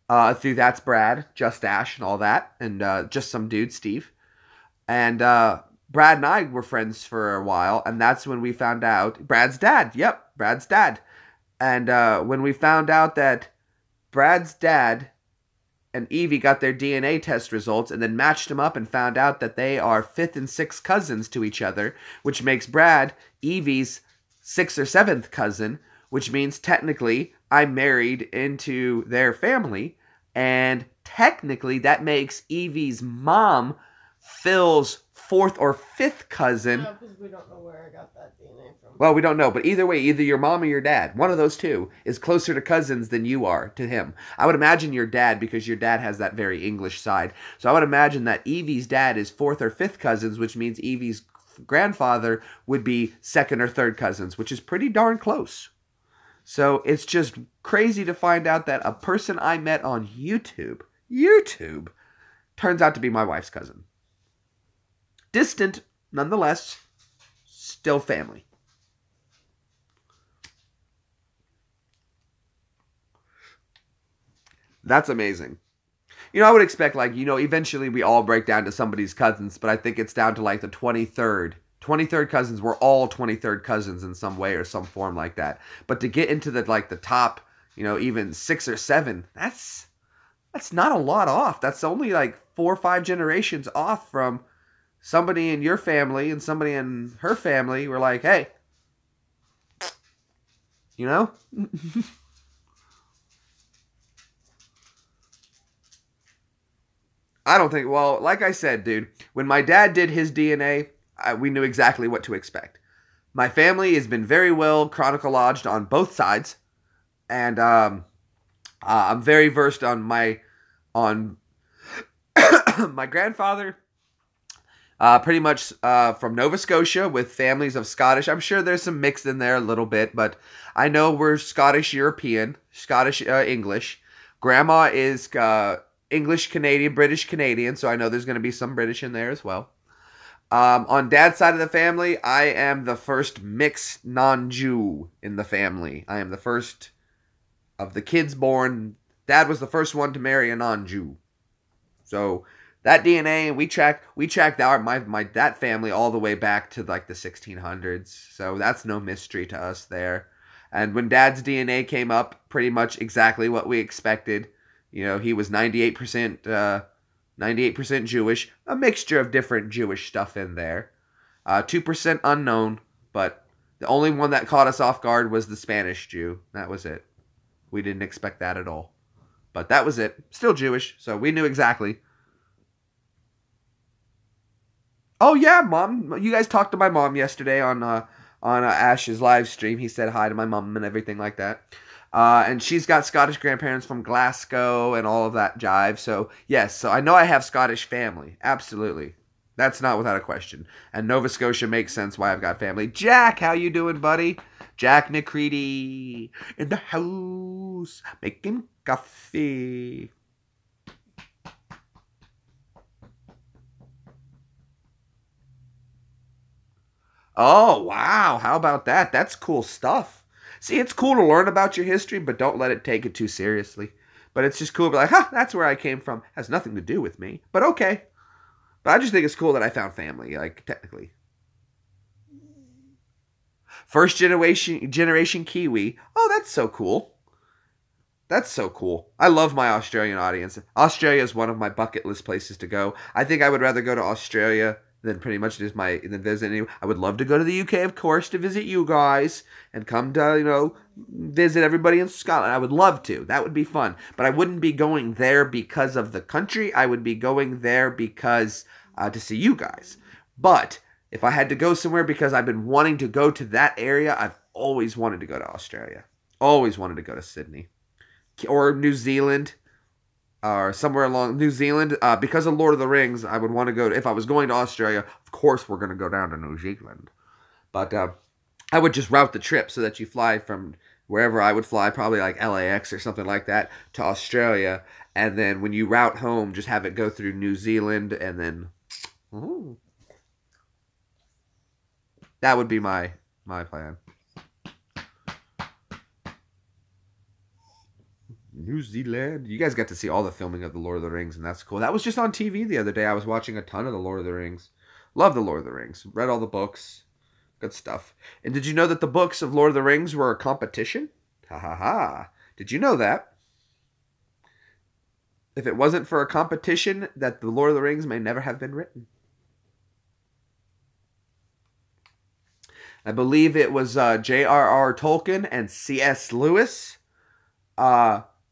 through That's Brad, Just Ash, and all that, and just some dude, Steve. And Brad and I were friends for a while, and that's when we found out Brad's dad. Yep, Brad's dad. And when we found out that Brad's dad and Evie got their DNA test results and then matched them up and found out that they are 5th and 6th cousins to each other, which makes Brad Evie's 6th or 7th cousin, which means technically I'm married into their family, and technically that makes Evie's mom Phil's 4th or 5th cousin. No, because we don't know where I got that DNA from. Well, we don't know, but either way, either your mom or your dad, one of those two, is closer to cousins than you are to him. I would imagine your dad, because your dad has that very English side. So I would imagine that Evie's dad is 4th or 5th cousins, which means Evie's grandfather would be 2nd or 3rd cousins, which is pretty darn close. So it's just crazy to find out that a person I met on YouTube, turns out to be my wife's cousin. Distant, nonetheless, still family. That's amazing. You know, I would expect, like, eventually we all break down to somebody's cousins, but I think it's down to, like, the 23rd. 23rd cousins, we're all 23rd cousins in some way or some form like that. But to get into the top, even 6 or 7, that's not a lot off. That's only like 4 or 5 generations off from somebody in your family and somebody in her family. We're like, hey, I don't think, well, like I said, dude, when my dad did his DNA, we knew exactly what to expect. My family has been very well chronologized on both sides, and I'm very versed on my grandfather, pretty much from Nova Scotia with families of Scottish. I'm sure there's some mixed in there a little bit, but I know we're Scottish European, Scottish English. Grandma is English Canadian, British Canadian, so I know there's going to be some British in there as well. On Dad's side of the family, I am the first mixed non-Jew in the family. I am the first of the kids born. Dad was the first one to marry a non-Jew. So that DNA, we track that family all the way back to like the 1600s. So that's no mystery to us there. And when Dad's DNA came up, pretty much exactly what we expected. He was 98% Jewish, a mixture of different Jewish stuff in there. 2% unknown, but the only one that caught us off guard was the Spanish Jew. That was it. We didn't expect that at all. But that was it. Still Jewish, so we knew exactly. Oh yeah, Mom. You guys talked to my mom yesterday on Ash's live stream. He said hi to my mom and everything like that. And she's got Scottish grandparents from Glasgow and all of that jive. So yes, so I know I have Scottish family. Absolutely, that's not without a question. And Nova Scotia makes sense why I've got family. Jack, how you doing, buddy? Jack McCready in the house making coffee. Oh, wow. How about that? That's cool stuff. See, it's cool to learn about your history, but don't let it take it too seriously. But it's just cool to be like, huh, that's where I came from. Has nothing to do with me. But okay. But I just think it's cool that I found family, like, technically. First generation Kiwi. Oh, that's so cool. That's so cool. I love my Australian audience. Australia is one of my bucket list places to go. I think I would rather go to Australia than pretty much just than visit any. I would love to go to the UK, of course, to visit you guys and come to, visit everybody in Scotland. I would love to. That would be fun. But I wouldn't be going there because of the country. I would be going there because to see you guys. But if I had to go somewhere because I've been wanting to go to that area, I've always wanted to go to Australia. Always wanted to go to Sydney or New Zealand, or somewhere along New Zealand. Because of Lord of the Rings, I would want to go. If I was going to Australia, of course we're going to go down to New Zealand. But I would just route the trip so that you fly from wherever I would fly, probably like LAX or something like that, to Australia. And then when you route home, just have it go through New Zealand. And then that would be my plan. New Zealand. You guys got to see all the filming of The Lord of the Rings, and that's cool. That was just on TV the other day. I was watching a ton of The Lord of the Rings. Love The Lord of the Rings. Read all the books. Good stuff. And did you know that the books of Lord of the Rings were a competition? Ha ha ha. Did you know that? If it wasn't for a competition, that The Lord of the Rings may never have been written. I believe it was J.R.R. Tolkien and C.S. Lewis.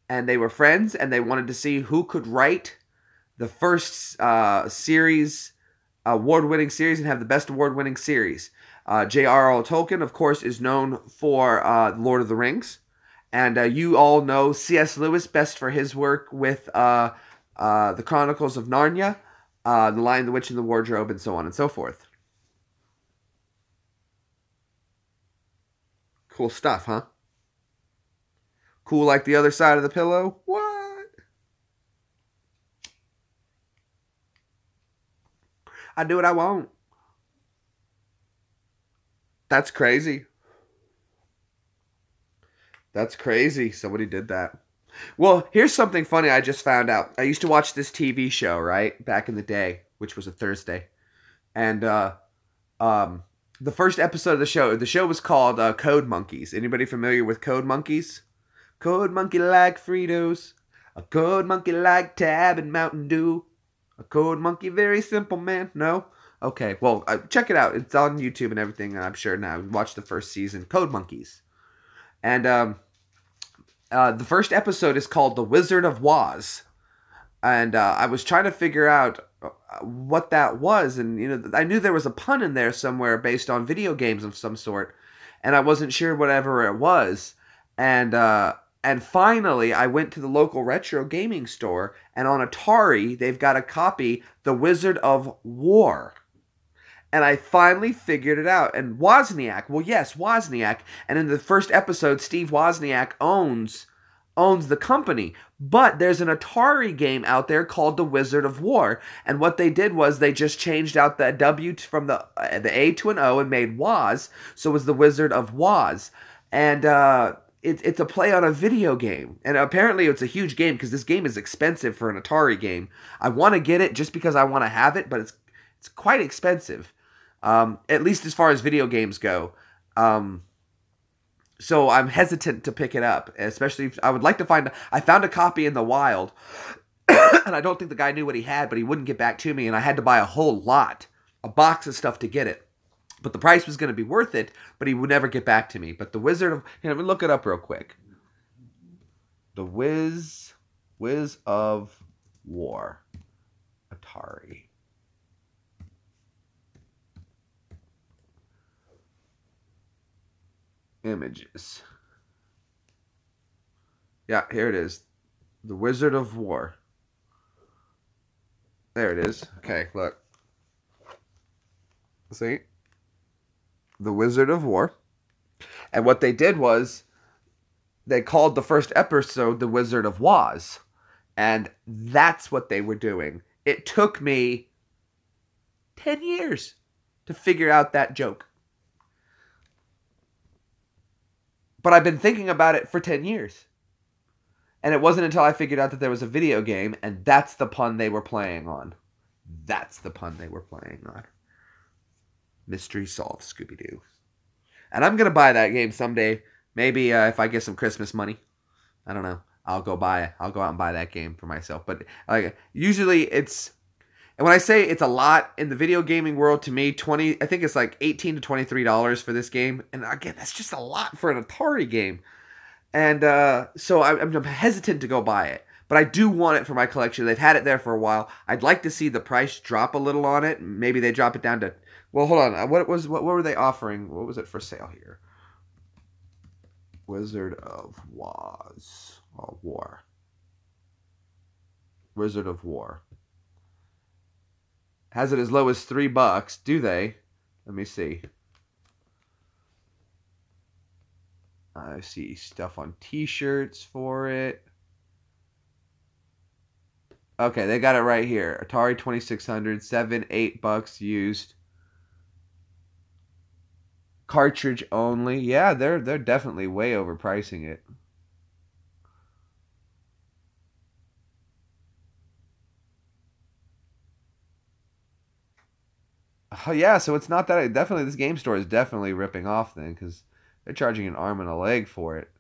And they were friends, and they wanted to see who could write the first award-winning series, and have the best award-winning series. J.R.R. Tolkien, of course, is known for Lord of the Rings, and you all know C.S. Lewis best for his work with the Chronicles of Narnia, The Lion, the Witch, and the Wardrobe, and so on and so forth. Cool stuff, huh? Cool like the other side of the pillow? What? I do what I want. That's crazy. That's crazy. Somebody did that. Well, here's something funny I just found out. I used to watch this TV show, right? Back in the day, which was a Thursday. And the first episode of the show was called Code Monkeys. Anybody familiar with Code Monkeys? Code monkey like Fritos. A code monkey like Tab and Mountain Dew. A code monkey, very simple, man. No? Okay, well, check it out. It's on YouTube and everything, I'm sure now. Watch the first season, Code Monkeys. And the first episode is called The Wizard of Woz. And I was trying to figure out what that was. And, I knew there was a pun in there somewhere based on video games of some sort. And I wasn't sure whatever it was. And finally, I went to the local retro gaming store, and on Atari, they've got a copy, The Wizard of War. And I finally figured it out. And Wozniak, well, yes, Wozniak. And in the first episode, Steve Wozniak owns the company. But there's an Atari game out there called The Wizard of War. And what they did was they just changed out the W from the A to an O and made Woz. So it was The Wizard of Woz. And it's a play on a video game. And apparently it's a huge game because this game is expensive for an Atari game. I want to get it just because I want to have it, but it's quite expensive. At least as far as video games go. So I'm hesitant to pick it up, especially if I would like to I found a copy in the wild, and I don't think the guy knew what he had, but he wouldn't get back to me, and I had to buy a whole lot, a box of stuff to get it. But the price was going to be worth it, but he would never get back to me. But the Wizard of... Let me look it up real quick. The Wiz of War. Atari. Images. Yeah, here it is. The Wizard of War. There it is. Okay, look. See? The Wizard of War. And what they did was they called the first episode The Wizard of Woz. And that's what they were doing. It took me 10 years to figure out that joke. But I've been thinking about it for 10 years. And it wasn't until I figured out that there was a video game, and that's the pun they were playing on. That's the pun they were playing on. Mystery solved, Scooby-Doo. And I'm going to buy that game someday. Maybe if I get some Christmas money. I don't know. I'll go out and buy that game for myself. But usually it's... And when I say it's a lot in the video gaming world, to me, I think it's like $18 to $23 for this game. And again, that's just a lot for an Atari game. And so I'm hesitant to go buy it. But I do want it for my collection. They've had it there for a while. I'd like to see the price drop a little on it. Maybe they drop it down to... Well, hold on. What were they offering? What was it for sale here? Wizard of Woz. Oh, War. Wizard of War. Has it as low as $3. Do they? Let me see. I see stuff on t-shirts for it. Okay, they got it right here. Atari 2600, $7-8 used. Cartridge only. Yeah, they're definitely way overpricing it. Oh yeah, so it's not that definitely this game store is definitely ripping off then because they're charging an arm and a leg for it.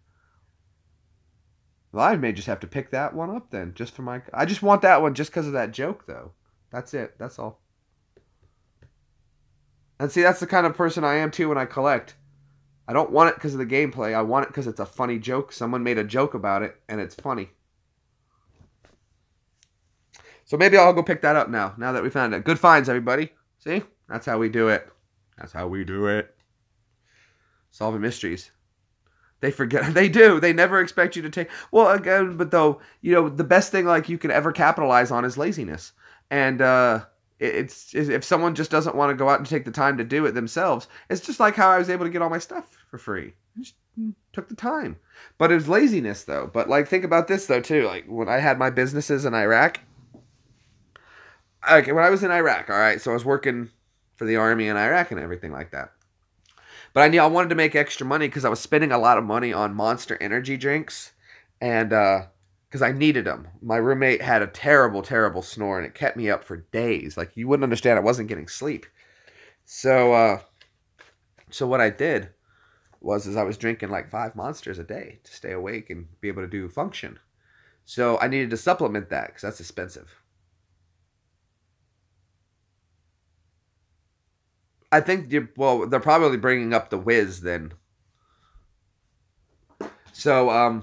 Well, I may just have to pick that one up then, just for my... I just want that one just because of that joke, though. That's it. That's all. And see, that's the kind of person I am, too, when I collect. I don't want it because of the gameplay. I want it because it's a funny joke. Someone made a joke about it, and it's funny. So maybe I'll go pick that up now that we found it. Good finds, everybody. See? That's how we do it. That's how we do it. Solving mysteries. They forget. They do. They never expect you to take... Well, again, but though, the best thing you can ever capitalize on is laziness. And it's if someone just doesn't want to go out and take the time to do it themselves, it's just like how I was able to get all my stuff for free. I just took the time. But it was laziness, though. But, think about this, though, too. When I had my businesses in Iraq... Okay, when I was in Iraq, all right, so I was working for the army in Iraq and everything like that. But I knew I wanted to make extra money because I was spending a lot of money on Monster energy drinks. And because I needed them. My roommate had a terrible, terrible snore and it kept me up for days. You wouldn't understand, I wasn't getting sleep. So what I did was I was drinking 5 Monsters a day to stay awake and be able to do function. So I needed to supplement that because that's expensive. I think, they're probably bringing up the Wiz then. So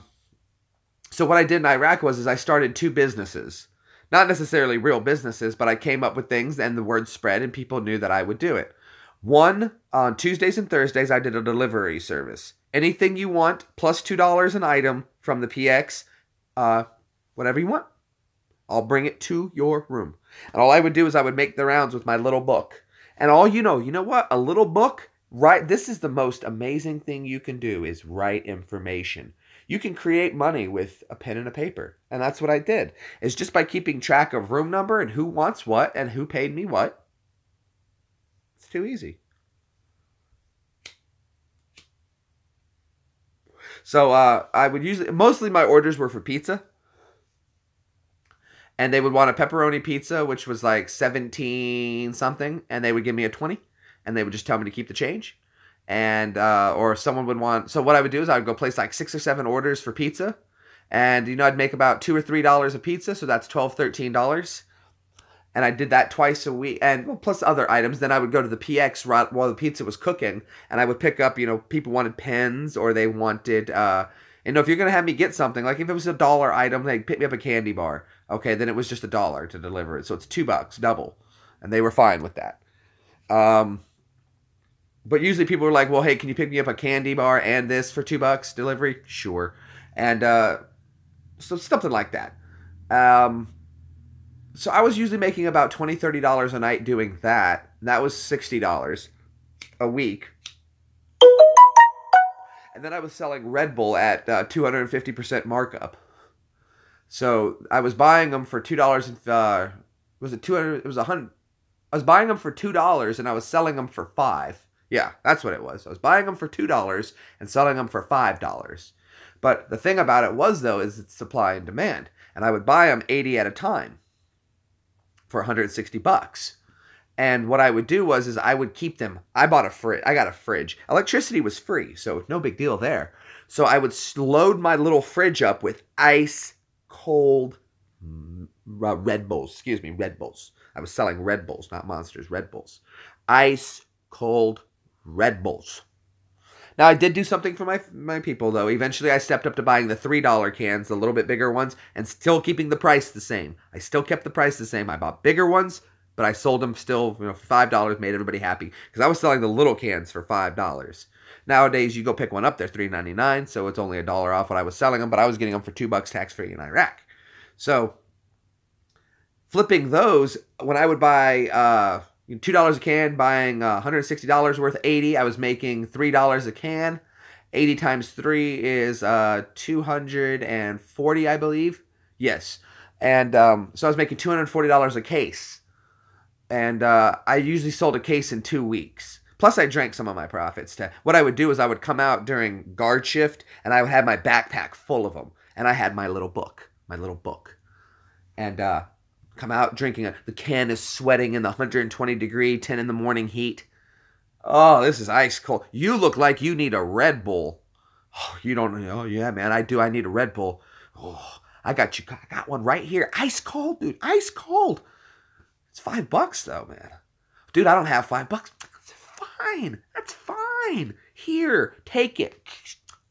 what I did in Iraq was I started 2 businesses. Not necessarily real businesses, but I came up with things and the word spread and people knew that I would do it. One, on Tuesdays and Thursdays, I did a delivery service. Anything you want, plus $2 an item from the PX, whatever you want. I'll bring it to your room. And all I would do is I would make the rounds with my little book. And all you know what? A little book, this is the most amazing thing you can do is write information. You can create money with a pen and a paper. And that's what I did. It's just by keeping track of room number and who wants what and who paid me what. It's too easy. So I would mostly my orders were for pizza. And they would want a pepperoni pizza, which was 17 something, and they would give me a 20, and they would just tell me to keep the change. And or someone would want... So what I would do is I would go place 6 or 7 orders for pizza, and I'd make about $2 or $3 a pizza, so that's $12, $13. And I did that twice a week, and plus other items. Then I would go to the PX while the pizza was cooking, and I would pick up, people wanted pens, or they wanted... if you're going to have me get something, if it was a $1 item, they'd pick me up a candy bar. Okay, then it was just $1 to deliver it. So it's $2, double. And they were fine with that. But usually people are like, well, hey, can you pick me up a candy bar and this for $2 delivery? Sure. And so something like that. So I was usually making about $20, $30 a night doing that. And that was $60 a week. And then I was selling Red Bull at 250% markup. So I was buying them for $2 and was it 200? It was 100. I was buying them for $2 and I was selling them for $5. Yeah, that's what it was. I was buying them for $2 and selling them for $5. But the thing about it was, though, is it's supply and demand. And I would buy them 80 at a time for $160. And what I would do is I would keep them. I got a fridge. Electricity was free, so no big deal there. So I would load my little fridge up with ice cold Red Bulls. Red Bulls. I was selling Red Bulls, not Monsters, Red Bulls. Ice cold Red Bulls. Now, I did do something for my people, though. Eventually, I stepped up to buying the $3 cans, the little bit bigger ones, and still keeping the price the same. I still kept the price the same. I bought bigger ones, but I sold them still for $5, made everybody happy. Because I was selling the little cans for $5. Nowadays, you go pick one up, they're $3.99, so it's only $1 off what I was selling them, but I was getting them for $2 tax-free in Iraq. So, flipping those, when I would buy $2 a can, buying $160 worth, 80, I was making $3 a can. 80 times 3 is 240, I believe. Yes. And so I was making $240 a case. And I usually sold a case in 2 weeks. Plus, I drank some of my profits. What I would do is I would come out during guard shift, and I would have my backpack full of them. And I had my little book. And come out drinking it. The can is sweating in the 120-degree, 10 in the morning heat. Oh, this is ice cold. You look like you need a Red Bull. Oh, you don't know. Oh, yeah, man, I do. I need a Red Bull. Oh, I got you. I got one right here. Ice cold, dude. Ice cold. It's $5, though, man. Dude, I don't have $5. That's fine. That's fine. Here, take it.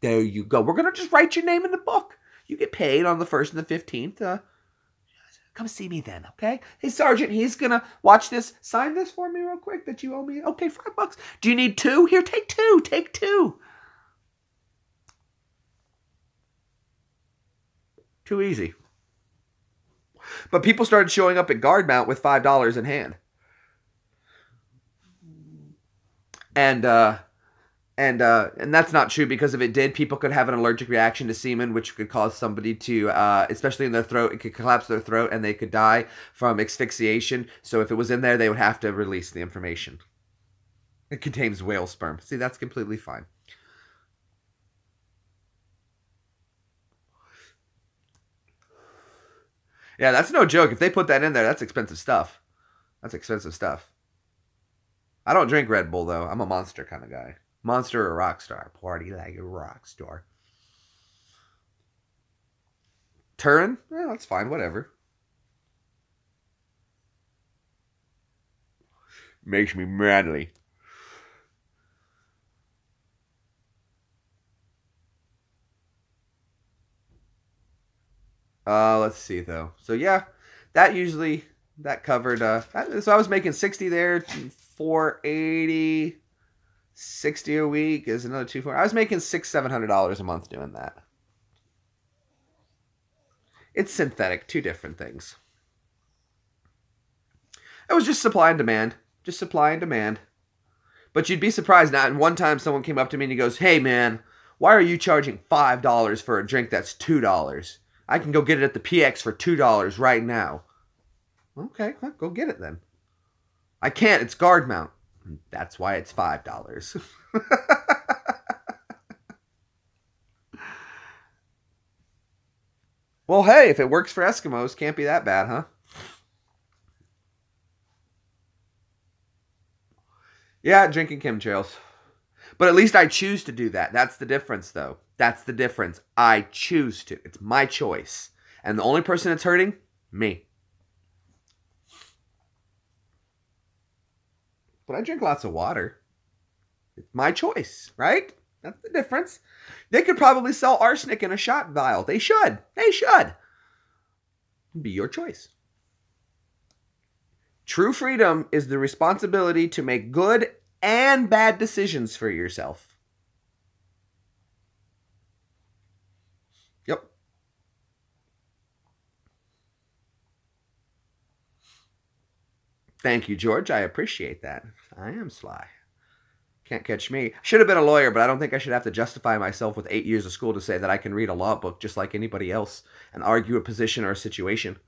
There you go. We're going to just write your name in the book. You get paid on the 1st and the 15th. Come see me then, okay? Hey, Sergeant, he's gonna watch this. Sign this for me real quick that you owe me. Okay, $5. Do you need 2? Here, take 2. Take 2. Too easy. But people started showing up at guard mount with $5 in hand. And that's not true, because if it did, people could have an allergic reaction to semen, which could cause somebody to, especially in their throat, it could collapse their throat and they could die from asphyxiation. So if it was in there, they would have to release the information. It contains whale sperm. See, that's completely fine. Yeah, that's no joke. If they put that in there, that's expensive stuff. That's expensive stuff. I don't drink Red Bull, though. I'm a Monster kind of guy. Monster or Rockstar. Party like a rock star. Turin? Well, that's fine. Whatever. Makes me madly. Let's see, though. So, yeah. That covered, so I was making 60 there, 480... 60 a week is another $240. I was making $600-700 a month doing that. It's synthetic, 2 different things. It was just supply and demand. Just supply and demand. But you'd be surprised now. And one time someone came up to me and he goes, "Hey man, why are you charging $5 for a drink that's $2? I can go get it at the PX for $2 right now." Okay, well, go get it then. I can't, it's guard mount. That's why it's $5. Well, hey, if it works for Eskimos, can't be that bad, huh? Yeah, drinking chemtrails. But at least I choose to do that. That's the difference, though. That's the difference. I choose to. It's my choice. And the only person that's hurting? Me. But I drink lots of water. It's my choice, right? That's the difference. They could probably sell arsenic in a shot vial. They should. They should. It'd be your choice. True freedom is the responsibility to make good and bad decisions for yourself. Yep. Thank you, George. I appreciate that. I am sly. Can't catch me. Should have been a lawyer, but I don't think I should have to justify myself with 8 years of school to say that I can read a law book just like anybody else and argue a position or a situation.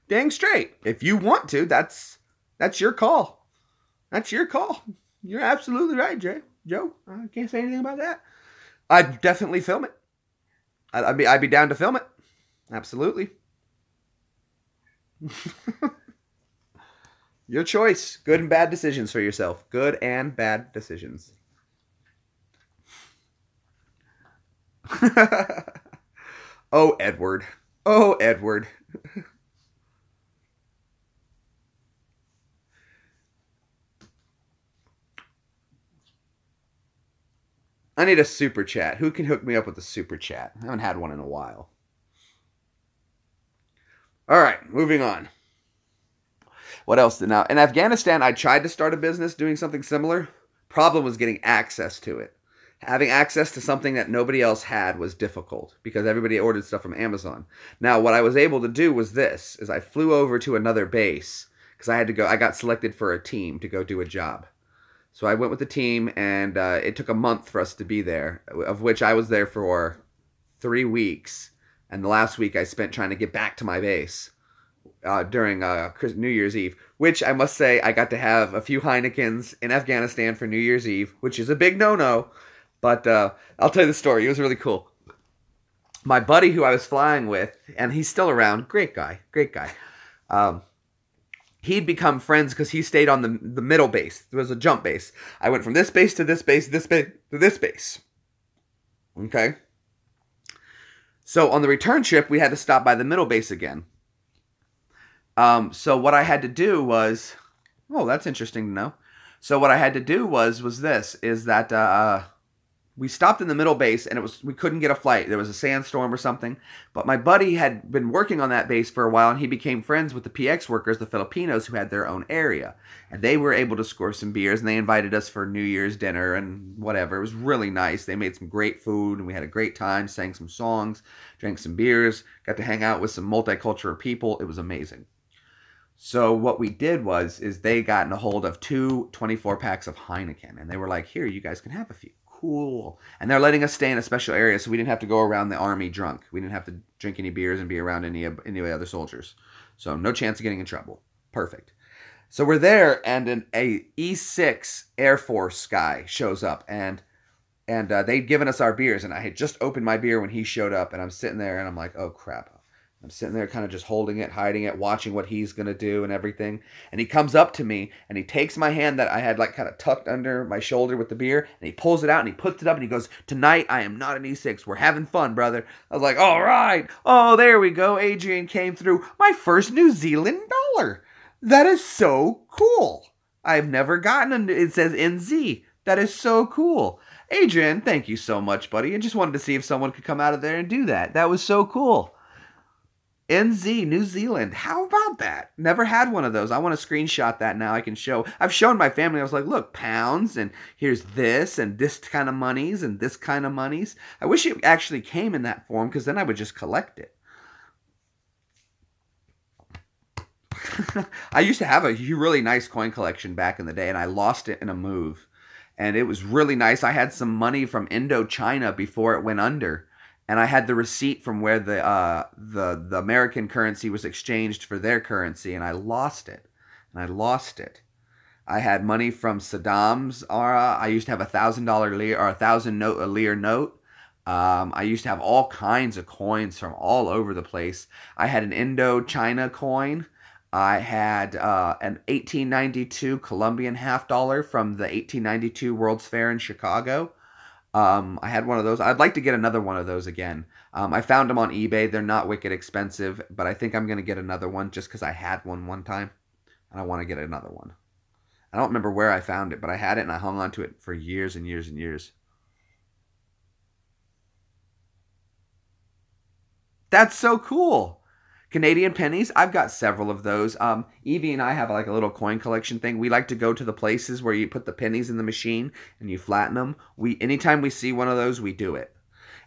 Dang straight. If you want to, that's your call. That's your call. You're absolutely right, Joe. I can't say anything about that. I'd definitely film it. I'd be down to film it. Absolutely. Your choice. Good and bad decisions for yourself. Good and bad decisions. Oh, Edward. Oh, Edward. I need a super chat. Who can hook me up with a super chat? I haven't had one in a while. All right, moving on. What else? Now, in Afghanistan, I tried to start a business doing something similar. Problem was getting access to it. Having access to something that nobody else had was difficult because everybody ordered stuff from Amazon. Now, what I was able to do was this, is I flew over to another base because I got selected for a team to go do a job. So I went with the team, and it took a month for us to be there, of which I was there for 3 weeks. And the last week I spent trying to get back to my base during New Year's Eve, which I must say I got to have a few Heinekens in Afghanistan for New Year's Eve, which is a big no-no. But I'll tell you the story. It was really cool. My buddy who I was flying with, and he's still around, great guy. He'd become friends because he stayed on the middle base. There was a jump base. I went from this base to this base, this base to this base. Okay? So on the return trip, we had to stop by the middle base again. So what I had to do was... Oh, that's interesting to know. So what I had to do was that we stopped in the middle base, and we couldn't get a flight. There was a sandstorm or something. But my buddy had been working on that base for a while, and he became friends with the PX workers, the Filipinos, who had their own area. And they were able to score some beers, and they invited us for New Year's dinner and whatever. It was really nice. They made some great food, and we had a great time, sang some songs, drank some beers, got to hang out with some multicultural people. It was amazing. So what we did is they got in a hold of 2 24-packs of Heineken, and they were like, here, you guys can have a few. Cool. And they're letting us stay in a special area, so we didn't have to go around the army drunk. We didn't have to drink any beers and be around any other soldiers. So no chance of getting in trouble. Perfect. So we're there, and a E6 Air Force guy shows up, and they'd given us our beers, and I had just opened my beer when he showed up, and I'm sitting there, and I'm like, oh, crap. I'm sitting there kind of just holding it, hiding it, watching what he's going to do and everything. And he comes up to me, and he takes my hand that I had like kind of tucked under my shoulder with the beer, and he pulls it out, and he puts it up, and he goes, tonight I am not an E6. We're having fun, brother. I was like, all right. Oh, there we go. Adrian came through. My first New Zealand dollar. That is so cool. I've never gotten it says NZ. That is so cool. Adrian, thank you so much, buddy. I just wanted to see if someone could come out of there and do that. That was so cool. NZ, New Zealand. How about that? Never had one of those. I want to screenshot that now. I can show. I've shown my family. I was like, look, pounds, and here's this, and this kind of monies, and this kind of monies. I wish it actually came in that form, because then I would just collect it. I used to have a really nice coin collection back in the day, and I lost it in a move. And it was really nice. I had some money from Indochina before it went under. And I had the receipt from where the American currency was exchanged for their currency, and I lost it. I had money from Saddam's aura. I used to have $1,000 lira or a lira note. I used to have all kinds of coins from all over the place. I had an Indochina coin. I had an 1892 Colombian $50 from the 1892 World's Fair in Chicago. I had one of those. I'd like to get another one of those again. I found them on eBay. They're not wicked expensive, but I think I'm going to get another one just because I had one time, and I want to get another one. I don't remember where I found it, but I had it, and I hung on to it for years and years and years. That's so cool. Canadian pennies, I've got several of those. Evie and I have like a little coin collection thing. We like to go to the places where you put the pennies in the machine and you flatten them. Anytime we see one of those, we do it.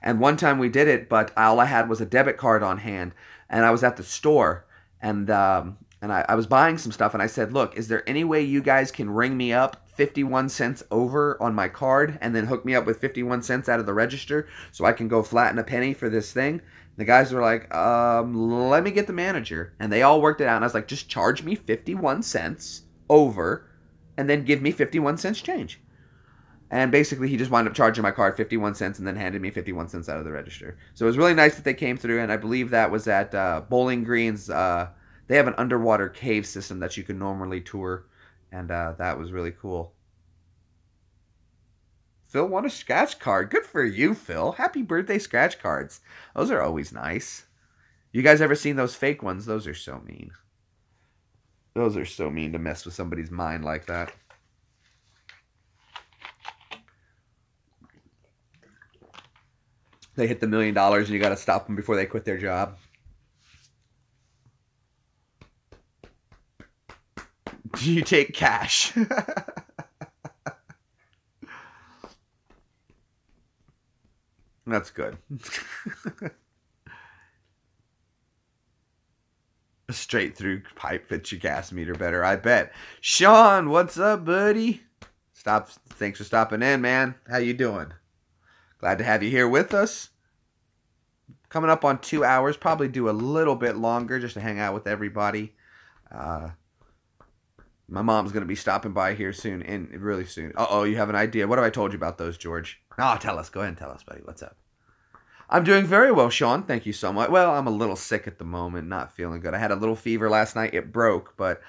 And one time we did it, but all I had was a debit card on hand, and I was at the store, and I was buying some stuff, and I said, look, is there any way you guys can ring me up 51 cents over on my card and then hook me up with 51 cents out of the register so I can go flatten a penny for this thing? The guys were like, let me get the manager. And they all worked it out, and I was like, just charge me 51 cents over and then give me 51 cents change. And basically, he just wound up charging my card 51 cents and then handed me 51 cents out of the register. So it was really nice that they came through, and I believe that was at Bowling Green's. They have an underwater cave system that you can normally tour, and that was really cool. Phil won a scratch card. Good for you, Phil. Happy birthday scratch cards. Those are always nice. You guys ever seen those fake ones? Those are so mean. Those are so mean to mess with somebody's mind like that. They hit the $1 million and you got to stop them before they quit their job. Do you take cash? That's good. A straight through pipe fits your gas meter better, I bet. Sean, what's up, buddy? Thanks for stopping in, man. How you doing? Glad to have you here with us. Coming up on 2 hours. Probably do a little bit longer just to hang out with everybody. My mom's going to be stopping by here soon. Really soon. Uh-oh, you have an idea. What have I told you about those, George? Oh, tell us. Go ahead and tell us, buddy. What's up? I'm doing very well, Sean. Thank you so much. Well, I'm a little sick at the moment. Not feeling good. I had a little fever last night. It broke, but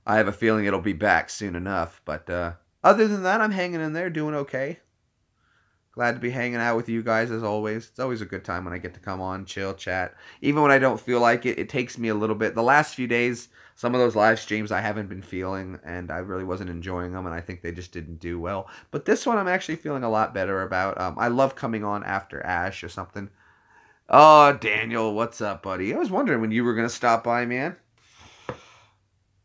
I have a feeling it'll be back soon enough. But other than that, I'm hanging in there, doing okay. Glad to be hanging out with you guys as always. It's always a good time when I get to come on, chill, chat. Even when I don't feel like it, it takes me a little bit. The last few days, some of those live streams I haven't been feeling, and I really wasn't enjoying them, and I think they just didn't do well. But this one I'm actually feeling a lot better about. I love coming on after Ash or something. Oh, Daniel, what's up, buddy? I was wondering when you were going to stop by, man.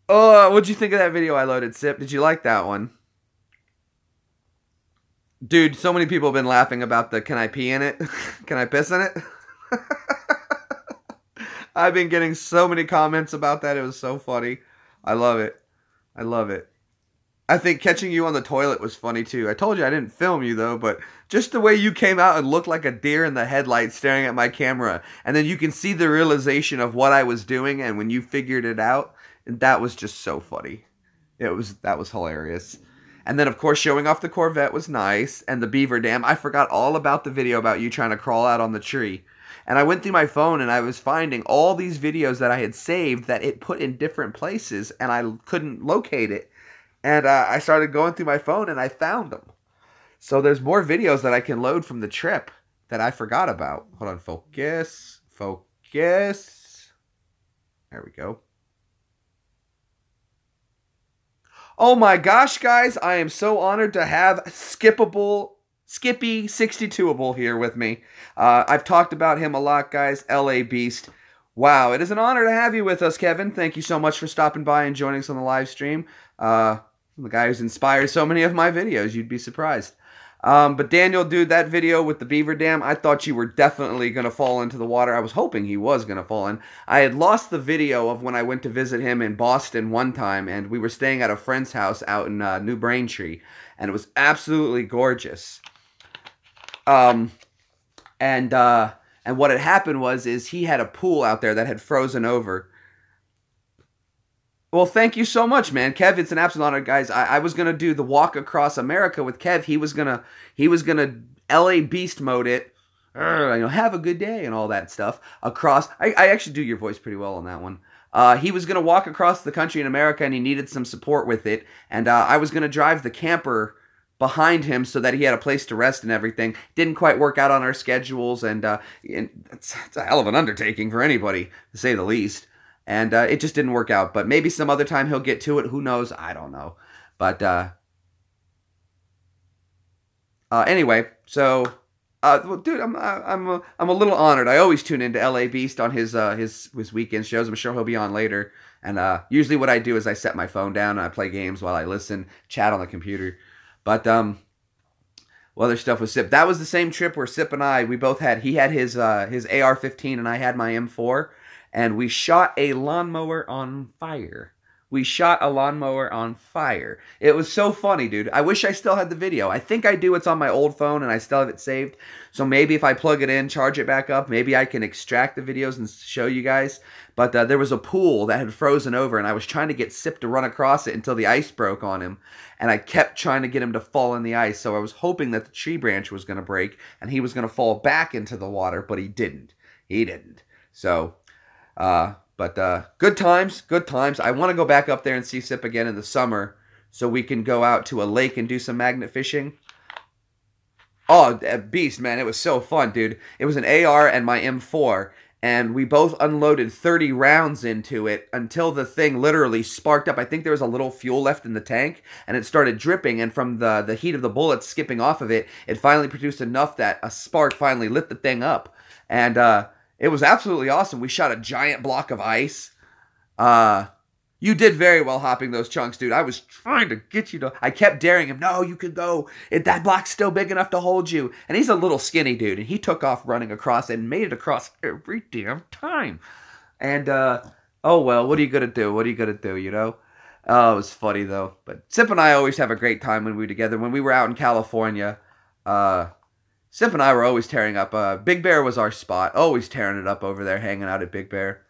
Oh, what'd you think of that video I loaded, Sip? Did you like that one? Dude, so many people have been laughing about the can I pee in it? Can I piss in it? I've been getting so many comments about that. It was so funny. I love it. I love it. I think catching you on the toilet was funny too. I told you I didn't film you though, but just the way you came out and looked like a deer in the headlights staring at my camera. And then you can see the realization of what I was doing and when you figured it out. And that was just so funny. That was hilarious. And then, of course, showing off the Corvette was nice. And the beaver dam. I forgot all about the video about you trying to crawl out on the tree. And I went through my phone and I was finding all these videos that I had saved that it put in different places. And I couldn't locate it. And I started going through my phone and I found them. So there's more videos that I can load from the trip that I forgot about. Hold on. Focus. Focus. There we go. Oh my gosh, guys, I am so honored to have Skippy62able here with me. I've talked about him a lot, guys. LA Beast. Wow, it is an honor to have you with us, Kevin. Thank you so much for stopping by and joining us on the live stream. The guy who's inspired so many of my videos, you'd be surprised. But Daniel, dude, that video with the beaver dam, I thought you were definitely going to fall into the water. I was hoping he was going to fall in. I had lost the video of when I went to visit him in Boston one time, and we were staying at a friend's house out in New Braintree, and it was absolutely gorgeous. And what had happened is he had a pool out there that had frozen over. Well, thank you so much, man. Kev, it's an absolute honor, guys. I was going to do the walk across America with Kev. He was going to LA Beast mode it. Have a good day and all that stuff. Across, I actually do your voice pretty well on that one. He was going to walk across the country in America and he needed some support with it. And I was going to drive the camper behind him so that he had a place to rest and everything. Didn't quite work out on our schedules. And it's a hell of an undertaking for anybody, to say the least. And it just didn't work out. But maybe some other time he'll get to it. Who knows? I don't know. But anyway, so Well, dude, I'm a little honored. I always tune into LA Beast on his weekend shows. I'm sure he'll be on later. And usually what I do is I set my phone down and I play games while I listen, chat on the computer. But other stuff with Sip. That was the same trip where Sip and I, we both had, he had his AR-15 and I had my M4, and we shot a lawnmower on fire. We shot a lawnmower on fire. It was so funny, dude. I wish I still had the video. I think I do. It's on my old phone and I still have it saved. So maybe if I plug it in, charge it back up, maybe I can extract the videos and show you guys. But there was a pool that had frozen over and I was trying to get Sip to run across it until the ice broke on him. And I kept trying to get him to fall in the ice. So I was hoping that the tree branch was going to break and he was going to fall back into the water, but he didn't. He didn't. So, But good times, good times. I want to go back up there and see Sip again in the summer so we can go out to a lake and do some magnet fishing. Oh, beast, man. It was so fun, dude. It was an AR and my M4, and we both unloaded 30 rounds into it until the thing literally sparked up. I think there was a little fuel left in the tank, and it started dripping, and from the heat of the bullets skipping off of it, it finally produced enough that a spark finally lit the thing up. And it was absolutely awesome. We shot a giant block of ice. You did very well hopping those chunks, dude. I was trying to get you to... I kept daring him. No, you can go. That block's still big enough to hold you. And he's a little skinny dude. And he took off running across and made it across every damn time. And, oh, well, what are you going to do? What are you going to do, you know? Oh, it was funny, though. But Sip and I always have a great time when we were together. When we were out in California, Sip and I were always tearing up. Big Bear was our spot. Always tearing it up over there, hanging out at Big Bear.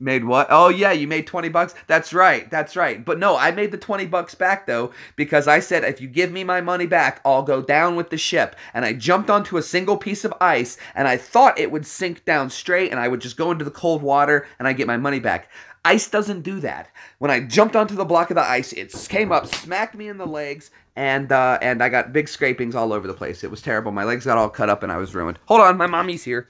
Made what? Oh, yeah, you made $20? That's right, that's right. But no, I made the $20 back, though, because I said, if you give me my money back, I'll go down with the ship. And I jumped onto a single piece of ice, and I thought it would sink down straight, and I would just go into the cold water, and I'd get my money back. Ice doesn't do that. When I jumped onto the block of the ice, it came up, smacked me in the legs, and I got big scrapings all over the place. It was terrible. My legs got all cut up, and I was ruined. Hold on, my mommy's here.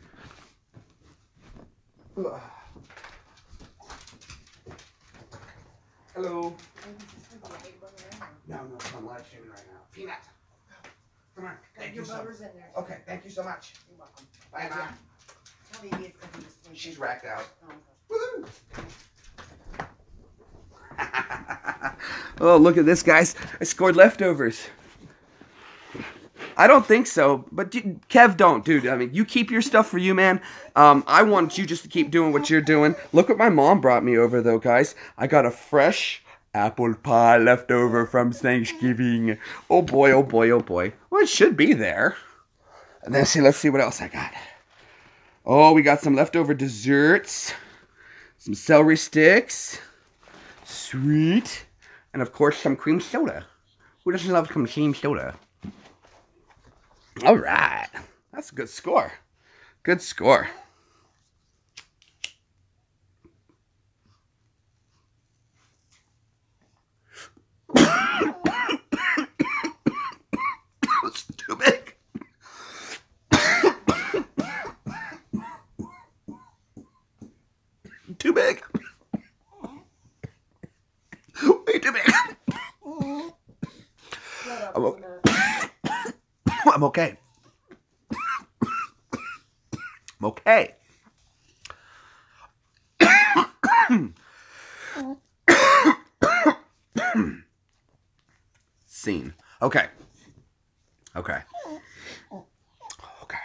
Hello. No, I'm live streaming right now. Peanut. Come on. Thank you so much. Okay, thank you so much. You're welcome. Bye, Mom. Tell the idiots to do this thing. She's racked out. Oh, Woo! Oh, look at this, guys. I scored leftovers. I don't think so, but Kev, don't, dude. I mean, you keep your stuff for you, man. I want you just to keep doing what you're doing. Look what my mom brought me over, though, guys. I got a fresh apple pie left over from Thanksgiving. Oh, boy, oh, boy, oh, boy. Well, it should be there. And then, let's see what else I got. Oh, we got some leftover desserts. Some celery sticks. Sweet. And, of course, some cream soda. Who doesn't love some cream soda? All right. That's a good score. Good score. It's too big. Too big. Way too big. I'm okay. I'm okay. Scene. Okay. Okay. Okay.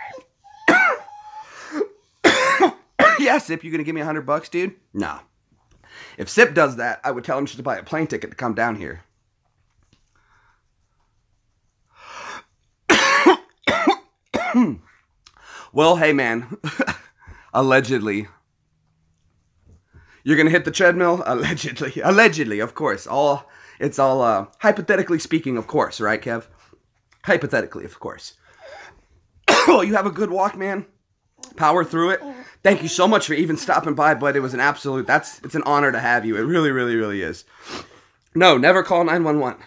Yeah, Sip, you gonna give me $100, dude? No. If Sip does that, I would tell him to buy a plane ticket to come down here. Well, hey, man. Allegedly. You're gonna hit the treadmill? Allegedly. Allegedly, of course. It's all, hypothetically speaking, of course, right, Kev? Hypothetically, of course. Well, you have a good walk, man. Power through it. Thank you so much for even stopping by, bud. It was an absolute, it's an honor to have you. It really, really, really is. No, never call 911.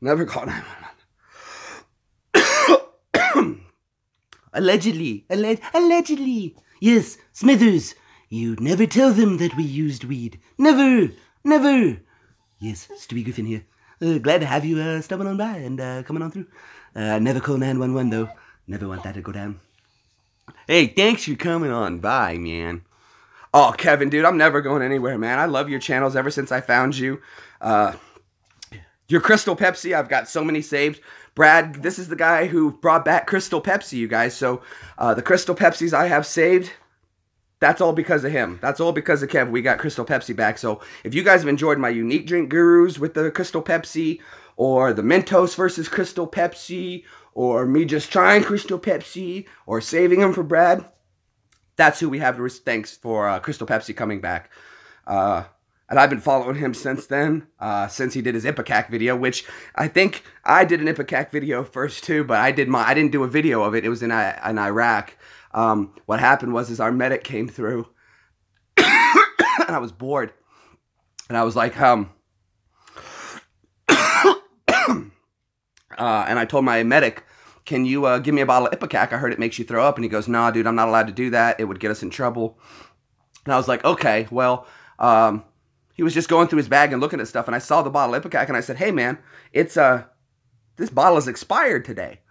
Never call 911. Allegedly. Allegedly. Yes, Smithers. You never tell them that we used weed. Never. Never. Yes, Stewie Griffin here. Glad to have you stopping on by and coming on through. Never call 911, though. Never want that to go down. Hey, thanks for coming on. Bye, man. Oh, Kevin, dude, I'm never going anywhere, man. I love your channels ever since I found you. Your Crystal Pepsi, I've got so many saved. Brad, this is the guy who brought back Crystal Pepsi, you guys. So, the Crystal Pepsis I have saved, that's all because of him. That's all because of Kev. We got Crystal Pepsi back. So, if you guys have enjoyed my Unique Drink Gurus with the Crystal Pepsi, or the Mentos versus Crystal Pepsi, or me just trying Crystal Pepsi, or saving them for Brad, that's who we have to thanks for Crystal Pepsi coming back. And I've been following him since then, since he did his Ipecac video, which I think I did an Ipecac video first too, but I didn't do a video of it. It was in Iraq. What happened was our medic came through, and I was bored, and I was like, and I told my medic, can you give me a bottle of Ipecac? I heard it makes you throw up. And he goes, nah, dude, I'm not allowed to do that. It would get us in trouble. And I was like, okay, well, he was just going through his bag and looking at stuff. And I saw the bottle of Ipecac and I said, hey, man, it's, this bottle is expired today.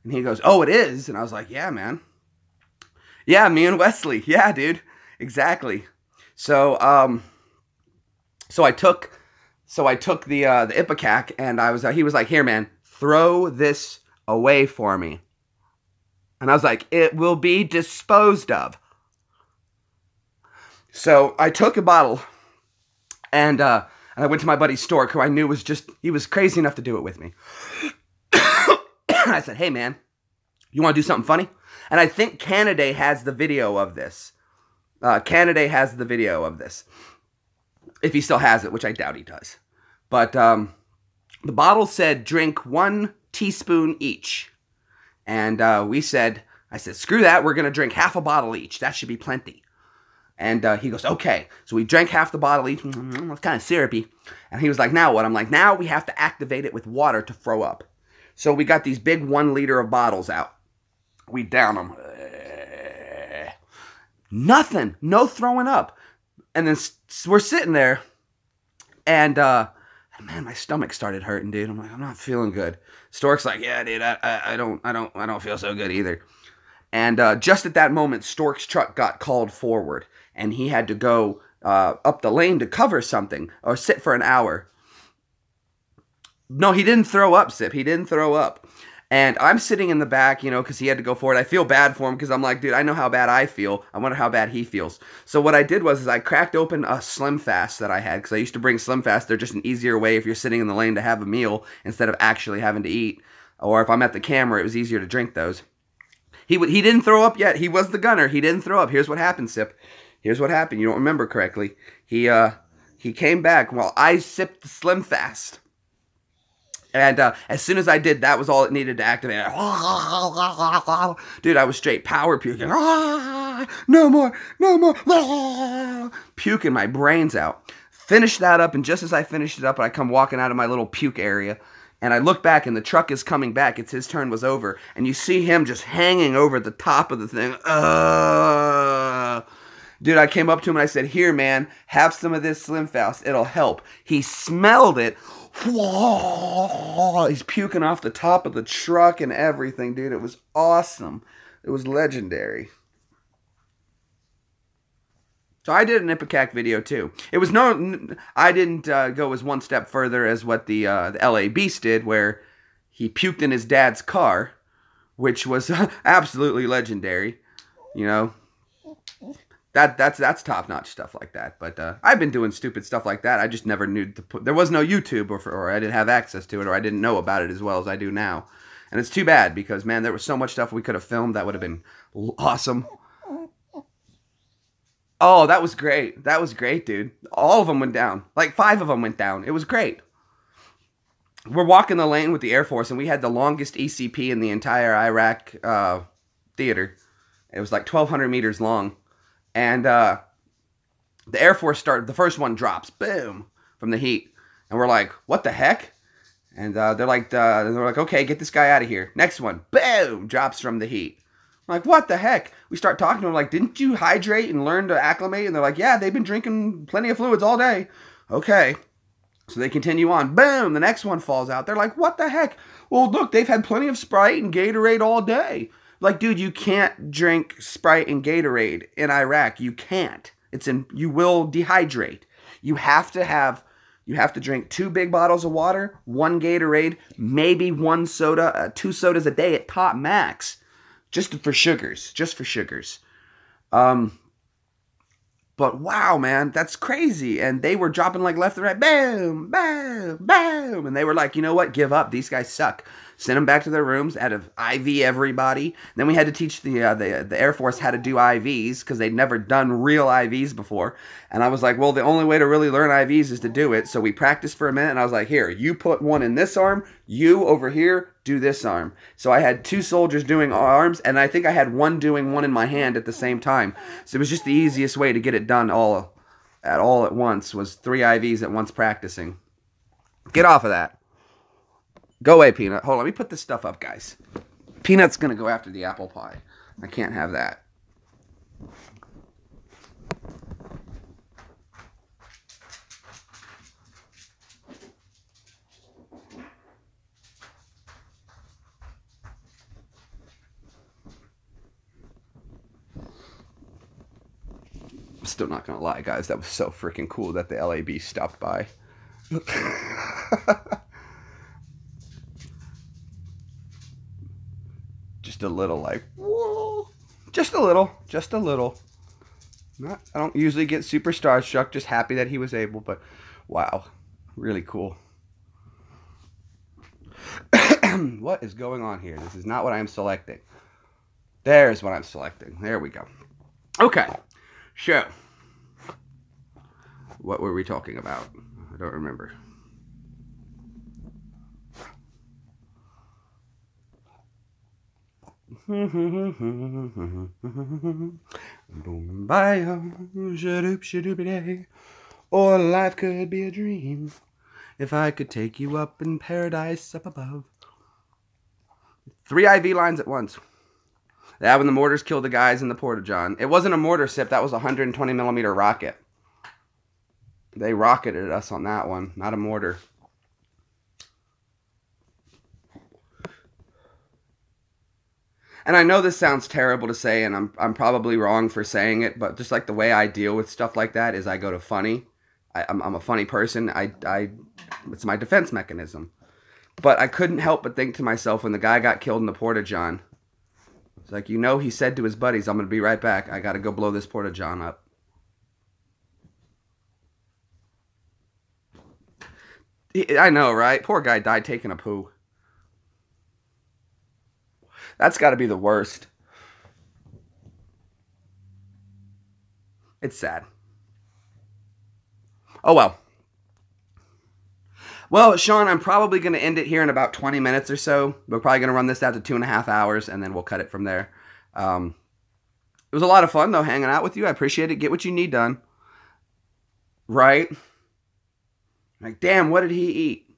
And he goes, oh, it is? And I was like, yeah, man. Yeah, me and Wesley. Yeah, dude. Exactly. So I took the Ipecac and he was like, here, man, throw this away for me. And I was like, it will be disposed of. So I took a bottle and I went to my buddy's store who I knew he was crazy enough to do it with me. I said, hey man, you want to do something funny? And I think Canada has the video of this. Canada has the video of this. If he still has it, which I doubt he does. But the bottle said drink 1 teaspoon each. And I said, screw that. We're going to drink half a bottle each. That should be plenty. And he goes, okay. So we drank half the bottle each. It's kind of syrupy. And he was like, now what? I'm like, now we have to activate it with water to throw up. So we got these big 1 liter of bottles out. We down them. Nothing. No throwing up. And then we're sitting there. And man, my stomach started hurting, dude. I'm like, I'm not feeling good. Stork's like, yeah, dude, I don't feel so good either. And just at that moment, Stork's truck got called forward, and he had to go up the lane to cover something or sit for an hour. No, he didn't throw up, Sip. He didn't throw up. And I'm sitting in the back, because he had to go forward. I feel bad for him because I'm like, dude, I know how bad I feel. I wonder how bad he feels. So what I did was I cracked open a Slim Fast that I had because I used to bring Slim Fast. They're just an easier way if you're sitting in the lane to have a meal instead of actually having to eat. Or if I'm at the camera, it was easier to drink those. He didn't throw up yet. He was the gunner. He didn't throw up. Here's what happened, Sip. Here's what happened. You don't remember correctly. He came back while I sipped the Slim Fast. And as soon as I did, that was all it needed to activate. Dude, I was straight power puking. No more. Puking my brains out. Finished that up, and just as I finished it up, I come walking out of my little puke area. And I look back, and the truck is coming back. It's his turn was over. And you see him just hanging over the top of the thing. Dude, I came up to him, and I said, here, man, have some of this Slim Fast. It'll help. He smelled it. He's puking off the top of the truck and everything, dude. It was awesome. It was legendary. So I did an Ipecac video too. It was I didn't go as one step further as what the LA Beast did, where he puked in his dad's car, which was absolutely legendary. That's top-notch stuff like that. But I've been doing stupid stuff like that. I just never knew to put... There was no YouTube, or I didn't have access to it, or I didn't know about it as well as I do now. And it's too bad, because, man, there was so much stuff we could have filmed that would have been awesome. Oh, that was great. That was great, dude. All of them went down. Like, 5 of them went down. It was great. We're walking the lane with the Air Force, and we had the longest ECP in the entire Iraq theater. It was like 1,200 meters long. And the Air Force started, the first one drops, boom, from the heat. And we're like, what the heck? And they're like, okay, get this guy out of here. Next one, boom, drops from the heat. I'm like, what the heck? We start talking to them like, didn't you hydrate and learn to acclimate? And they're like, yeah, they've been drinking plenty of fluids all day. Okay. So they continue on. Boom, the next one falls out. They're like, what the heck? Well, look, they've had plenty of Sprite and Gatorade all day. Like, dude, you can't drink Sprite and Gatorade in Iraq. You can't. You will dehydrate. You have to drink 2 big bottles of water, 1 Gatorade, maybe 1 soda, 2 sodas a day at top max, just for sugars. But wow, man, that's crazy. And they were dropping like left and right, bam, bam, bam. And they were like, you know what? Give up. These guys suck. Send them back to their rooms, had to IV everybody. Then we had to teach the Air Force how to do IVs because they'd never done real IVs before. And I was like, well, the only way to really learn IVs is to do it. So we practiced for a minute, and I was like, here, you put one in this arm, you over here, do this arm. So I had 2 soldiers doing arms, and I think I had one doing one in my hand at the same time. So it was just the easiest way to get it done all at once was 3 IVs at once practicing. Get off of that. Go away, Peanut. Hold on, let me put this stuff up, guys. Peanut's going to go after the apple pie. I can't have that. I'm still not going to lie, guys. That was so freaking cool that the LAB stopped by. Just a little, like, whoa. Just a little. I don't usually get super starstruck, just happy that he was able, but wow, really cool. What is going on here? This is not what I'm selecting. There's what I'm selecting. There we go. Okay, so what were we talking about? I don't remember. Or life could be a dream if I could take you up in paradise up above. 3 IV lines at once. That when the mortars killed the guys in the Porta-John. It wasn't a mortar sip, that was a 120 millimeter rocket. They rocketed us on that one, not a mortar. And I know this sounds terrible to say, and I'm probably wrong for saying it, but just like the way I deal with stuff like that is I go to funny. I'm a funny person. It's my defense mechanism. But I couldn't help but think to myself when the guy got killed in the Porta-John, it's like, you know, he said to his buddies, I'm going to be right back. I got to go blow this Porta-John up. I know, right? Poor guy died taking a poo. That's got to be the worst. It's sad. Oh, well. Well, Sean, I'm probably going to end it here in about 20 minutes or so. We're probably going to run this out to 2.5 hours, and then we'll cut it from there. It was a lot of fun, though, hanging out with you. I appreciate it. Get what you need done. Right? Like, damn, what did he eat?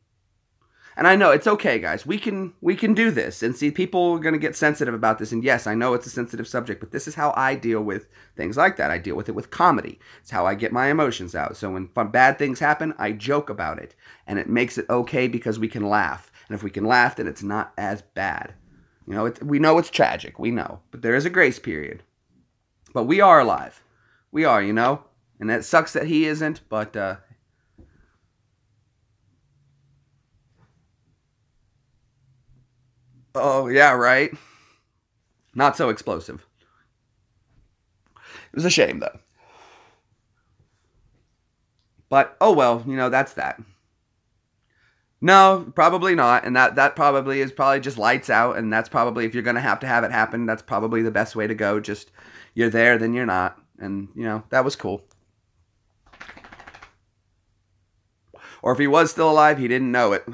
And I know, it's okay, guys. We can do this. And see, people are going to get sensitive about this. And yes, I know it's a sensitive subject, but this is how I deal with things like that. I deal with it with comedy. It's how I get my emotions out. So when bad things happen, I joke about it. And it makes it okay because we can laugh. And if we can laugh, then it's not as bad. You know, we know it's tragic. We know. But there is a grace period. But we are alive. We are, you know. And it sucks that he isn't, but... Oh, yeah, right? Not so explosive. It was a shame, though. But, oh well, you know, that's that. No, probably not. And that probably is just lights out. And that's probably, if you're going to have it happen, that's probably the best way to go. Just, you're there, then you're not. And, you know, that was cool. Or if he was still alive, he didn't know it.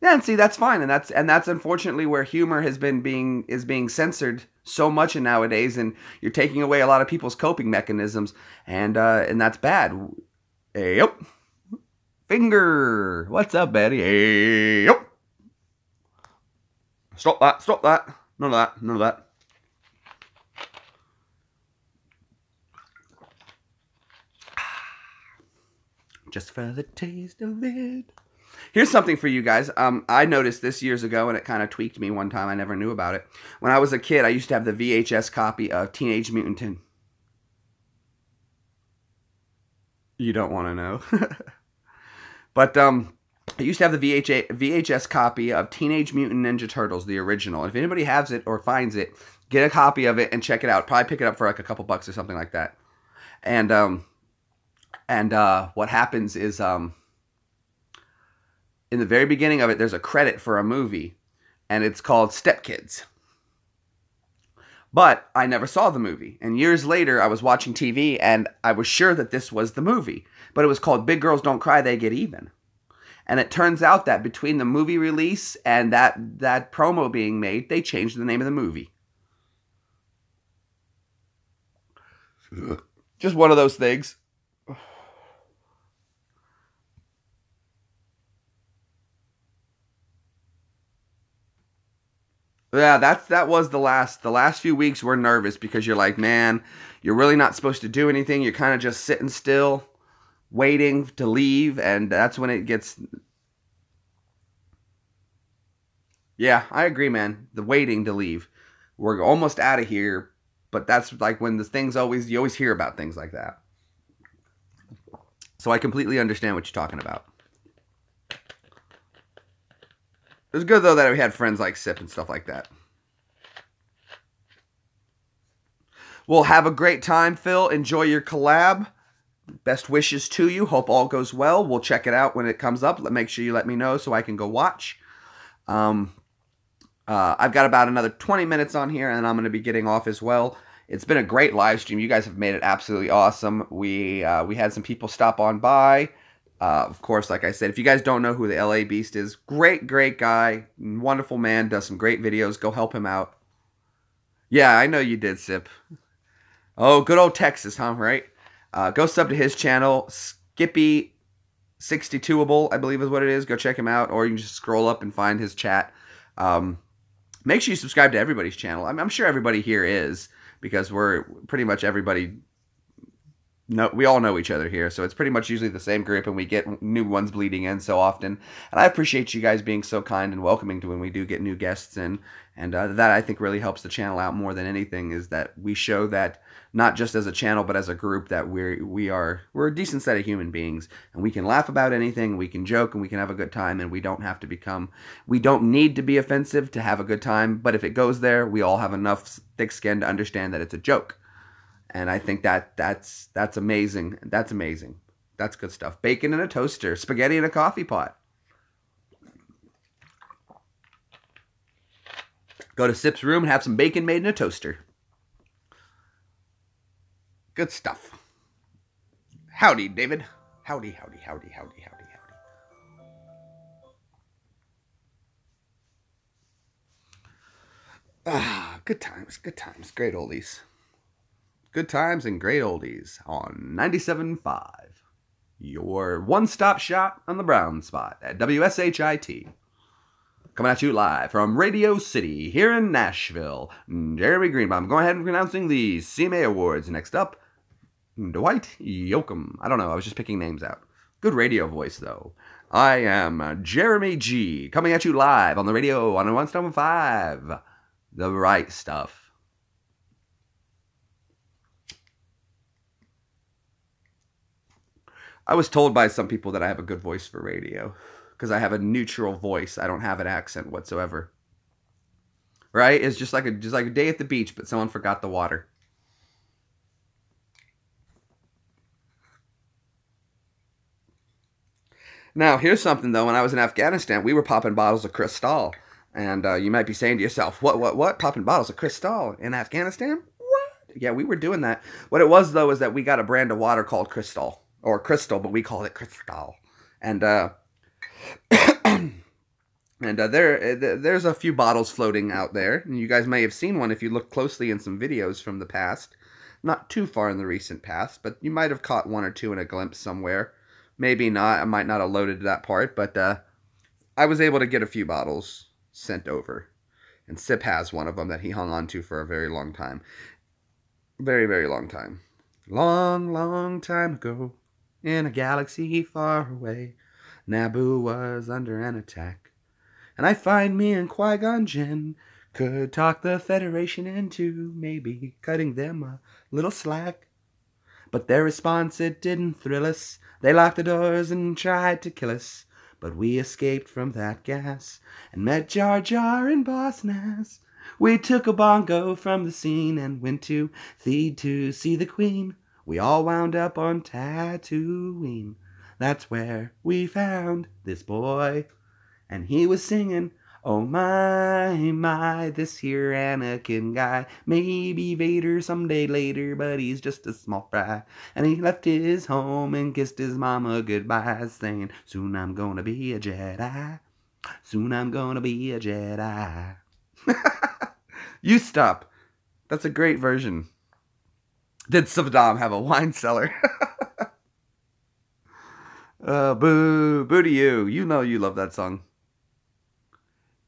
Yeah, and see, that's fine, and that's unfortunately where humor is being censored so much in nowadays, and you're taking away a lot of people's coping mechanisms, and that's bad. Hey, yep. Finger, what's up, Betty? Hey, yep. Stop that. None of that. Just for the taste of it. Here's something for you guys. I noticed this years ago, and it kind of tweaked me one time. I never knew about it. When I was a kid, I used to have the VHS copy of Teenage Mutant. You don't want to know. But I used to have the VHS copy of Teenage Mutant Ninja Turtles, the original. If anybody has it or finds it, get a copy of it and check it out. Probably pick it up for like a couple bucks or something like that. And what happens is in the very beginning of it, there's a credit for a movie, and it's called Step Kids. But I never saw the movie. And years later, I was watching TV, and I was sure that this was the movie. But it was called Big Girls Don't Cry, They Get Even. And it turns out that between the movie release and that promo being made, they changed the name of the movie. Just one of those things. Yeah, that was the last few weeks were nervous because you're like, man, you're really not supposed to do anything. You're kind of just sitting still, waiting to leave, and that's when it gets... Yeah, I agree, man. The waiting to leave. We're almost out of here, but that's like when you always hear about things like that. So I completely understand what you're talking about. It was good, though, that we had friends like Sip and stuff like that. Well, have a great time, Phil. Enjoy your collab. Best wishes to you. Hope all goes well. We'll check it out when it comes up. Make sure you let me know so I can go watch. I've got about another 20 minutes on here, and I'm going to be getting off as well. It's been a great live stream. You guys have made it absolutely awesome. We had some people stop on by. Of course, like I said, if you guys don't know who the LA Beast is, great guy, wonderful man, does some great videos. Go help him out. Yeah, I know you did, Sip. Oh, good old Texas, huh? Right? Go sub to his channel, Skippy62able, I believe is what it is. Go check him out, or you can just scroll up and find his chat. Make sure you subscribe to everybody's channel. I'm sure everybody here is, because we're pretty much everybody... No, we all know each other here, so it's pretty much usually the same group, and we get new ones bleeding in so often. And I appreciate you guys being so kind and welcoming to when we do get new guests in. And that, I think, really helps the channel out more than anything, is that we show that not just as a channel, but as a group, that we're a decent set of human beings, and we can laugh about anything, we can joke, and we can have a good time, and we don't need to be offensive to have a good time. But if it goes there, we all have enough thick skin to understand that it's a joke. And I think that's amazing. That's amazing. That's good stuff. Bacon in a toaster. Spaghetti in a coffee pot. Go to Sip's room and have some bacon made in a toaster. Good stuff. Howdy, David. Howdy. Good times. Great oldies. Good times and great oldies on 97.5. Your one-stop shop on the brown spot at WSHIT. Coming at you live from Radio City here in Nashville. Jeremy Greenbaum. Go ahead and pronouncing the CMA Awards. Next up, Dwight Yoakam. I don't know. I was just picking names out. Good radio voice, though. I am Jeremy G. Coming at you live on the radio on 107.5. The right stuff. I was told by some people that I have a good voice for radio because I have a neutral voice. I don't have an accent whatsoever. Right? It's just like a day at the beach, but someone forgot the water. Now, here's something though. When I was in Afghanistan, we were popping bottles of Cristal, and you might be saying to yourself, "What? Popping bottles of Cristal in Afghanistan? What?" Yeah, we were doing that. What it was though is that we got a brand of water called Cristal. Or Crystal, but we call it Cristal. And there's a few bottles floating out there. And you guys may have seen one if you look closely in some videos from the past. Not too far in the recent past, but you might have caught one or two in a glimpse somewhere. Maybe not. I might not have loaded that part, but I was able to get a few bottles sent over. And Sip has one of them that he hung on to for a very long time. Very, very long time. Long, long time ago. In a galaxy far away, Naboo was under an attack. And I find me and Qui-Gon Jinn could talk the Federation into maybe cutting them a little slack. But their response, it didn't thrill us. They locked the doors and tried to kill us. But we escaped from that gas and met Jar Jar and Boss Nass. We took a bongo from the scene and went to Theed to see the Queen. We all wound up on Tatooine. That's where we found this boy. And he was singing, oh my, this here Anakin guy. Maybe Vader someday later, but he's just a small fry. And he left his home and kissed his mama goodbye, saying, soon I'm gonna be a Jedi. Soon I'm gonna be a Jedi. You stop. That's a great version. Did Saddam have a wine cellar? Boo to you. You know you love that song.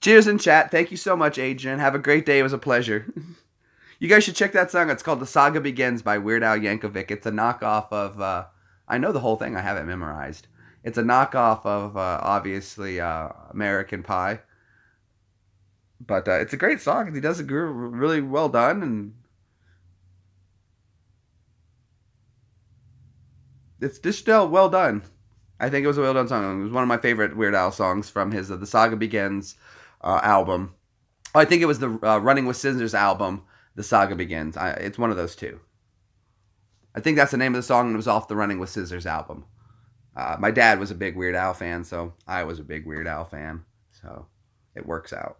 Cheers in chat. Thank you so much, Adrian. Have a great day. It was a pleasure. You guys should check that song. It's called The Saga Begins by Weird Al Yankovic. It's a knockoff of, I know the whole thing. I have it memorized. It's a knockoff of, obviously, American Pie. But it's a great song. He does it really well done. And it's just still well done. I think it was a well done song. It was one of my favorite Weird Al songs from his The Saga Begins album. Oh, I think it was the Running with Scissors album, The Saga Begins. It's one of those two. I think that's the name of the song, and it was off the Running with Scissors album. My dad was a big Weird Al fan, so I was a big Weird Al fan. So it works out.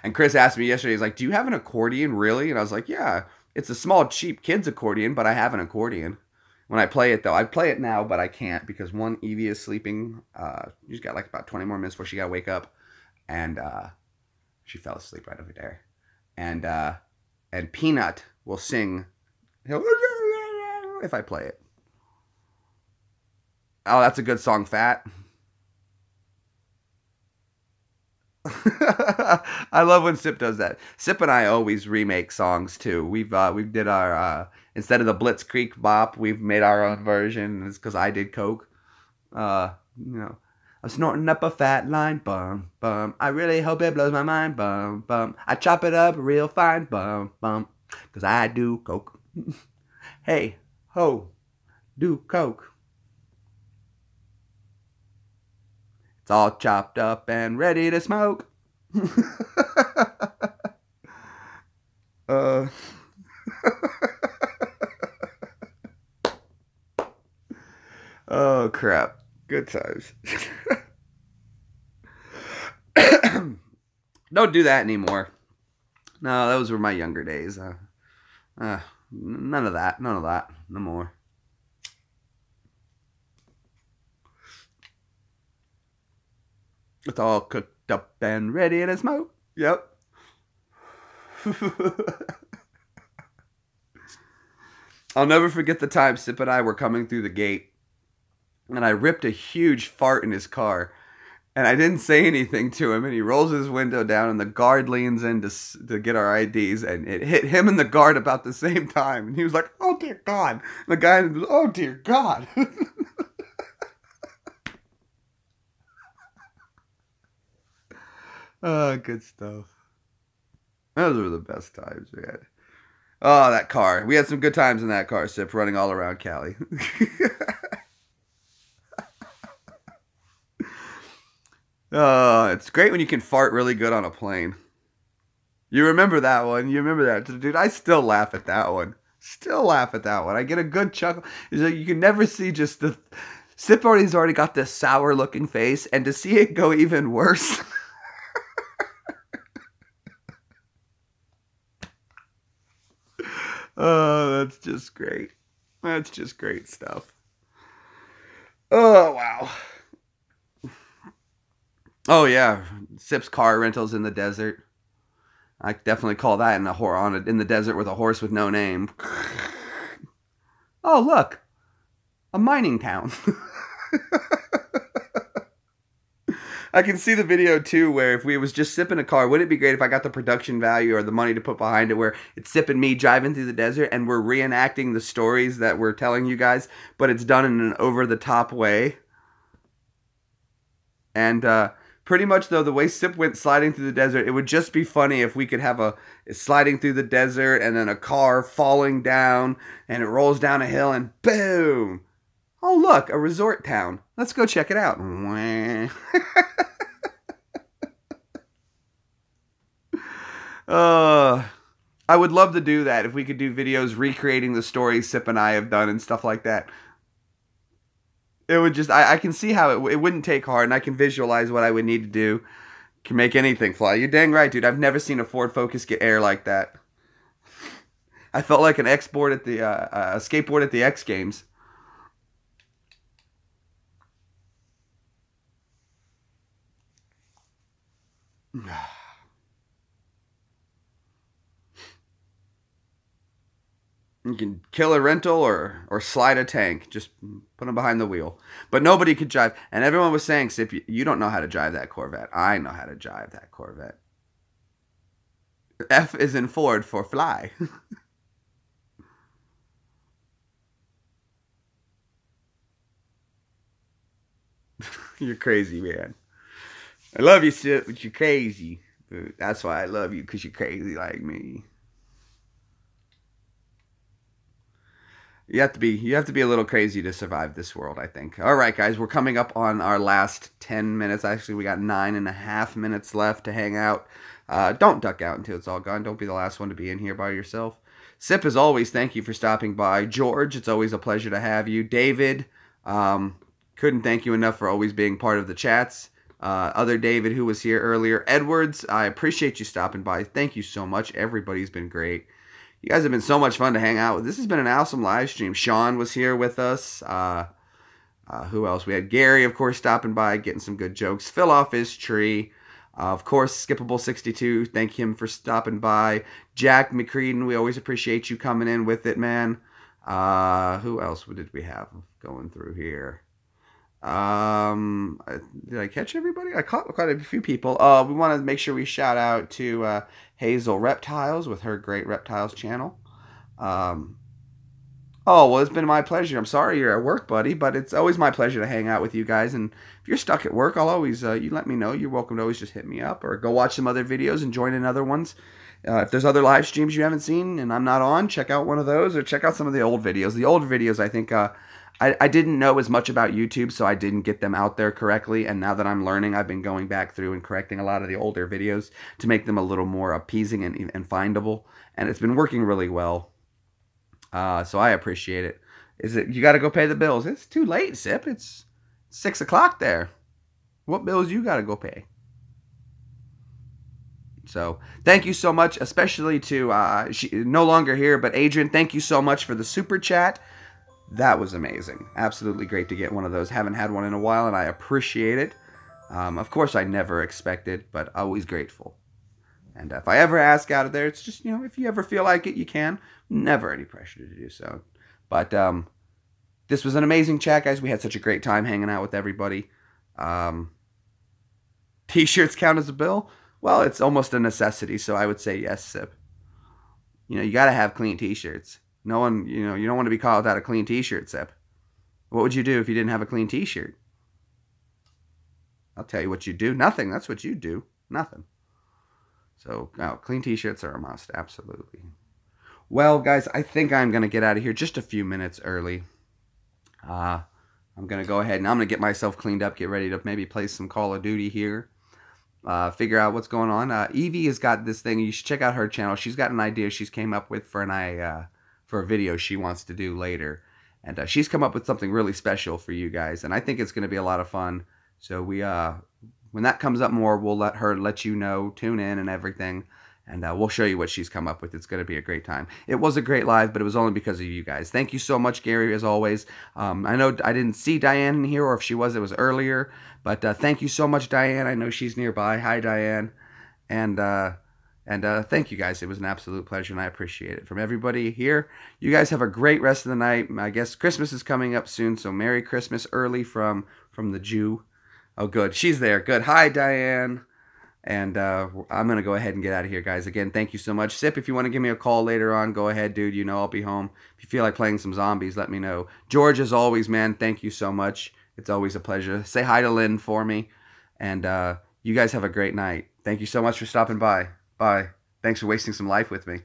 And Chris asked me yesterday, he's like, do you have an accordion, really? And I was like, yeah, it's a small, cheap kid's accordion, but I have an accordion. When I play it, though, I play it now, but I can't because one, Evie is sleeping. She's got like about 20 more minutes before she got to wake up. And she fell asleep right over there. And Peanut will sing if I play it. Oh, that's a good song, Fat. I love when Sip does that. Sip and I always remake songs too. We did our instead of the Blitzkrieg Bop, we've made our own version. It's because I did coke. I'm snorting up a fat line, bum bum. I really hope it blows my mind, bum bum. I chop it up real fine, bum bum. Because I do coke. Hey ho, do coke. It's all chopped up and ready to smoke. Oh, crap. Good times. Don't do that anymore. No, those were my younger days. None of that. None of that. No more. It's all cooked up and ready to smoke. Yep. I'll never forget the time Sip and I were coming through the gate. And I ripped a huge fart in his car. And I didn't say anything to him. And he rolls his window down and the guard leans in to get our IDs. And it hit him and the guard about the same time. And he was like, oh dear God. And the guy was, oh dear God. Oh, good stuff. Those were the best times we had. Oh, that car. We had some good times in that car, Sip, running all around Cali. It's great when you can fart really good on a plane. You remember that one. You remember that. Dude, I still laugh at that one. Still laugh at that one. I get a good chuckle. You can never see just the... Sip already got this sour looking face, and to see it go even worse... Oh, that's just great. That's just great stuff. Oh, wow. Oh, yeah. Sip's car rentals in the desert. I definitely call that in the desert with a horse with no name. Oh, look. A mining town. I can see the video too, where if we was just sipping a car, wouldn't it be great if I got the production value or the money to put behind it, where it's sipping me driving through the desert and we're reenacting the stories that we're telling you guys, but it's done in an over-the-top way. And pretty much though, the way Sip went sliding through the desert, it would just be funny if we could have a sliding through the desert and then a car falling down and it rolls down a hill and boom. Oh, look, a resort town. Let's go check it out. I would love to do that if we could do videos recreating the stories Sip and I have done and stuff like that. It would just, I can see how it wouldn't take hard, and I can visualize what I would need to do. Can make anything fly. You're dang right, dude. I've never seen a Ford Focus get air like that. I felt like an skateboard at the X Games. You can kill a rental or slide a tank. Just put them behind the wheel. But nobody could drive. And everyone was saying, Sip, you don't know how to drive that Corvette. I know how to drive that Corvette. F is in Ford for fly. You're crazy, man. I love you, Sip, but you're crazy. That's why I love you, because you're crazy like me. You have to be a little crazy to survive this world, I think. All right, guys, we're coming up on our last 10 minutes. Actually, we got 9.5 minutes left to hang out. Don't duck out until it's all gone. Don't be the last one to be in here by yourself. Sip, as always, thank you for stopping by. George, it's always a pleasure to have you. David, couldn't thank you enough for always being part of the chats. Other David, who was here earlier. Edwards, I appreciate you stopping by. Thank you so much. Everybody's been great. You guys have been so much fun to hang out with. This has been an awesome live stream. Sean was here with us. Who else? We had Gary, of course, stopping by, getting some good jokes. Phil off his tree. Of course, Skippable62, thank him for stopping by. Jack McCreedon, we always appreciate you coming in with it, man. Who else did we have going through here? Did I catch everybody? I caught quite a few people. We want to make sure we shout out to Hazel Reptiles with her great Reptiles channel. Oh, well, it's been my pleasure. I'm sorry you're at work, buddy, but it's always my pleasure to hang out with you guys. And if you're stuck at work, I'll always, you let me know. You're welcome to always just hit me up or go watch some other videos and join in other ones. If there's other live streams you haven't seen and I'm not on, check out one of those or check out some of the old videos. The old videos, I think, I didn't know as much about YouTube, so I didn't get them out there correctly. And now that I'm learning, I've been going back through and correcting a lot of the older videos to make them a little more appeasing and findable. And it's been working really well. So I appreciate it. You got to go pay the bills. It's too late, Sip. It's 6 o'clock there. What bills you got to go pay? So thank you so much, especially to, she no longer here, but Adrian, thank you so much for the super chat. That was amazing. Absolutely great to get one of those. Haven't had one in a while, and I appreciate it. Of course, I never expected, but always grateful. And if I ever ask out of there, it's just, if you ever feel like it, you can. Never any pressure to do so. But this was an amazing chat, guys. We had such a great time hanging out with everybody. T-shirts count as a bill? Well, it's almost a necessity, so I would say yes, Sip. You got to have clean T-shirts. No one, you don't want to be caught without a clean T-shirt, Sip. What would you do if you didn't have a clean T-shirt? I'll tell you what you do. Nothing. That's what you do. Nothing. So, clean T-shirts are a must. Absolutely. Well, guys, I think I'm going to get out of here just a few minutes early. I'm going to go ahead and I'm going to get myself cleaned up, get ready to maybe play some Call of Duty here. Figure out what's going on. Evie has got this thing. You should check out her channel. She's got an idea she's came up with for a video she wants to do later. And she's come up with something really special for you guys. And I think it's going to be a lot of fun. So when that comes up more, we'll let you know, tune in and everything. And we'll show you what she's come up with. It's going to be a great time. It was a great live, but it was only because of you guys. Thank you so much, Gary, as always. I know I didn't see Diane in here, or if she was, it was earlier. But thank you so much, Diane. I know she's nearby. Hi, Diane. And thank you, guys. It was an absolute pleasure, and I appreciate it. From everybody here, you guys have a great rest of the night. I guess Christmas is coming up soon, so Merry Christmas early from the Jew. Oh, good. She's there. Good. Hi, Diane. And I'm going to go ahead and get out of here, guys. Again, thank you so much. Sip, if you want to give me a call later on, go ahead, dude. You know I'll be home. If you feel like playing some zombies, let me know. George, as always, man, thank you so much. It's always a pleasure. Say hi to Lynn for me. And you guys have a great night. Thank you so much for stopping by. Bye. Thanks for wasting some life with me.